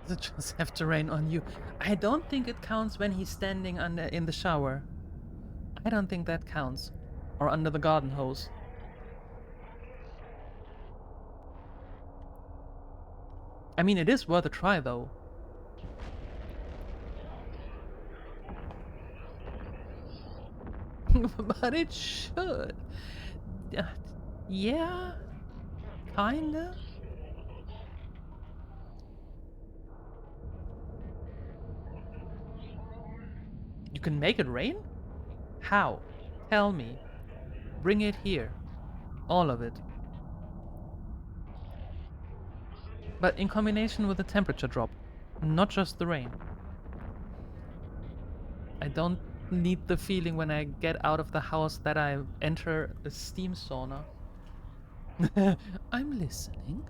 Does it just have to rain on you? I don't think it counts when he's standing under in the shower. I don't think that counts. Or under the garden hose. I mean, it is worth a try, though. But it should. Yeah? Kinda? You can make it rain? How? Tell me. Bring it here. All of it. But in combination with the temperature drop. Not just the rain. I don't need the feeling when I get out of the house that I enter a steam sauna. I'm listening.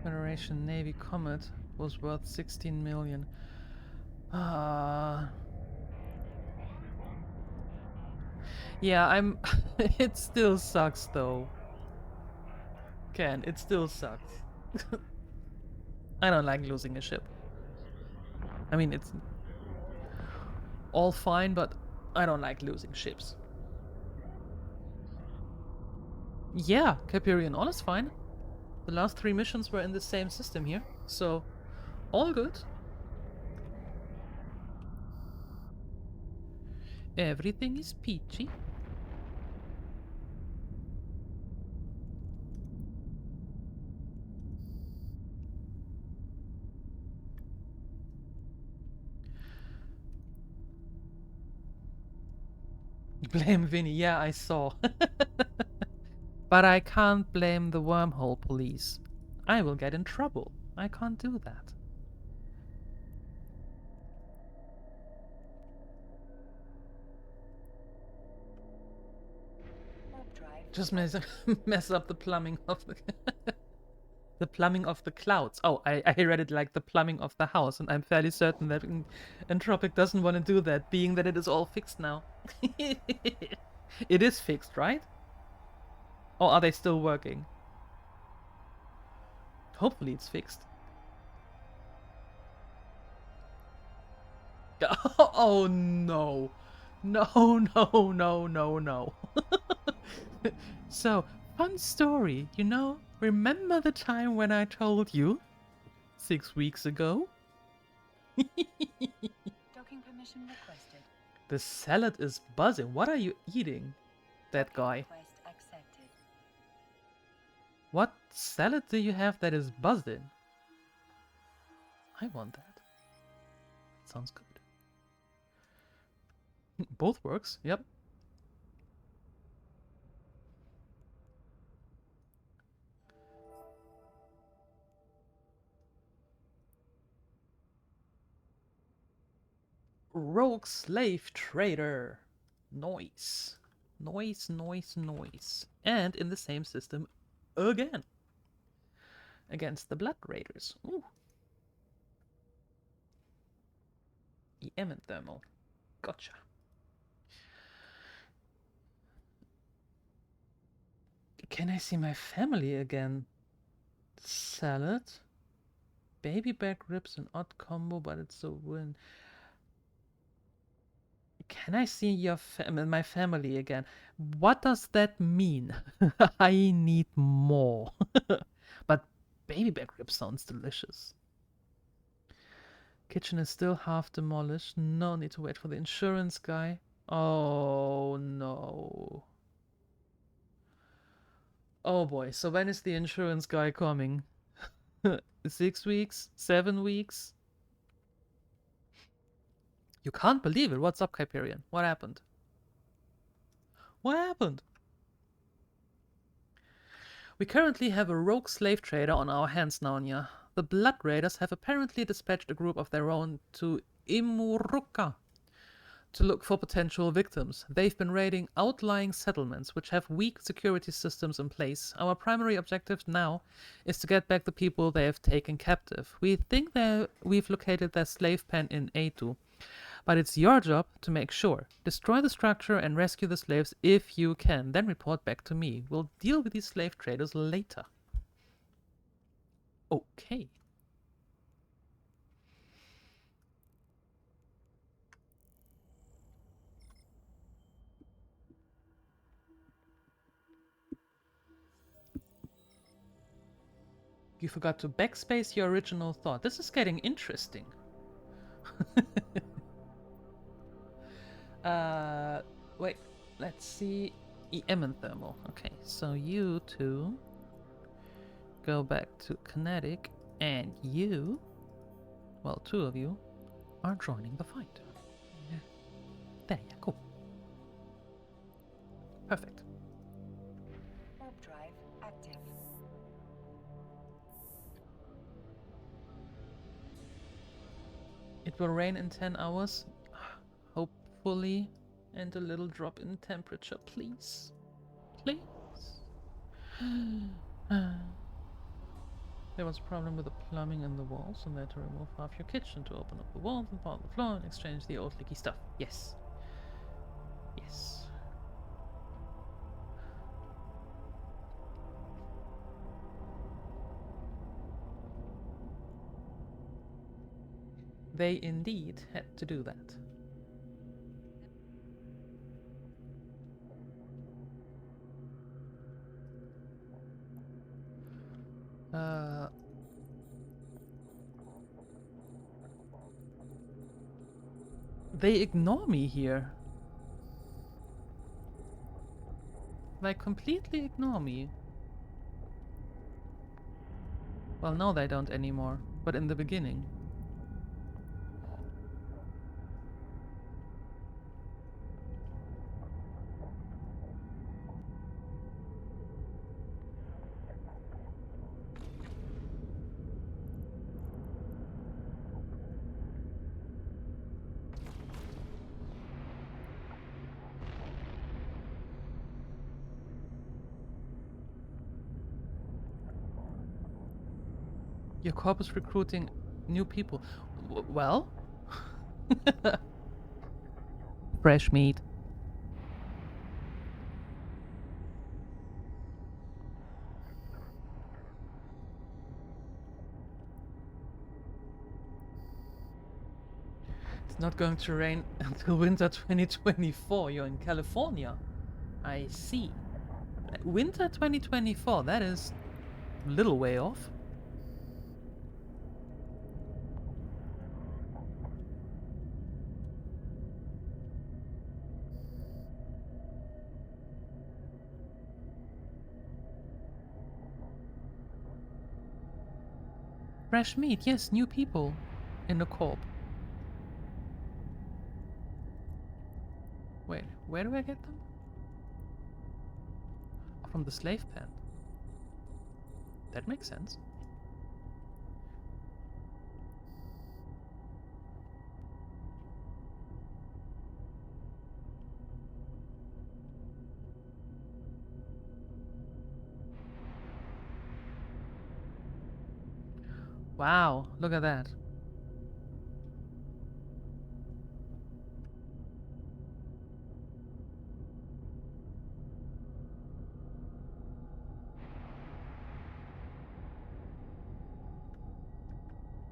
Federation Navy Comet was worth 16 million. Yeah, I'm... It still sucks, though. Ken, it still sucks. I don't like losing a ship. I mean, it's all fine, but I don't like losing ships. Yeah, Capsuleer all is fine. The last 3 missions were in the same system here, so all good. Everything is peachy. Blame Vinny, yeah, I saw. But I can't blame the wormhole police. I will get in trouble. I can't do that. Warp drive. Just mess up the plumbing of the the plumbing of the clouds. Oh, I read it like the plumbing of the house, and I'm fairly certain that Entropic doesn't want to do that, being that it is all fixed now. It is fixed, right? Or are they still working? Hopefully it's fixed. Oh no. No, no, no, no, no. So, fun story, you know? Remember the time when I told you? 6 weeks ago? Docking permission requested. The salad is buzzing. What are you eating? That guy. Request accepted. What salad do you have that is buzzing? I want that. Sounds good. Both works, yep. Rogue slave trader. Noise. Noise, noise, noise. And in the same system again. Against the Blood Raiders. Ooh. EM and thermal. Gotcha. Can I see my family again? Salad. Baby back ribs, an odd combo, but it's a win. Can I see your my family again? What does that mean? I need more. But baby back ribs sounds delicious. Kitchen is still half demolished. No need to wait for the insurance guy. Oh no. Oh boy, so when is the insurance guy coming? 6 weeks? 7 weeks? You can't believe it. What's up, Hyperion? What happened? What happened? We currently have a rogue slave trader on our hands, Naonya. The Blood Raiders have apparently dispatched a group of their own to Imuruka. to look for potential victims. They've been raiding outlying settlements which have weak security systems in place. Our primary objective now is to get back the people they have taken captive. We think that we've located their slave pen in A2, but it's your job to make sure. Destroy the structure and rescue the slaves if you can, then report back to me. We'll deal with these slave traders later. Okay. You forgot to backspace your original thought. This is getting interesting. Wait, let's see. EM and thermal. Okay, so you two go back to kinetic, and you, well, two of you, are joining the fight. Yeah. There you go. Perfect. Warp drive active. It will rain in 10 hours, hopefully, and a little drop in temperature, please. Please. There was a problem with the plumbing in the walls, and they had to remove half your kitchen to open up the walls and part the floor and exchange the old leaky stuff. Yes. Yes. They indeed had to do that. They ignore me here. They completely ignore me. Well, now they don't anymore, but in the beginning. Your corp is recruiting new people. Well? Fresh meat. It's not going to rain until winter 2024. You're in California. I see. Winter 2024, that is a little way off. Fresh meat, yes, new people in the corp. Wait, where do I get them? Oh, from the slave pen. That makes sense. Wow, look at that.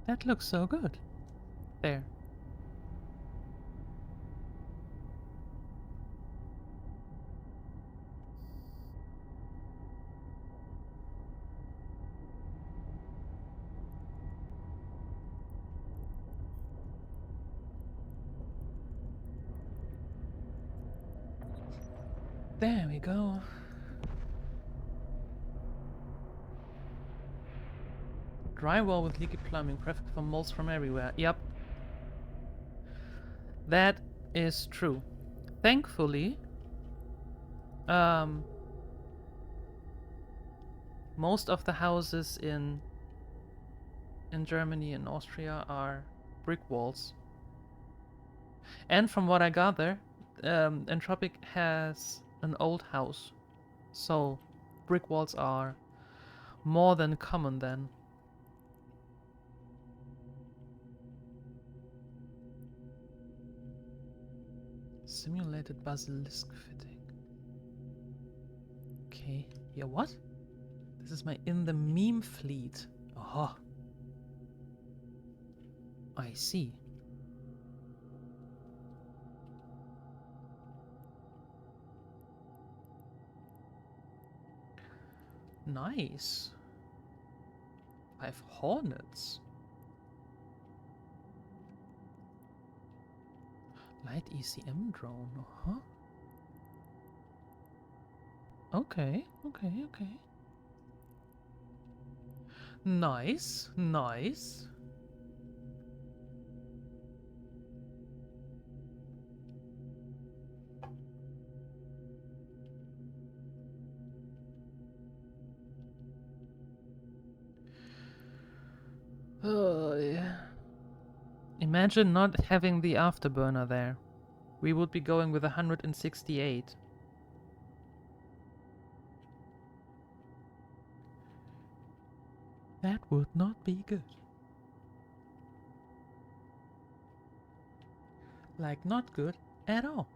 That looks so good. There. There we go. Drywall with leaky plumbing, perfect for moles from everywhere. Yep. That is true. Thankfully, most of the houses in Germany and Austria are brick walls. And from what I gather, Entropic has an old house, so brick walls are more than common then. Simulated basilisk fitting. Okay, yeah, what? This is my in the meme fleet. Oh, I see. Nice. 5 hornets. Light ECM drone. Uh-huh. Okay, okay, okay. Nice, nice. Oh, yeah. Imagine not having the afterburner there. We would be going with 168. That would not be good. Like, not good at all.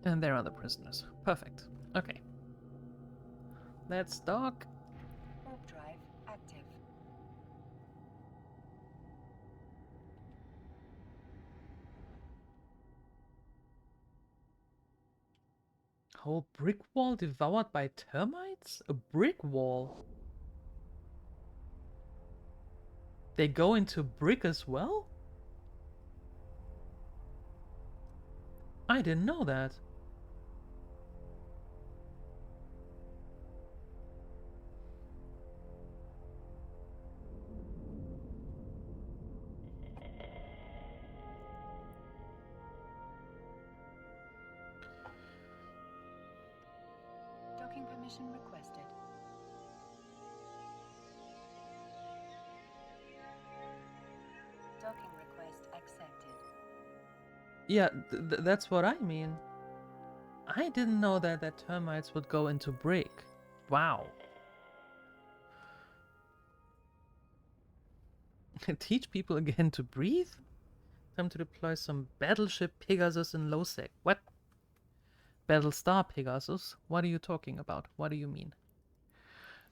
And there are the prisoners. Perfect. Okay. Let's dock. Warp drive active. Whole brick wall devoured by termites? A brick wall? They go into brick as well? I didn't know that. Docking permission requested. Docking request accepted. Yeah, that's what I mean. I didn't know that termites would go into brick. Wow. Teach people again to breathe? Time to deploy some battleship Pegasus in low sec. What? Battlestar Pegasus? What are you talking about? What do you mean?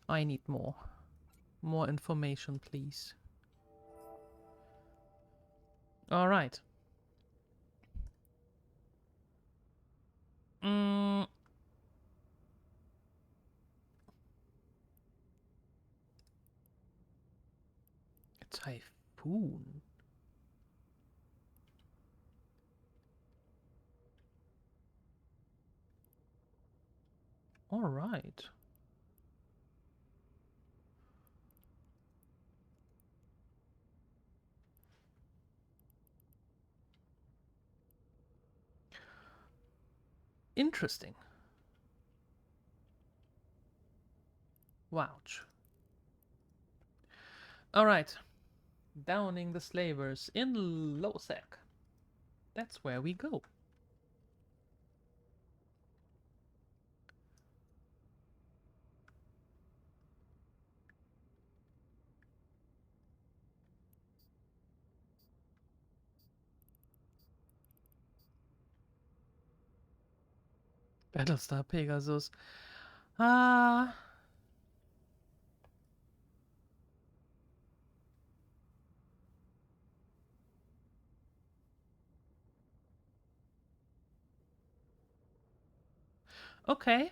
I need more. More information, please. Alright. A typhoon. Alright. Interesting. Wouch. Alright. Downing the slavers in Losec. That's where we go. Battlestar Pegasus. Ah. Okay.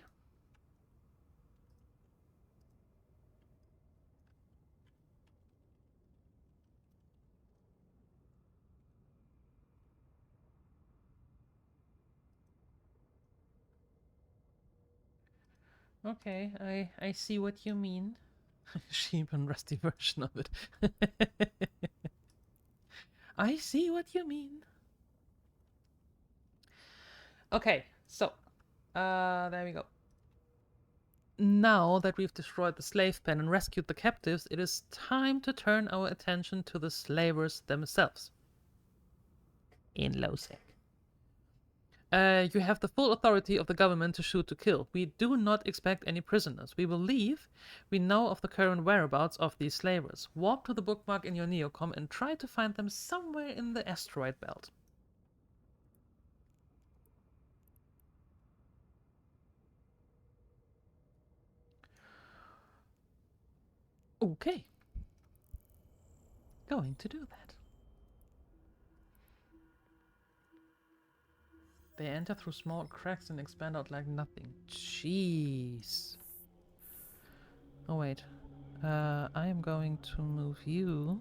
Okay, I see what you mean. Cheap and rusty version of it. I see what you mean. Okay, so, there we go. Now that we've destroyed the slave pen and rescued the captives, it is time to turn our attention to the slavers themselves. In Losec. You have the full authority of the government to shoot to kill. We do not expect any prisoners. We will leave. We know of the current whereabouts of these slavers. Warp to the bookmark in your neocom and try to find them somewhere in the asteroid belt. Okay. Going to do that. They enter through small cracks and expand out like nothing. Jeez. Oh wait. I am going to move you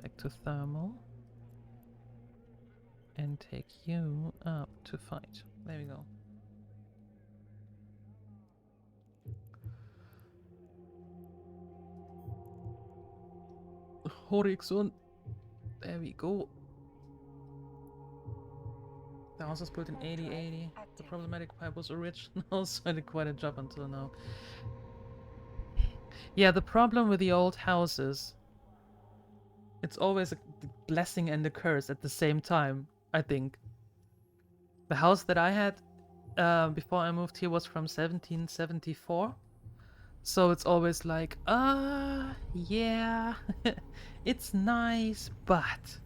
back to thermal and take you up to fight. There we go. Horizon. There we go. The house was built in 8080. The problematic pipe was original, so I did quite a job until now. Yeah, the problem with the old houses, it's always a blessing and a curse at the same time, I think. The house that I had before I moved here was from 1774. So it's always like, yeah, it's nice, but...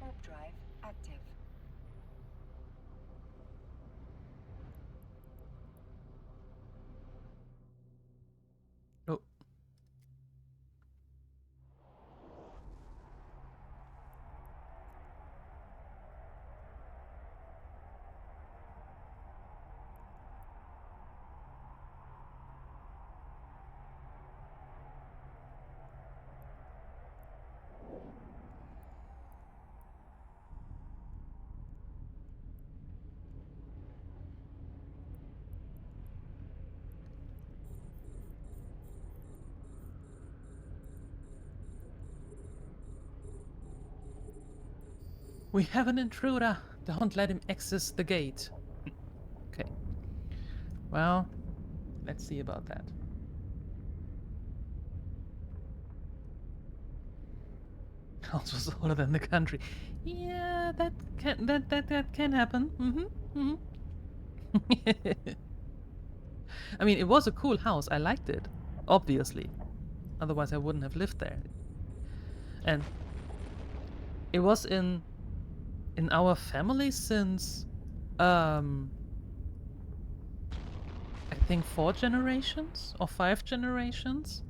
Warp drive active. Oh. We have an intruder! Don't let him access the gate. Okay. Well, let's see about that. House was older than the country. Yeah, that can happen. I mean, it was a cool house. I liked it, obviously. Otherwise, I wouldn't have lived there. And it was in our family since I think 4 generations or 5 generations.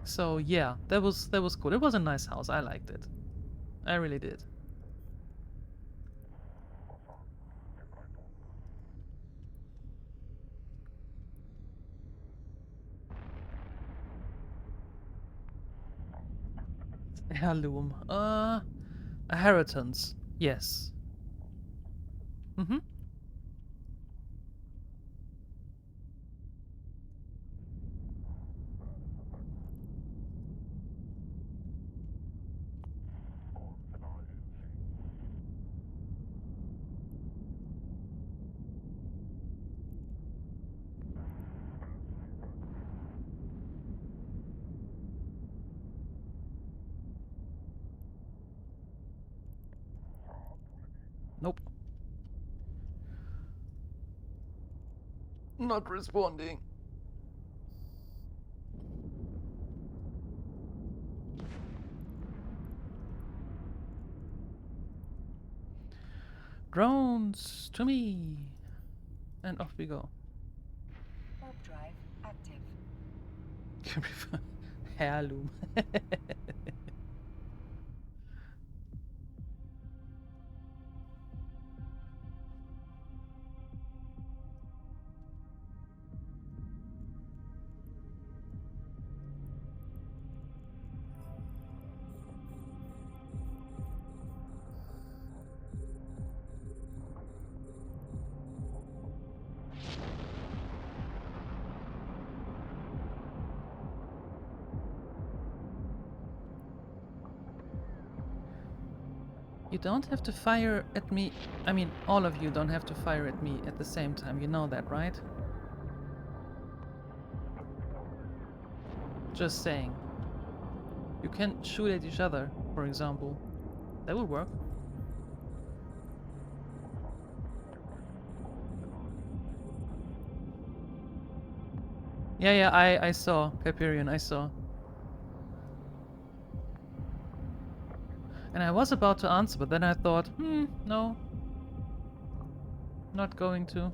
So yeah, that was cool. It was a nice house. I liked it. I really did. Heirloom. A inheritance. Yes. Mm-hmm. Nope. Not responding. Drones to me. And off we go. Warp drive active. Heirloom. You don't have to fire at me. I mean, all of you don't have to fire at me at the same time. You know that, right? Just saying. You can shoot at each other, for example. That would work. Yeah, I saw. Hyperion, I saw. And I was about to answer, but then I thought, no. Not going to.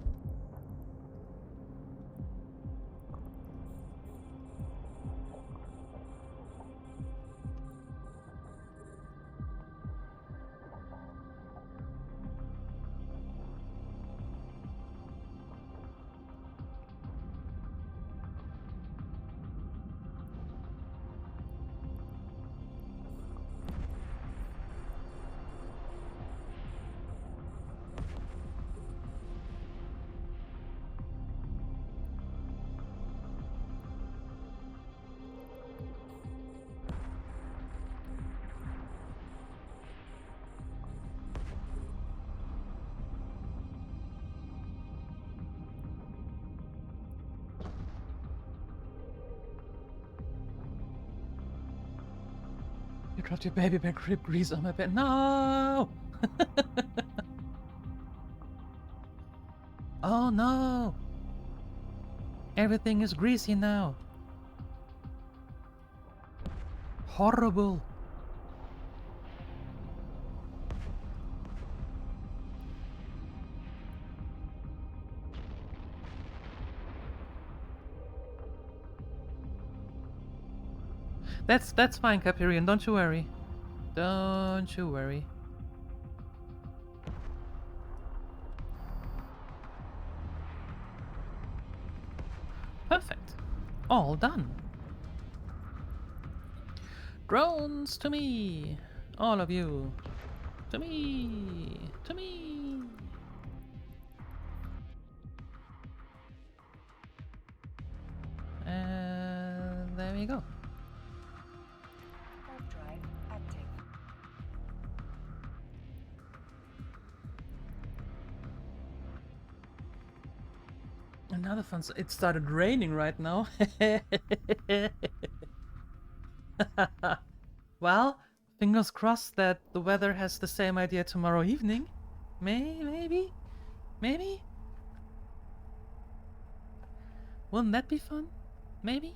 You dropped your baby back rib grease on my bed. No! Oh no! Everything is greasy now. Horrible. That's fine, Capirian. Don't you worry. Don't you worry. Perfect. All done. Drones to me. All of you. To me. To me. And there we go. Warp drive active. Another fun. It started raining right now. Well, fingers crossed that the weather has the same idea tomorrow evening. Maybe? Maybe? Wouldn't that be fun? Maybe?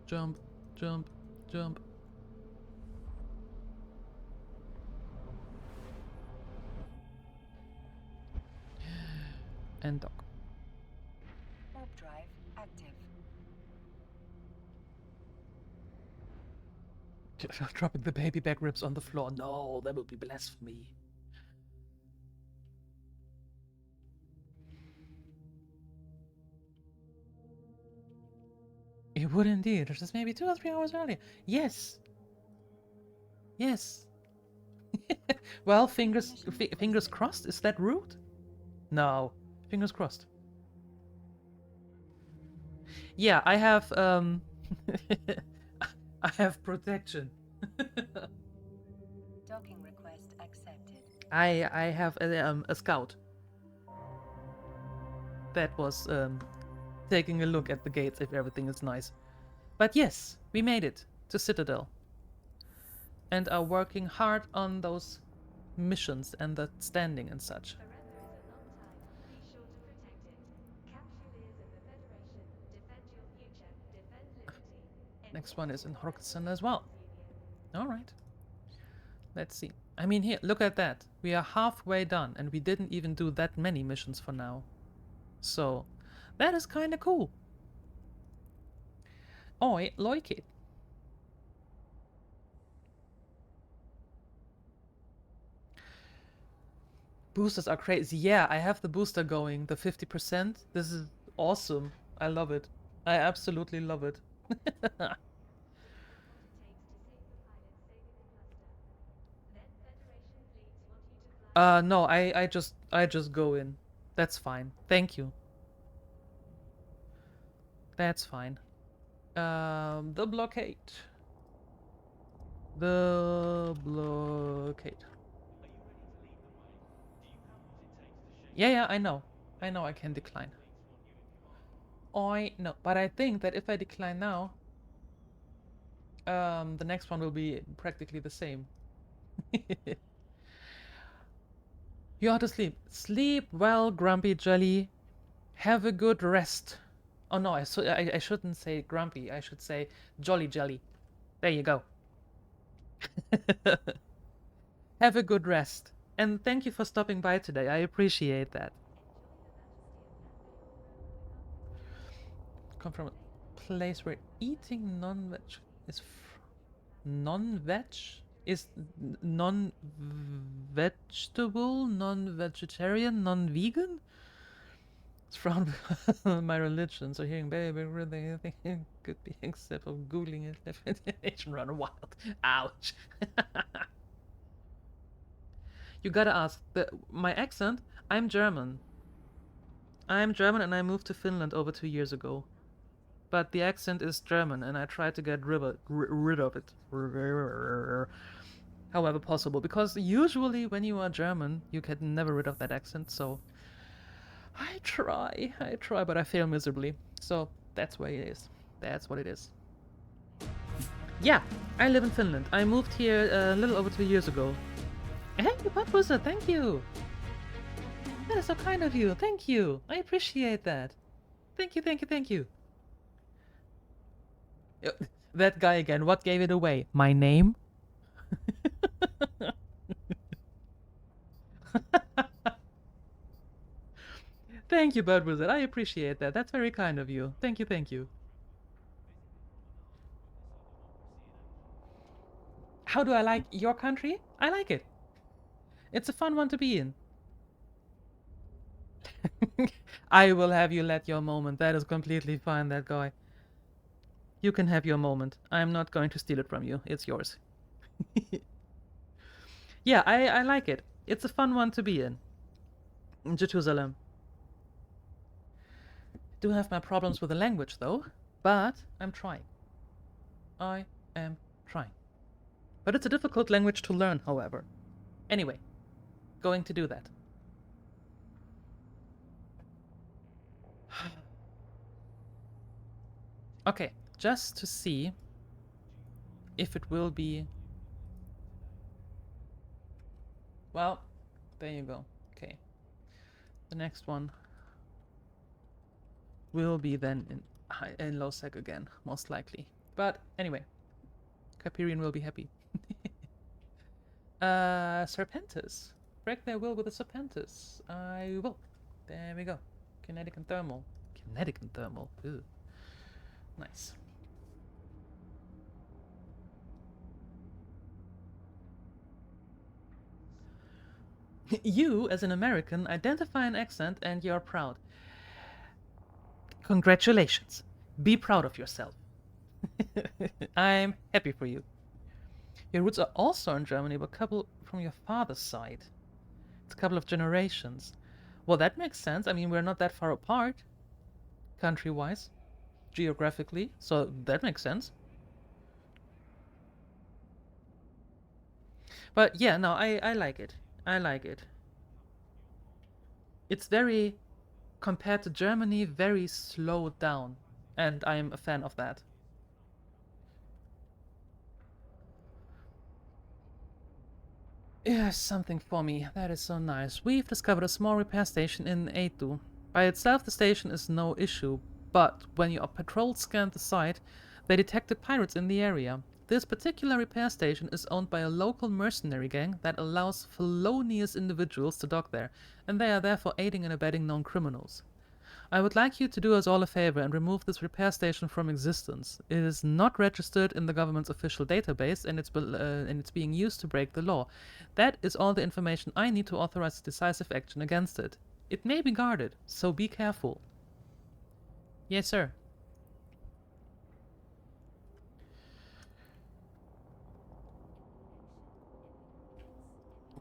Jump, jump, jump. And dock. Warp drive active. Dropping the baby back ribs on the floor. No, that would be blasphemy. It would indeed. Just maybe 2 or 3 hours earlier. Yes. Yes. Well, fingers crossed. Is that rude? No. Fingers crossed. Yeah, I have I have protection. Docking request accepted. I have a scout that was taking a look at the gates if everything is nice. But yes, we made it to Citadel and are working hard on those missions and the standing and such. Forever is a long time. Be sure to protect it. Capsuleers of the Federation, defend your future, defend liberty. Next one is in Horkson as well. Alright. Let's see. I mean, here, look at that. We are halfway done and we didn't even do that many missions for now. So, that is kinda cool. I like it. Boosters are crazy. Yeah, I have the booster going, the 50%. This is awesome. I love it. I absolutely love it. No, I just go in. That's fine. Thank you. That's fine. The blockade. The blockade. Yeah, I know. I know I can decline. I know, but I think that if I decline now, the next one will be practically the same. You ought to sleep. Sleep well, Grumpy Jelly. Have a good rest. Oh no, I shouldn't say Grumpy. I should say Jolly Jelly. There you go. Have a good rest. And thank you for stopping by today. I appreciate that. Come from a place where eating non-veg is non-veg is non-vegetable, non-vegetarian, non-vegan. It's frowned by my religion, so hearing baby really anything could be except for googling it. Definition run wild. Ouch. You gotta ask. My accent. I'm German. I'm German, and I moved to Finland over 2 years ago. But the accent is German, and I try to get rid of it. However possible, because usually when you are German, you get never rid of that accent. So I try, but I fail miserably. So that's what it is. That's what it is. Yeah, I live in Finland. I moved here a little over 2 years ago. Hey, Patbusa, thank you. That is so kind of you. Thank you. I appreciate that. Thank you, thank you, thank you. That guy again. What gave it away? My name? Thank you, Bird Wizard. I appreciate that. That's very kind of you. Thank you, thank you. How do I like your country? I like it. It's a fun one to be in. I will have you let your moment. That is completely fine, that guy. You can have your moment. I'm not going to steal it from you. It's yours. Yeah, I like it. It's a fun one to be in Jerusalem. Do have my problems with the language, though. But I'm trying. I am trying. But it's a difficult language to learn, however. Anyway, going to do that. Okay, just to see if it will be... Well, there you go. Okay. The next one will be then in low sec again, most likely. But anyway, Caperian will be happy. Serpentis. Break their will with a Serpentis. I will. There we go. Kinetic and thermal. Kinetic and thermal. Ooh. Nice. You, as an American, identify an accent and you're proud. Congratulations. Be proud of yourself. I'm happy for you. Your roots are also in Germany, but a couple from your father's side. It's a couple of generations. Well, that makes sense. I mean, we're not that far apart, country-wise, geographically, so that makes sense. But yeah, no, I like it. I like it. It's very, compared to Germany, very slowed down, and I'm a fan of that. Yes, something for me. That is so nice. We've discovered a small repair station in Eitu. By itself, the station is no issue, but when your patrol scanned the site, they detected pirates in the area. This particular repair station is owned by a local mercenary gang that allows felonious individuals to dock there, and they are therefore aiding and abetting known criminals. I would like you to do us all a favor and remove this repair station from existence. It is not registered in the government's official database, and it's being used to break the law. That is all the information I need to authorize decisive action against it. It may be guarded, so be careful. Yes, sir.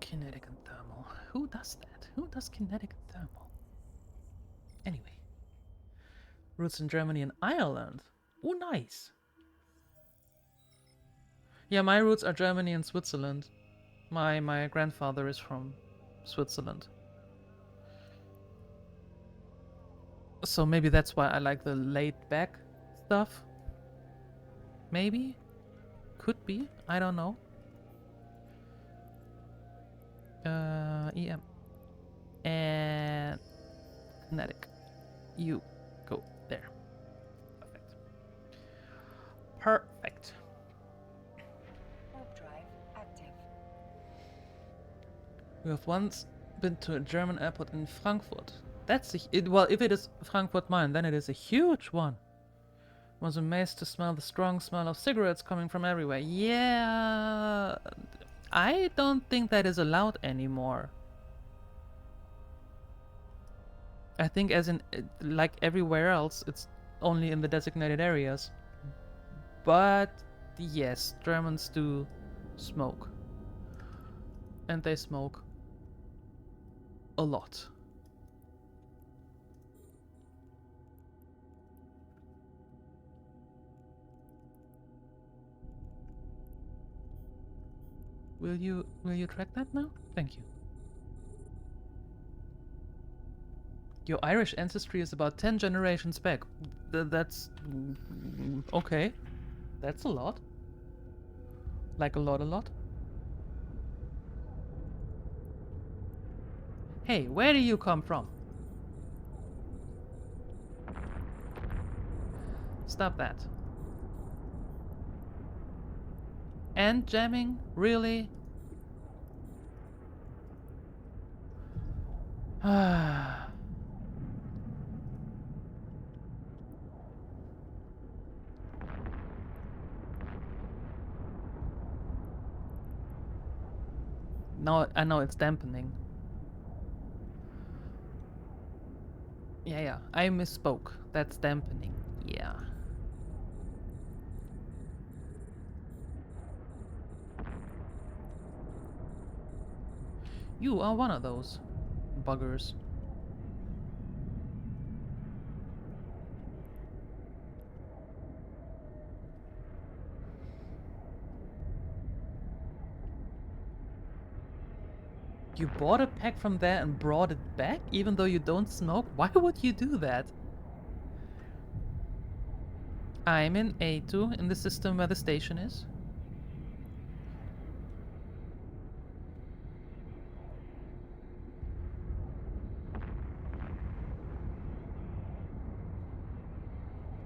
Kinetic and thermal. Who does that? Who does kinetic and thermal? Anyway. Roots in Germany and Ireland. Oh, nice. Yeah, my roots are Germany and Switzerland. My grandfather is from Switzerland. So maybe that's why I like the laid back stuff. Maybe? Could be. I don't know. EM. And kinetic. You go there. Perfect. Perfect. Warp drive active. We have once been to a German airport in Frankfurt. That's well, if it is Frankfurt Main, then it is a huge one. Was amazed to smell the strong smell of cigarettes coming from everywhere. Yeah, I don't think that is allowed anymore. I think as in, like everywhere else, it's only in the designated areas. But yes, Germans do smoke. And they smoke a lot. Will you track that now? Thank you. Your Irish ancestry is about 10 generations back. That's okay. That's a lot. Like a lot. Hey, where do you come from? Stop that. And jamming? Really? No, I know it's dampening. Yeah, I misspoke. That's dampening. Yeah. You are one of those buggers. You bought a pack from there and brought it back, even though you don't smoke? Why would you do that? I'm in A2, in the system where the station is.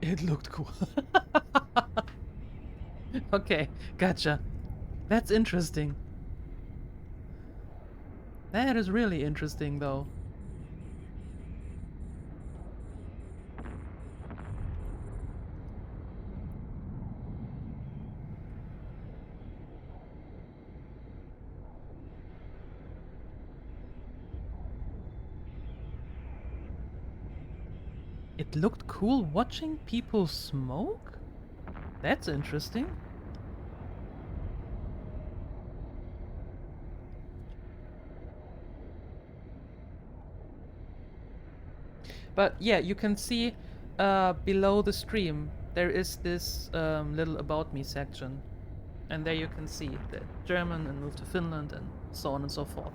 It looked cool. Okay, gotcha. That's interesting. That is really interesting, though. It looked cool watching people smoke? That's interesting. But yeah, you can see below the stream there is this little about me section, and there you can see the German and move to Finland and so on and so forth.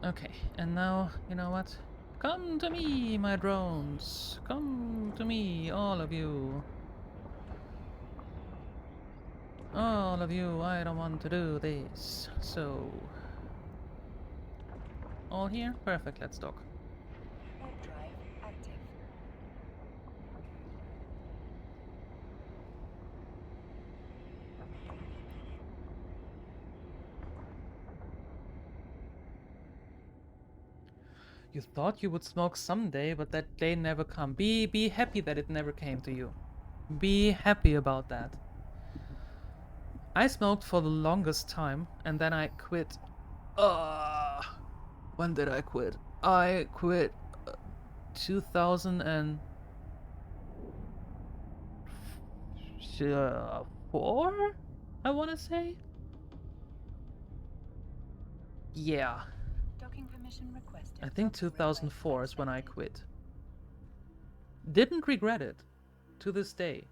Okay, and now, you know what? Come to me, my drones! Come to me, all of you! All of you, I don't want to do this. So... all here? Perfect, let's dock. Warp drive active. You thought you would smoke someday, but that day never come. Be happy that it never came to you. Be happy about that. I smoked for the longest time, and then I quit. When did I quit? I quit 2004, I want to say. Yeah, Docking permission requested. I think Docking 2004 request is when I accepted. quit. Didn't regret it to this day.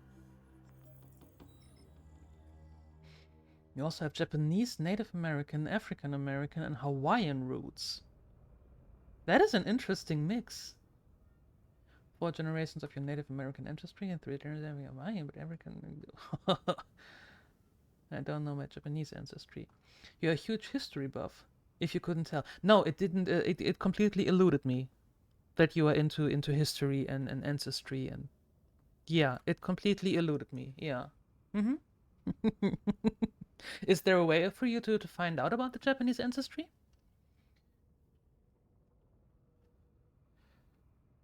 You also have Japanese, Native American, African American, and Hawaiian roots. That is an interesting mix. 4 generations of your Native American ancestry and 3 generations of Hawaiian, but African. I don't know my Japanese ancestry. You're a huge history buff, if you couldn't tell. No, it didn't. It completely eluded me that you are into history and ancestry, and yeah, it completely eluded me. Yeah. Mm-hmm. Is there a way for you to find out about the Japanese ancestry?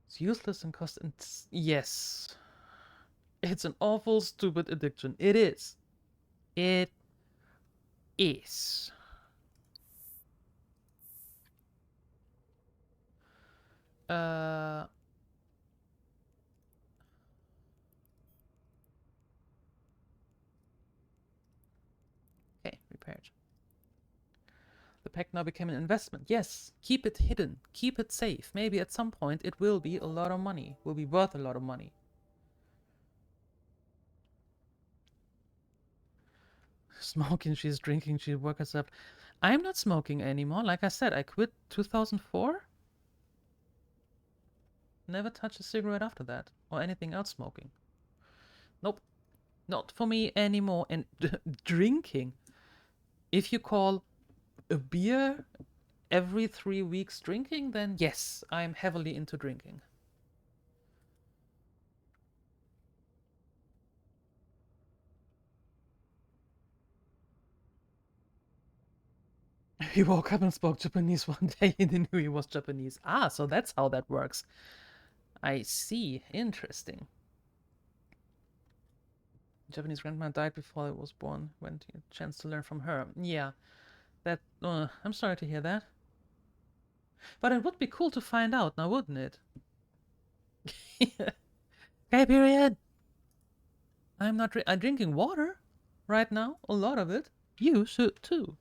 It's useless and cost. Yes. It's an awful, stupid addiction. It is. It is. Okay, repaired. The pack now became an investment. Yes, keep it hidden. Keep it safe. Maybe at some point it will be a lot of money. Will be worth a lot of money. Smoking, she's drinking, she works herself. I'm not smoking anymore. Like I said, I quit 2004. Never touched a cigarette after that. Or anything else smoking. Nope. Not for me anymore. And drinking. If you call a beer every 3 weeks drinking, then yes, I'm heavily into drinking. He woke up and spoke Japanese one day and he knew he was Japanese. Ah, so that's how that works. I see. Interesting. Japanese grandma died before I was born. Went a chance to learn from her. Yeah, that. I'm sorry to hear that. But it would be cool to find out now, wouldn't it? Okay, period. I'm not. I'm drinking water right now. A lot of it. You should too.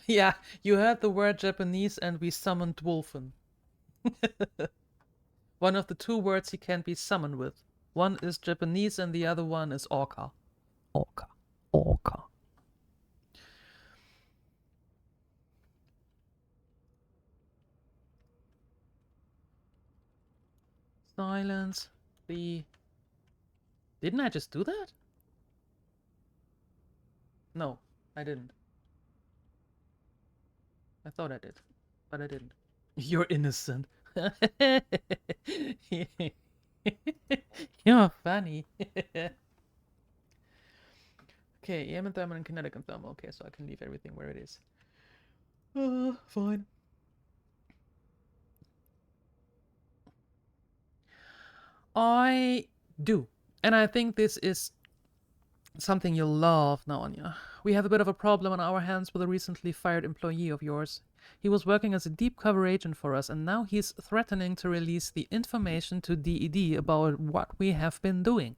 Yeah, you heard the word Japanese and we summoned Wolfen. One of the 2 words he can be summoned with. One is Japanese and the other one is Orca. Orca. Orca. Silence. The... Didn't I just do that? No, I didn't. I thought I did, but I didn't. You're innocent. You're funny. Okay, EM and thermal and kinetic and thermal. Okay, so I can leave everything where it is. Fine. I do. And I think this is something you'll love, Naonya. We have a bit of a problem on our hands with a recently fired employee of yours. He was working as a deep cover agent for us, and now he's threatening to release the information to DED about what we have been doing.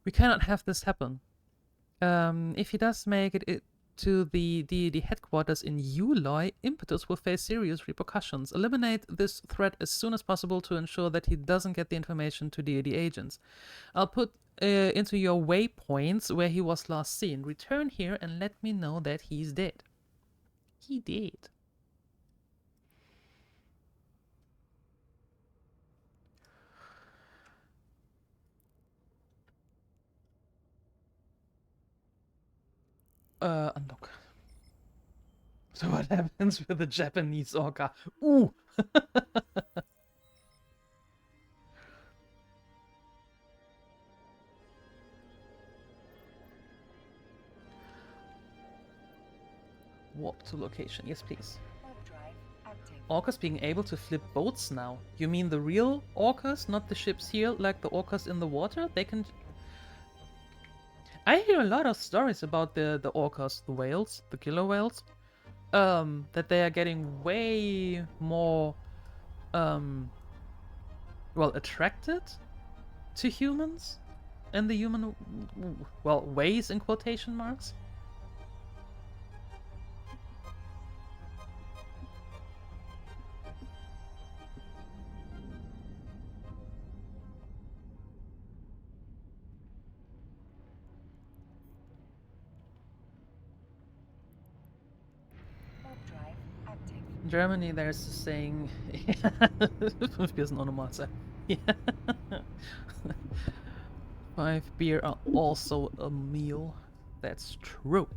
We cannot have this happen. If he does make it to the DED headquarters in Uloy, Impetus will face serious repercussions. Eliminate this threat as soon as possible to ensure that he doesn't get the information to DED agents. I'll put into your waypoints where he was last seen. Return here and let me know that he's dead. He did. Unlock. So what happens with the Japanese orca? Ooh! to location. Yes, please. Warp drive active. Orcas being able to flip boats now. You mean the real orcas, not the ships here, like the orcas in the water? They can... I hear a lot of stories about the orcas, the whales, the killer whales. That they are getting way more, well, attracted to humans and the human, well, ways in quotation marks. Warp drive active. In Germany, there's a saying, 5 Bier sind auch normal sein. Yeah. 5 beer are also a meal. That's true.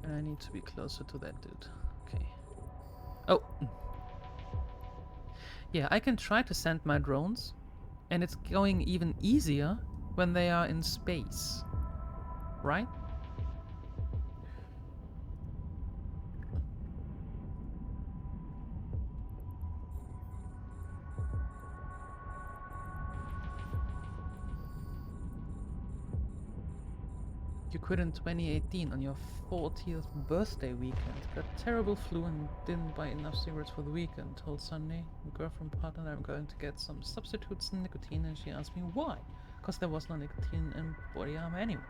I need to be closer to that dude. Okay. Oh. Yeah, I can try to send my drones, and it's going even easier when they are in space. Right? You quit in 2018 on your 40th birthday weekend. Got terrible flu and didn't buy enough cigarettes for the weekend. Told Sunday, girlfriend partner, that I'm going to get some substitutes in nicotine, and she asked me why. Because there was no nicotine in body armor anyway.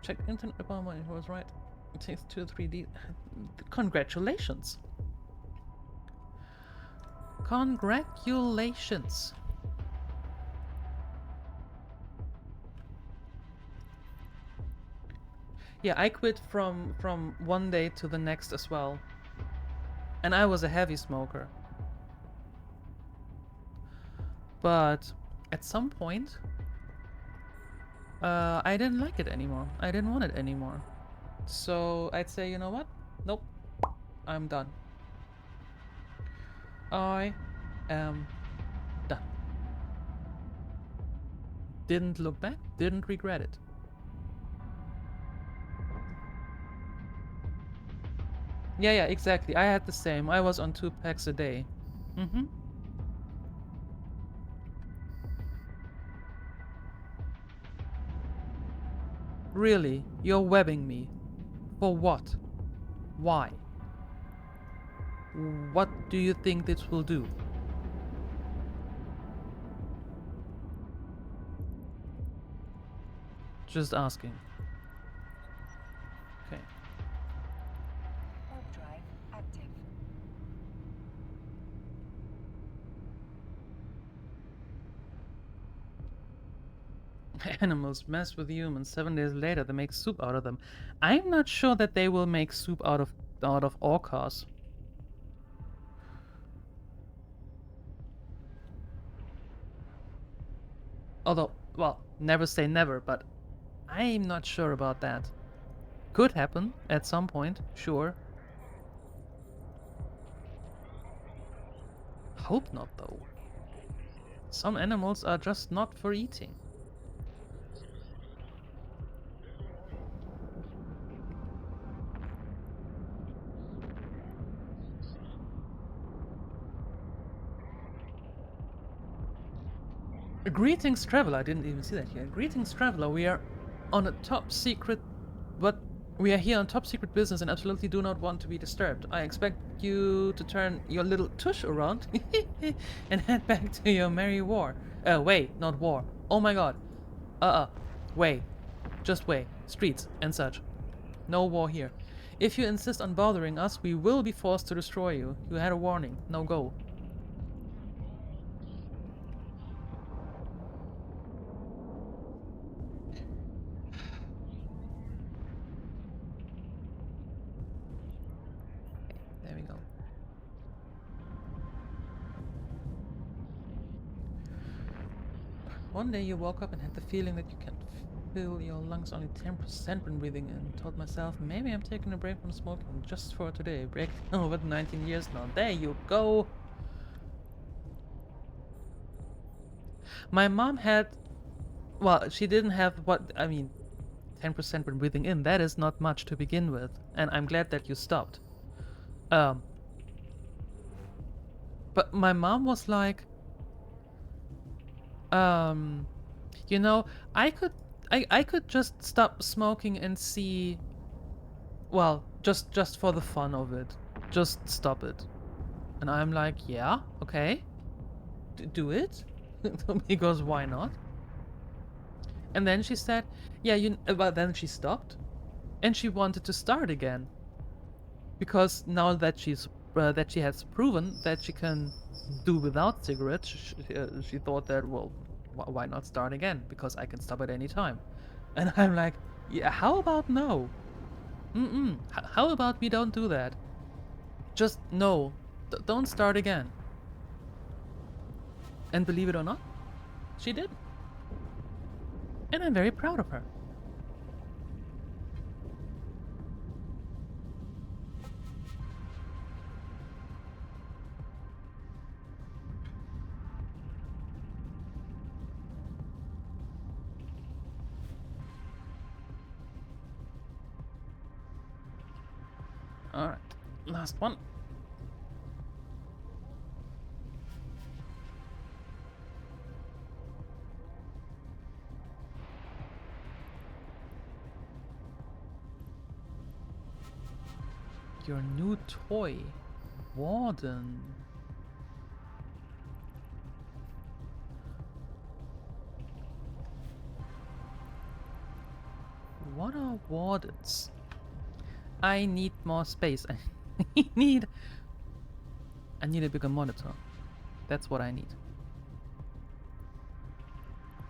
Checked internet about it, was right. It takes 2 or 3 days. Congratulations! Congratulations! Yeah, I quit from one day to the next as well. And I was a heavy smoker. But at some point, I didn't like it anymore. I didn't want it anymore. So I'd say, you know what? Nope. I'm done. I am done. Didn't look back, didn't regret it. Yeah, exactly. I had the same. I was on 2 packs a day. Mm-hmm. Really? You're webbing me? For what? Why? What do you think this will do? Just asking. Okay. Warp drive active. Animals mess with humans. 7 days later, they make soup out of them. I'm not sure that they will make soup out of orcas. Although, well, never say never, but I'm not sure about that. Could happen at some point, sure. Hope not, though. Some animals are just not for eating. Greetings, traveler. I didn't even see that here. Greetings, traveler. We are on a top secret, but we are here on top secret business and absolutely do not want to be disturbed. I expect you to turn your little tush around and head back to your merry war. Wait, not war. Oh my god. Wait. Just wait. Streets and such. No war here. If you insist on bothering us, we will be forced to destroy you. You had a warning. No go. There we go. One day you woke up and had the feeling that you can Fill your lungs only 10% when breathing in. Told myself maybe I'm taking a break from smoking just for today. Break over 19 years now. There you go. My mom had, well, she didn't have what, I mean, 10% when breathing in. That is not much to begin with. And I'm glad that you stopped. But my mom was like, you know, I could just stop smoking and see, well, just for the fun of it. Just stop it. And I'm like, yeah, okay. Do it. Because why not? And then she said, yeah, but then she stopped. And she wanted to start again. Because now that that she has proven that she can do without cigarettes, she thought that, well, why not start again? Because I can stop at any time. And I'm like, yeah, how about no? How about we don't do that? Just no. Don't start again. And believe it or not, she did. And I'm very proud of her. Alright, last one. Your new toy, Warden. What are wardens? I need more space. I need a bigger monitor. That's what I need.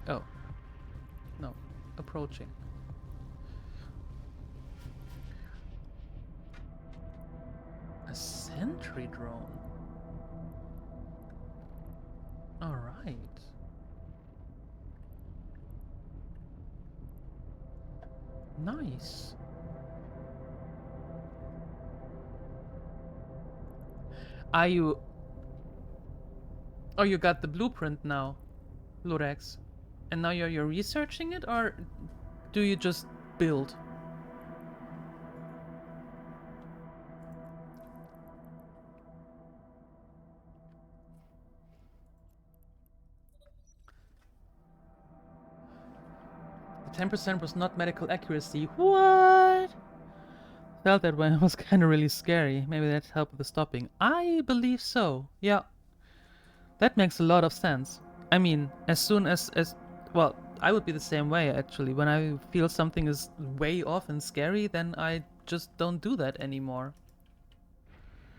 Oh. No. Approaching. A sentry drone. Alright. Nice. Are you... Oh, you got the blueprint now, Lurex. And now you're researching it, or do you just build? The 10% was not medical accuracy. What? Felt that when it was kind of really scary. Maybe that helped with the stopping. I believe so. Yeah. That makes a lot of sense. I mean, as soon as well, I would be the same way actually. When I feel something is way off and scary, then I just don't do that anymore.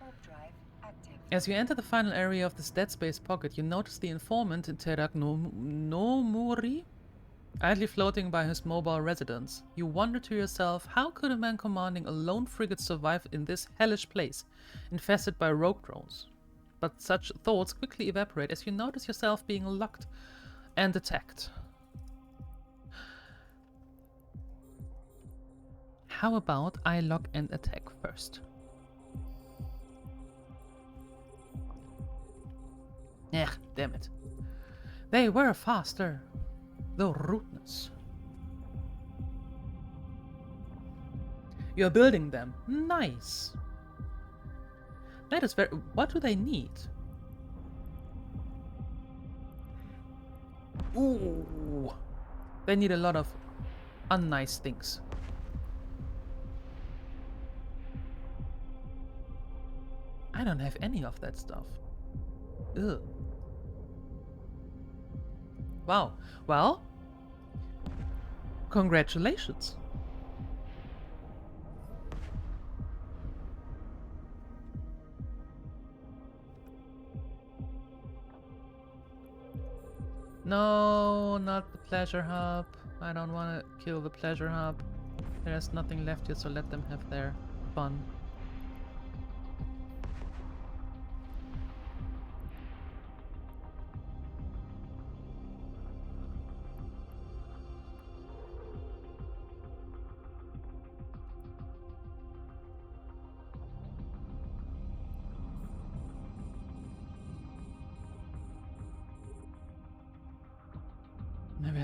Warp drive active. As you enter the final area of this dead space pocket, you notice the informant Terak Nomuri idly floating by his mobile residence. You wonder to yourself, how could a man commanding a lone frigate survive in this hellish place, infested by rogue drones? But such thoughts quickly evaporate as you notice yourself being locked and attacked. How about I lock and attack first? Eh, damn it. They were faster. The rudeness. You're building them. Nice. That is very... What do they need? Ooh. They need a lot of unnice things. I don't have any of that stuff. Ugh. Wow. Well, congratulations. No, not the pleasure hub. I don't want to kill the pleasure hub. There's nothing left here, so let them have their fun.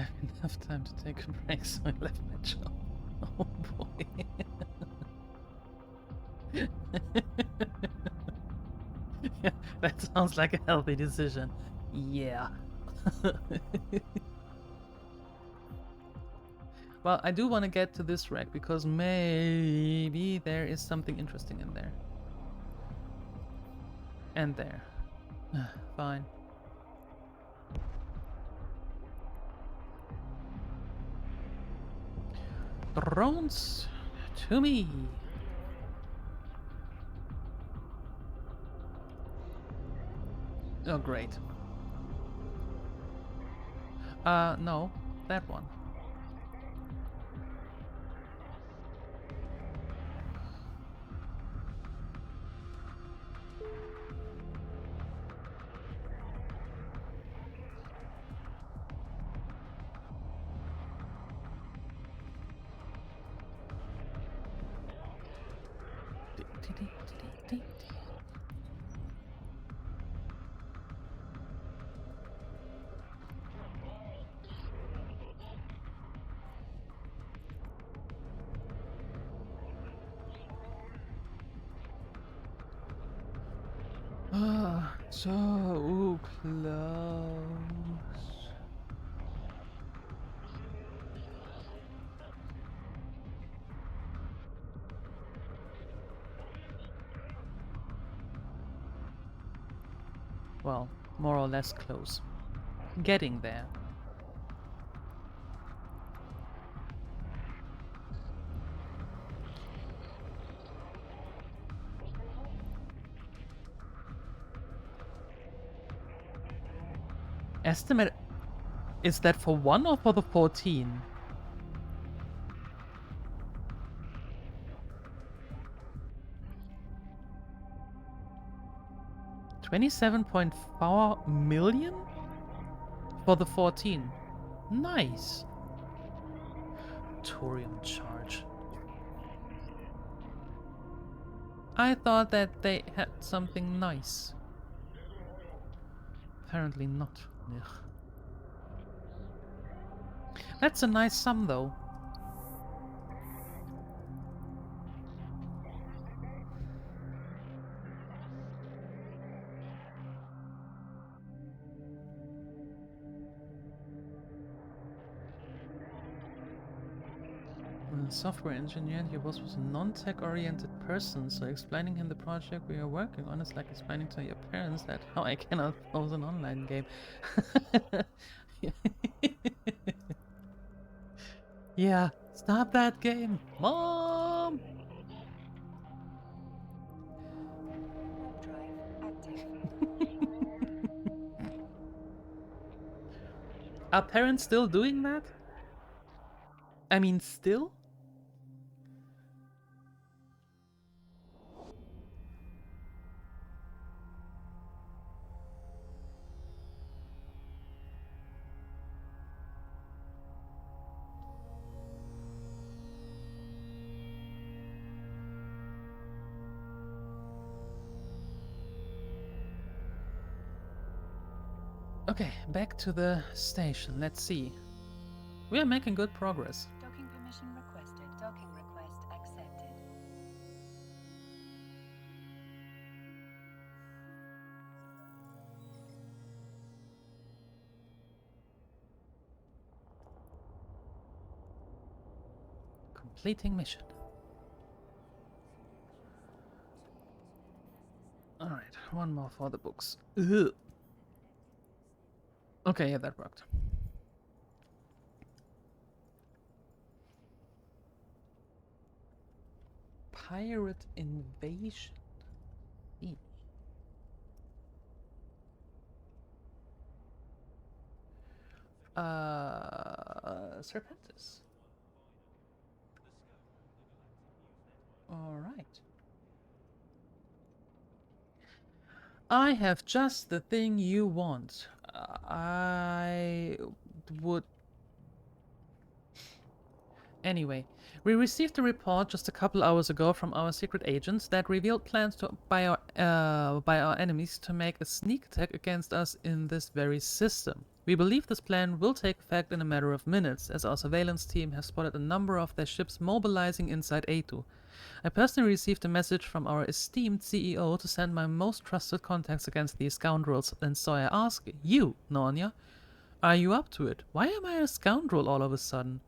have enough time to take a break, so I left my job. Oh boy. Yeah, that sounds like a healthy decision. Yeah. Well, I do want to get to this wreck because maybe there is something interesting in there. And there. Fine. Drones to me. Oh, great. No, that one. Ah, so close. Well, more or less close. Getting there. Estimate, is that for 1 or for the 14? $27.4 million for the 14. Nice. Thorium charge. I thought that they had something nice. Apparently not. Ugh. That's a nice sum, though. Software engineer, your boss was a non-tech oriented person, so explaining him the project we are working on is like explaining to your parents that how I cannot pose an online game. Yeah, stop that game, Mom! Warp drive active. Are parents still doing that? I mean, still? Okay, back to the station. Let's see. We are making good progress. Docking permission requested. Docking request accepted. Completing mission. Alright, one more for the books. Ugh. Okay, yeah, that worked. Pirate invasion. E. Serpentis. Alright. I have just the thing you want. I would... Anyway, we received a report just a couple hours ago from our secret agents that revealed plans by our enemies to make a sneak attack against us in this very system. We believe this plan will take effect in a matter of minutes, as our surveillance team has spotted a number of their ships mobilizing inside A2. I personally received a message from our esteemed CEO to send my most trusted contacts against these scoundrels, and so I ask you, Naonya, are you up to it? Why am I a scoundrel all of a sudden?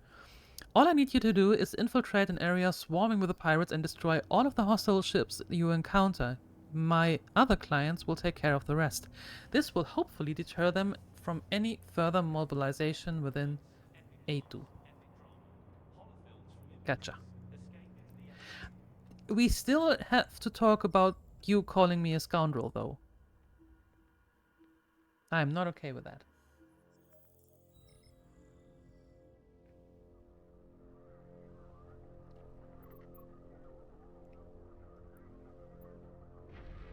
All I need you to do is infiltrate an area swarming with the pirates and destroy all of the hostile ships you encounter. My other clients will take care of the rest. This will hopefully deter them from any further mobilization within A2. Gotcha. We still have to talk about you calling me a scoundrel, though. I'm not okay with that.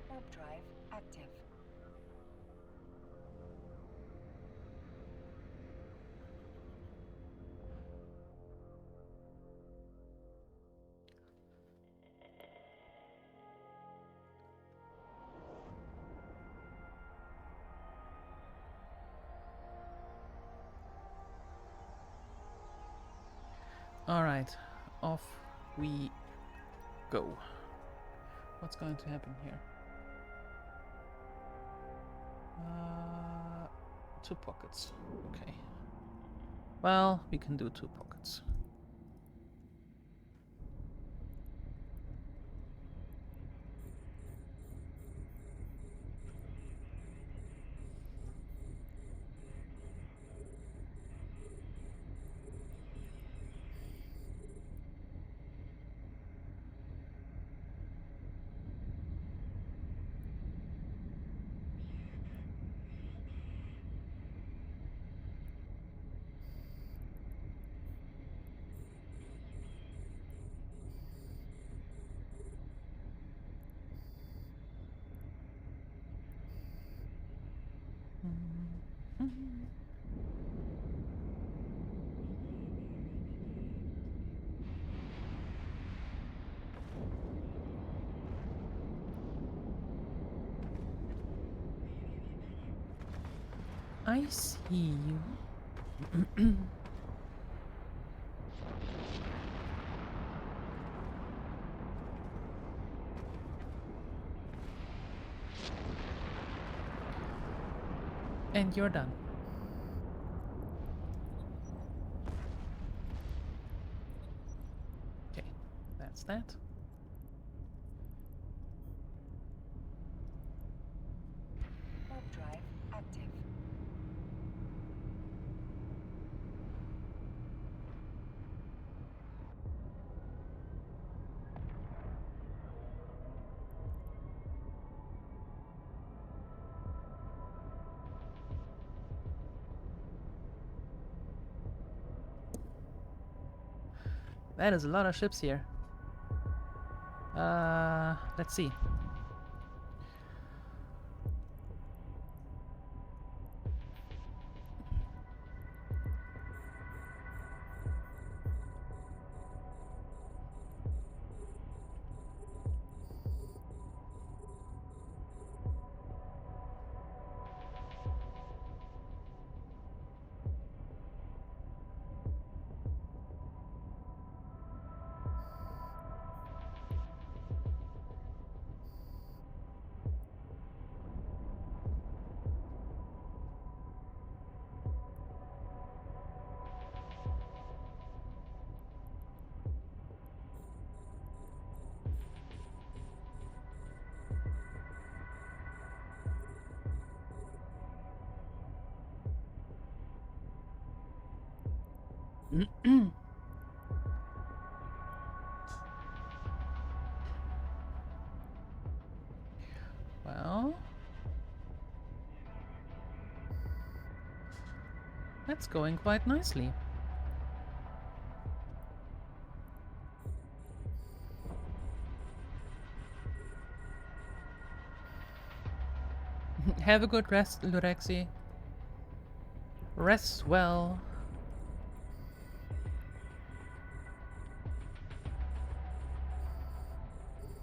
Warp drive active. Alright, off we go. What's going to happen here? 2 pockets. Okay. Well, we can do 2 pockets. I see you. And you're done. Okay, that's that. Warp drive active. That is a lot of ships here. Let's see. Well, that's going quite nicely. Have a good rest, Lurexi. Rest well.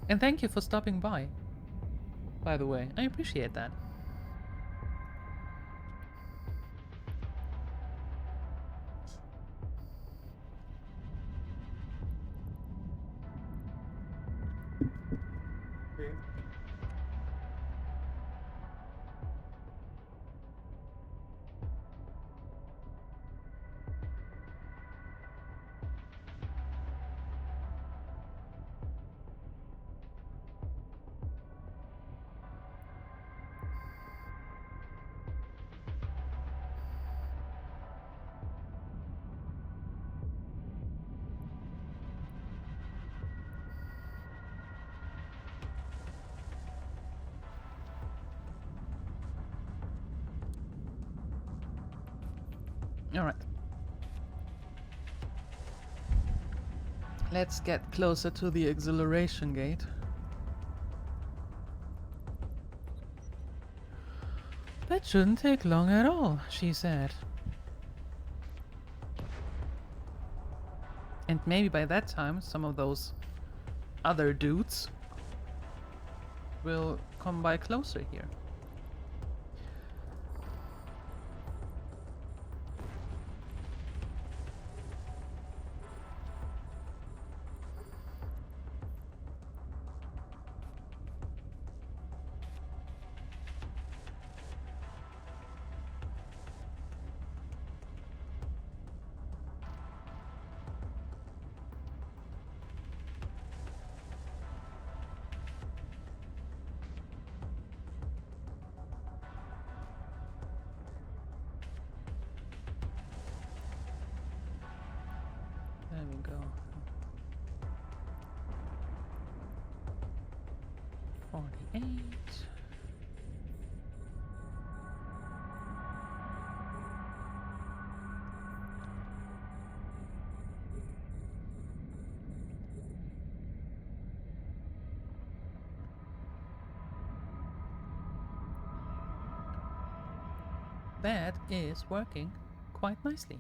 And thank you for stopping by the way. I appreciate that. Alright. Let's get closer to the exhilaration gate. That shouldn't take long at all, she said. And maybe by that time, some of those other dudes will come by closer here. There we go. 48. That is working quite nicely.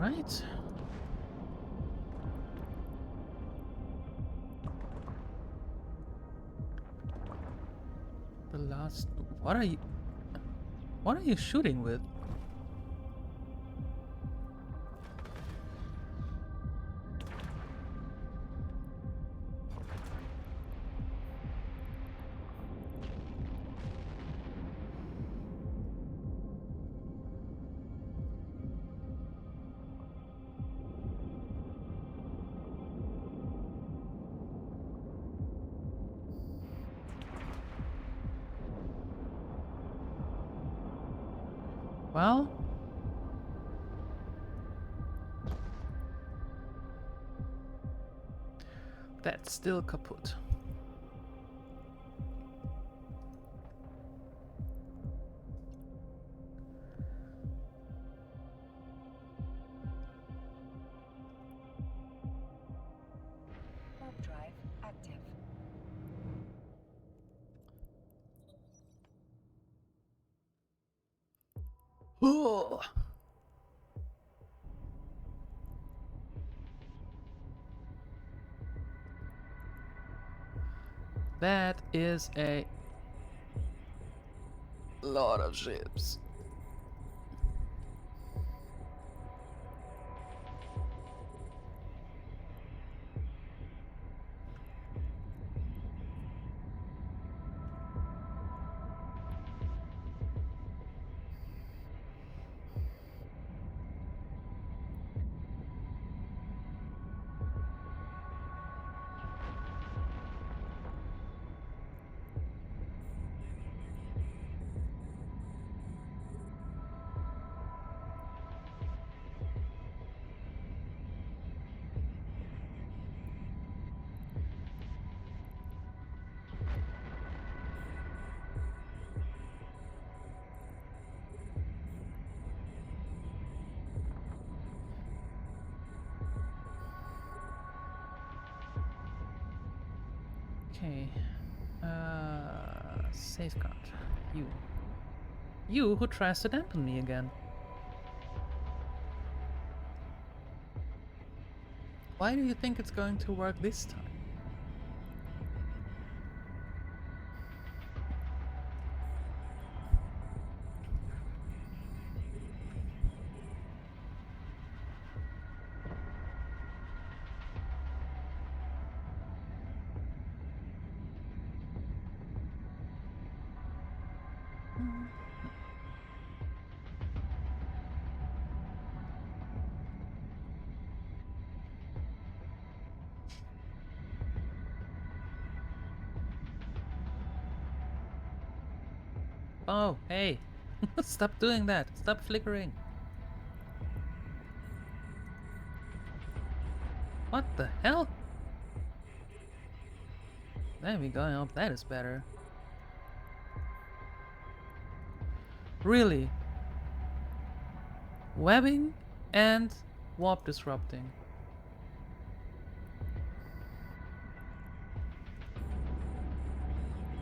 Right. The last. What are you? What are you shooting with? Well, that's still kaput. Warp drive active. Oh. That is a lot of ships. Okay. Safeguard. You. You who tries to dampen me again. Why do you think it's going to work this time? Oh, hey. Stop doing that. Stop flickering. What the hell? There we go. Oh, that is better. Really? Webbing and warp disrupting.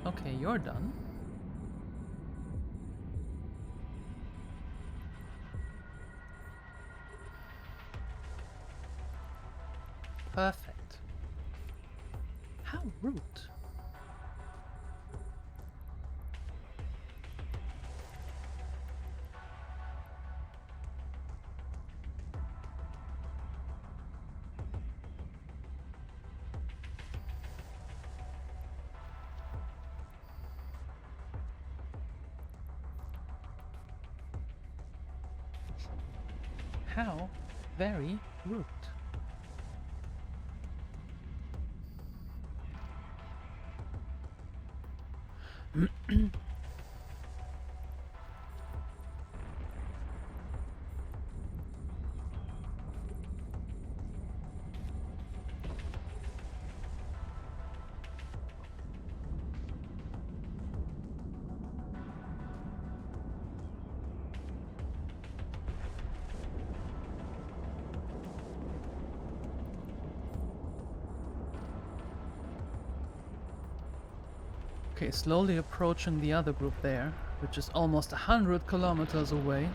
Okay, you're done. Perfect. How rude. How very rude. Okay, slowly approaching the other group there, which is almost 100 kilometers away.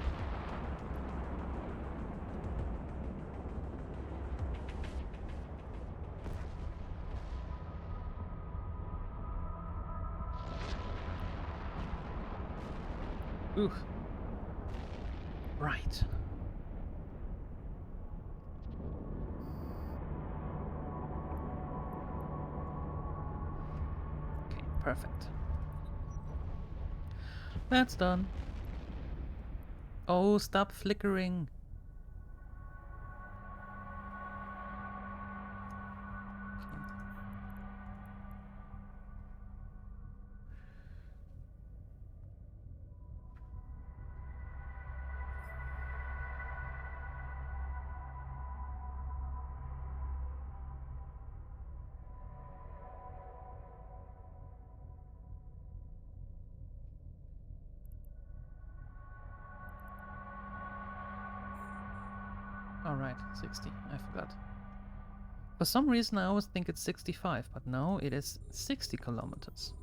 Ooh. Right. Okay, perfect. That's done. Oh, stop flickering. Alright, 60. I forgot. For some reason I always think it's 65, but no, it is 60 kilometers.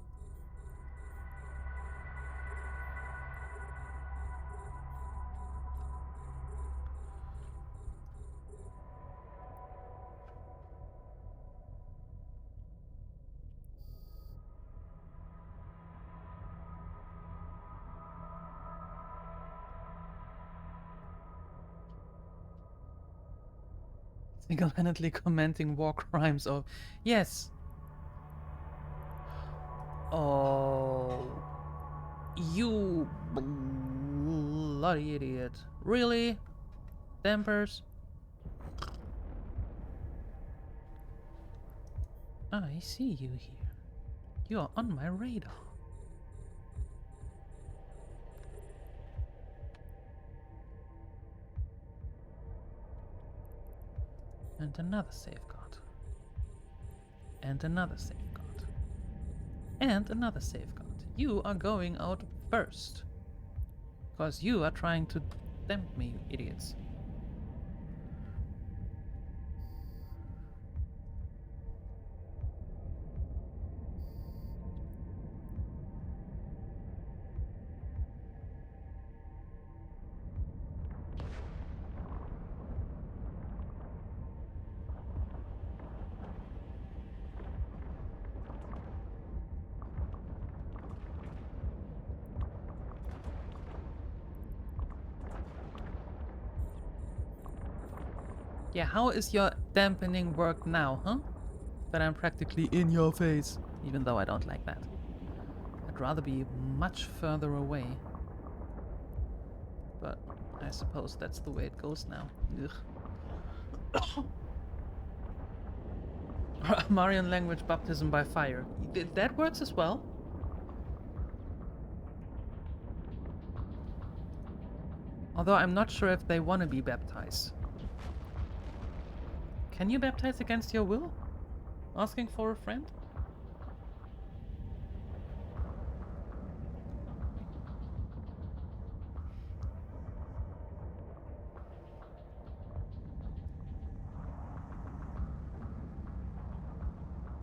Single-handedly commenting war crimes of... Yes! Oh... You bloody idiot. Really? Dampers? I see you here. You are on my radar. And another safeguard. And another safeguard. And another safeguard. You are going out first. Because you are trying to tempt me, you idiots. Yeah, how is your dampening work now, huh? That I'm practically in your face, even though I don't like that. I'd rather be much further away. But I suppose that's the way it goes now. Ugh. Marian language baptism by fire. That works as well. Although I'm not sure if they want to be baptized. Can you baptize against your will? Asking for a friend?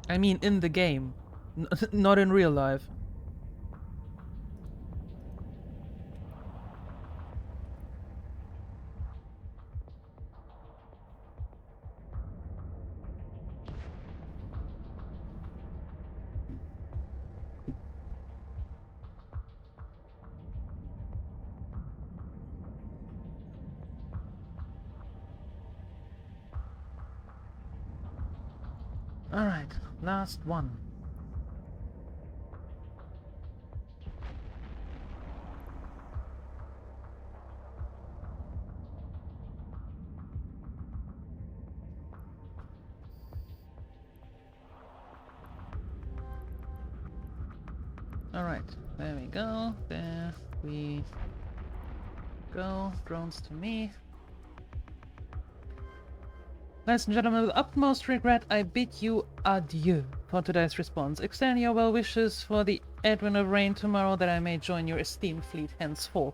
I mean in the game, not in real life. Alright, last one. Alright, there we go. There we go. Drones to me. Ladies and gentlemen, with utmost regret, I bid you adieu for today's response. Extend your well wishes for the advent of rain tomorrow, that I may join your esteemed fleet henceforth.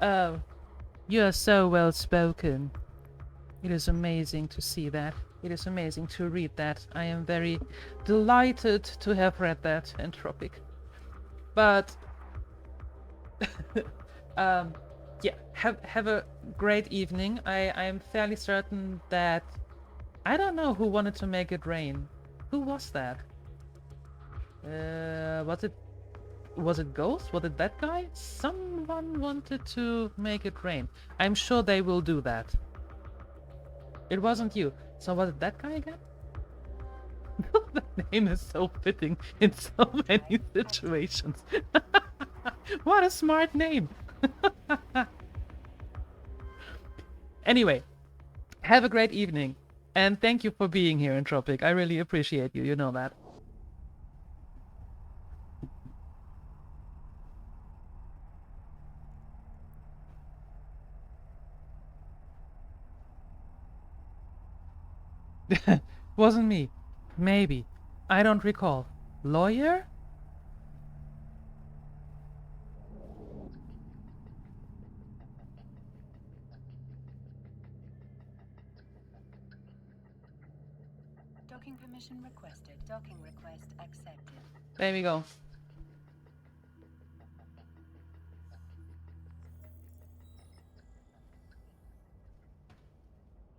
You are so well spoken. It is amazing to see that. It is amazing to read that. I am very delighted to have read that, Entropic. But yeah, have a great evening. I am fairly certain that I don't know who wanted to make it rain. Who was that? Was it Ghost? Was it that guy? Someone wanted to make it rain. I'm sure they will do that. It wasn't you. So was it that guy again? The name is so fitting in so many situations. What a smart name. Anyway, have a great evening. And thank you for being here, Entropic. I really appreciate you, you know that. Wasn't me. Maybe. I don't recall. Lawyer? Docking permission requested. Docking request accepted. There we go.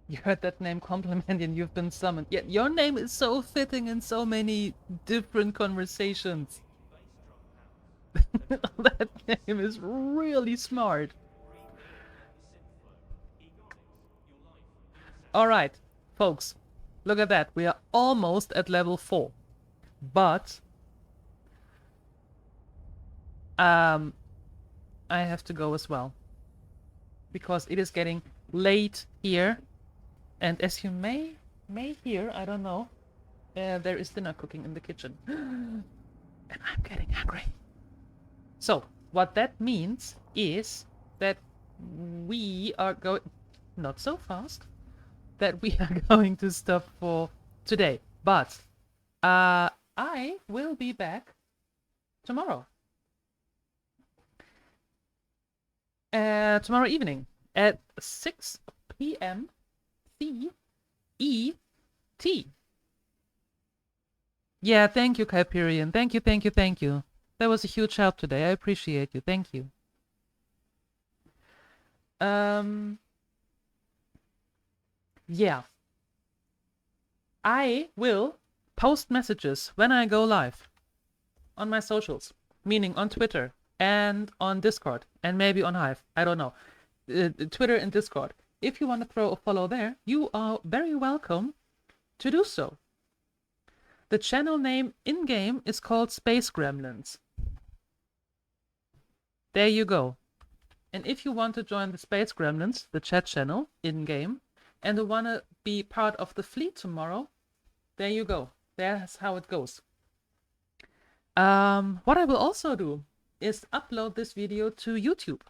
You heard that name complimenting you've been summoned. Yet your name is so fitting in so many different conversations. That name is really smart. Alright, folks. Look at that. We are almost at level 4. But I have to go as well. Because it is getting late here. And as you may hear, I don't know, there is dinner cooking in the kitchen. And I'm getting hungry. So, what that means is that we are going... Not so fast. That we are going to stop for today. But I will be back tomorrow. Tomorrow evening at 6 p.m. CET. Yeah, thank you, Hyperion. Thank you. That was a huge help today. I appreciate you. Thank you. Yeah. I will post messages when I go live on my socials, meaning on Twitter and on Discord and maybe on Hive. I don't know. Twitter and Discord. if you want to throw a follow there, you are very welcome to do so. The channel name in-game is called Space Gremlins. There you go. And if you want to join the Space Gremlins, the chat channel in-game, and you want to be part of the fleet tomorrow, there you go. That's how it goes. What I will also do is upload this video to YouTube.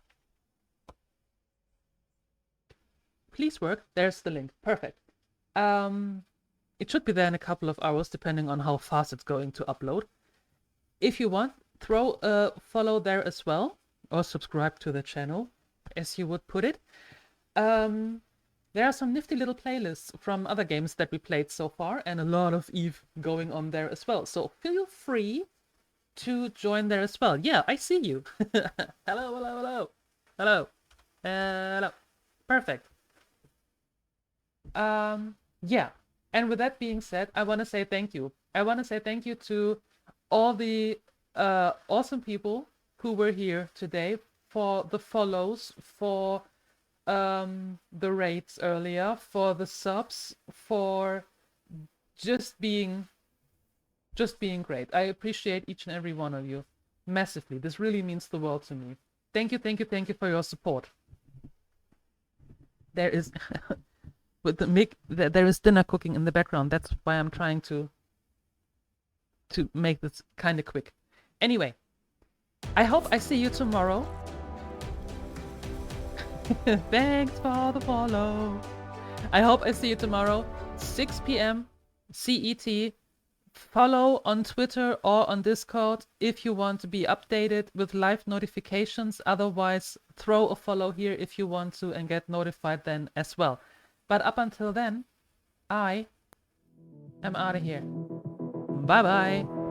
Please work. There's the link. Perfect. It should be there in a couple of hours, depending on how fast it's going to upload. If you want, throw a follow there as well, or subscribe to the channel, as you would put it. There are some nifty little playlists from other games that we played so far, and a lot of EvE going on there as well. So feel free to join there as well. Yeah, I see you. Hello, hello, hello. Hello. Hello. Perfect. Yeah. And with that being said, I want to say thank you. I want to say thank you to all the awesome people who were here today, for the follows, for the raids earlier, for the subs, for just being great. I appreciate each and every one of you massively. This really means the world to me. Thank you, thank you, thank you for your support. There is with the mic, there is dinner cooking in the background. That's why I'm trying to make this kind of quick. Anyway, I hope I see you tomorrow. Thanks for the follow. I hope I see you tomorrow, 6 p.m. CET. Follow on Twitter or on Discord if you want to be updated with live notifications. Otherwise, throw a follow here if you want to and get notified then as well. But up until then, I am out of here. Bye bye.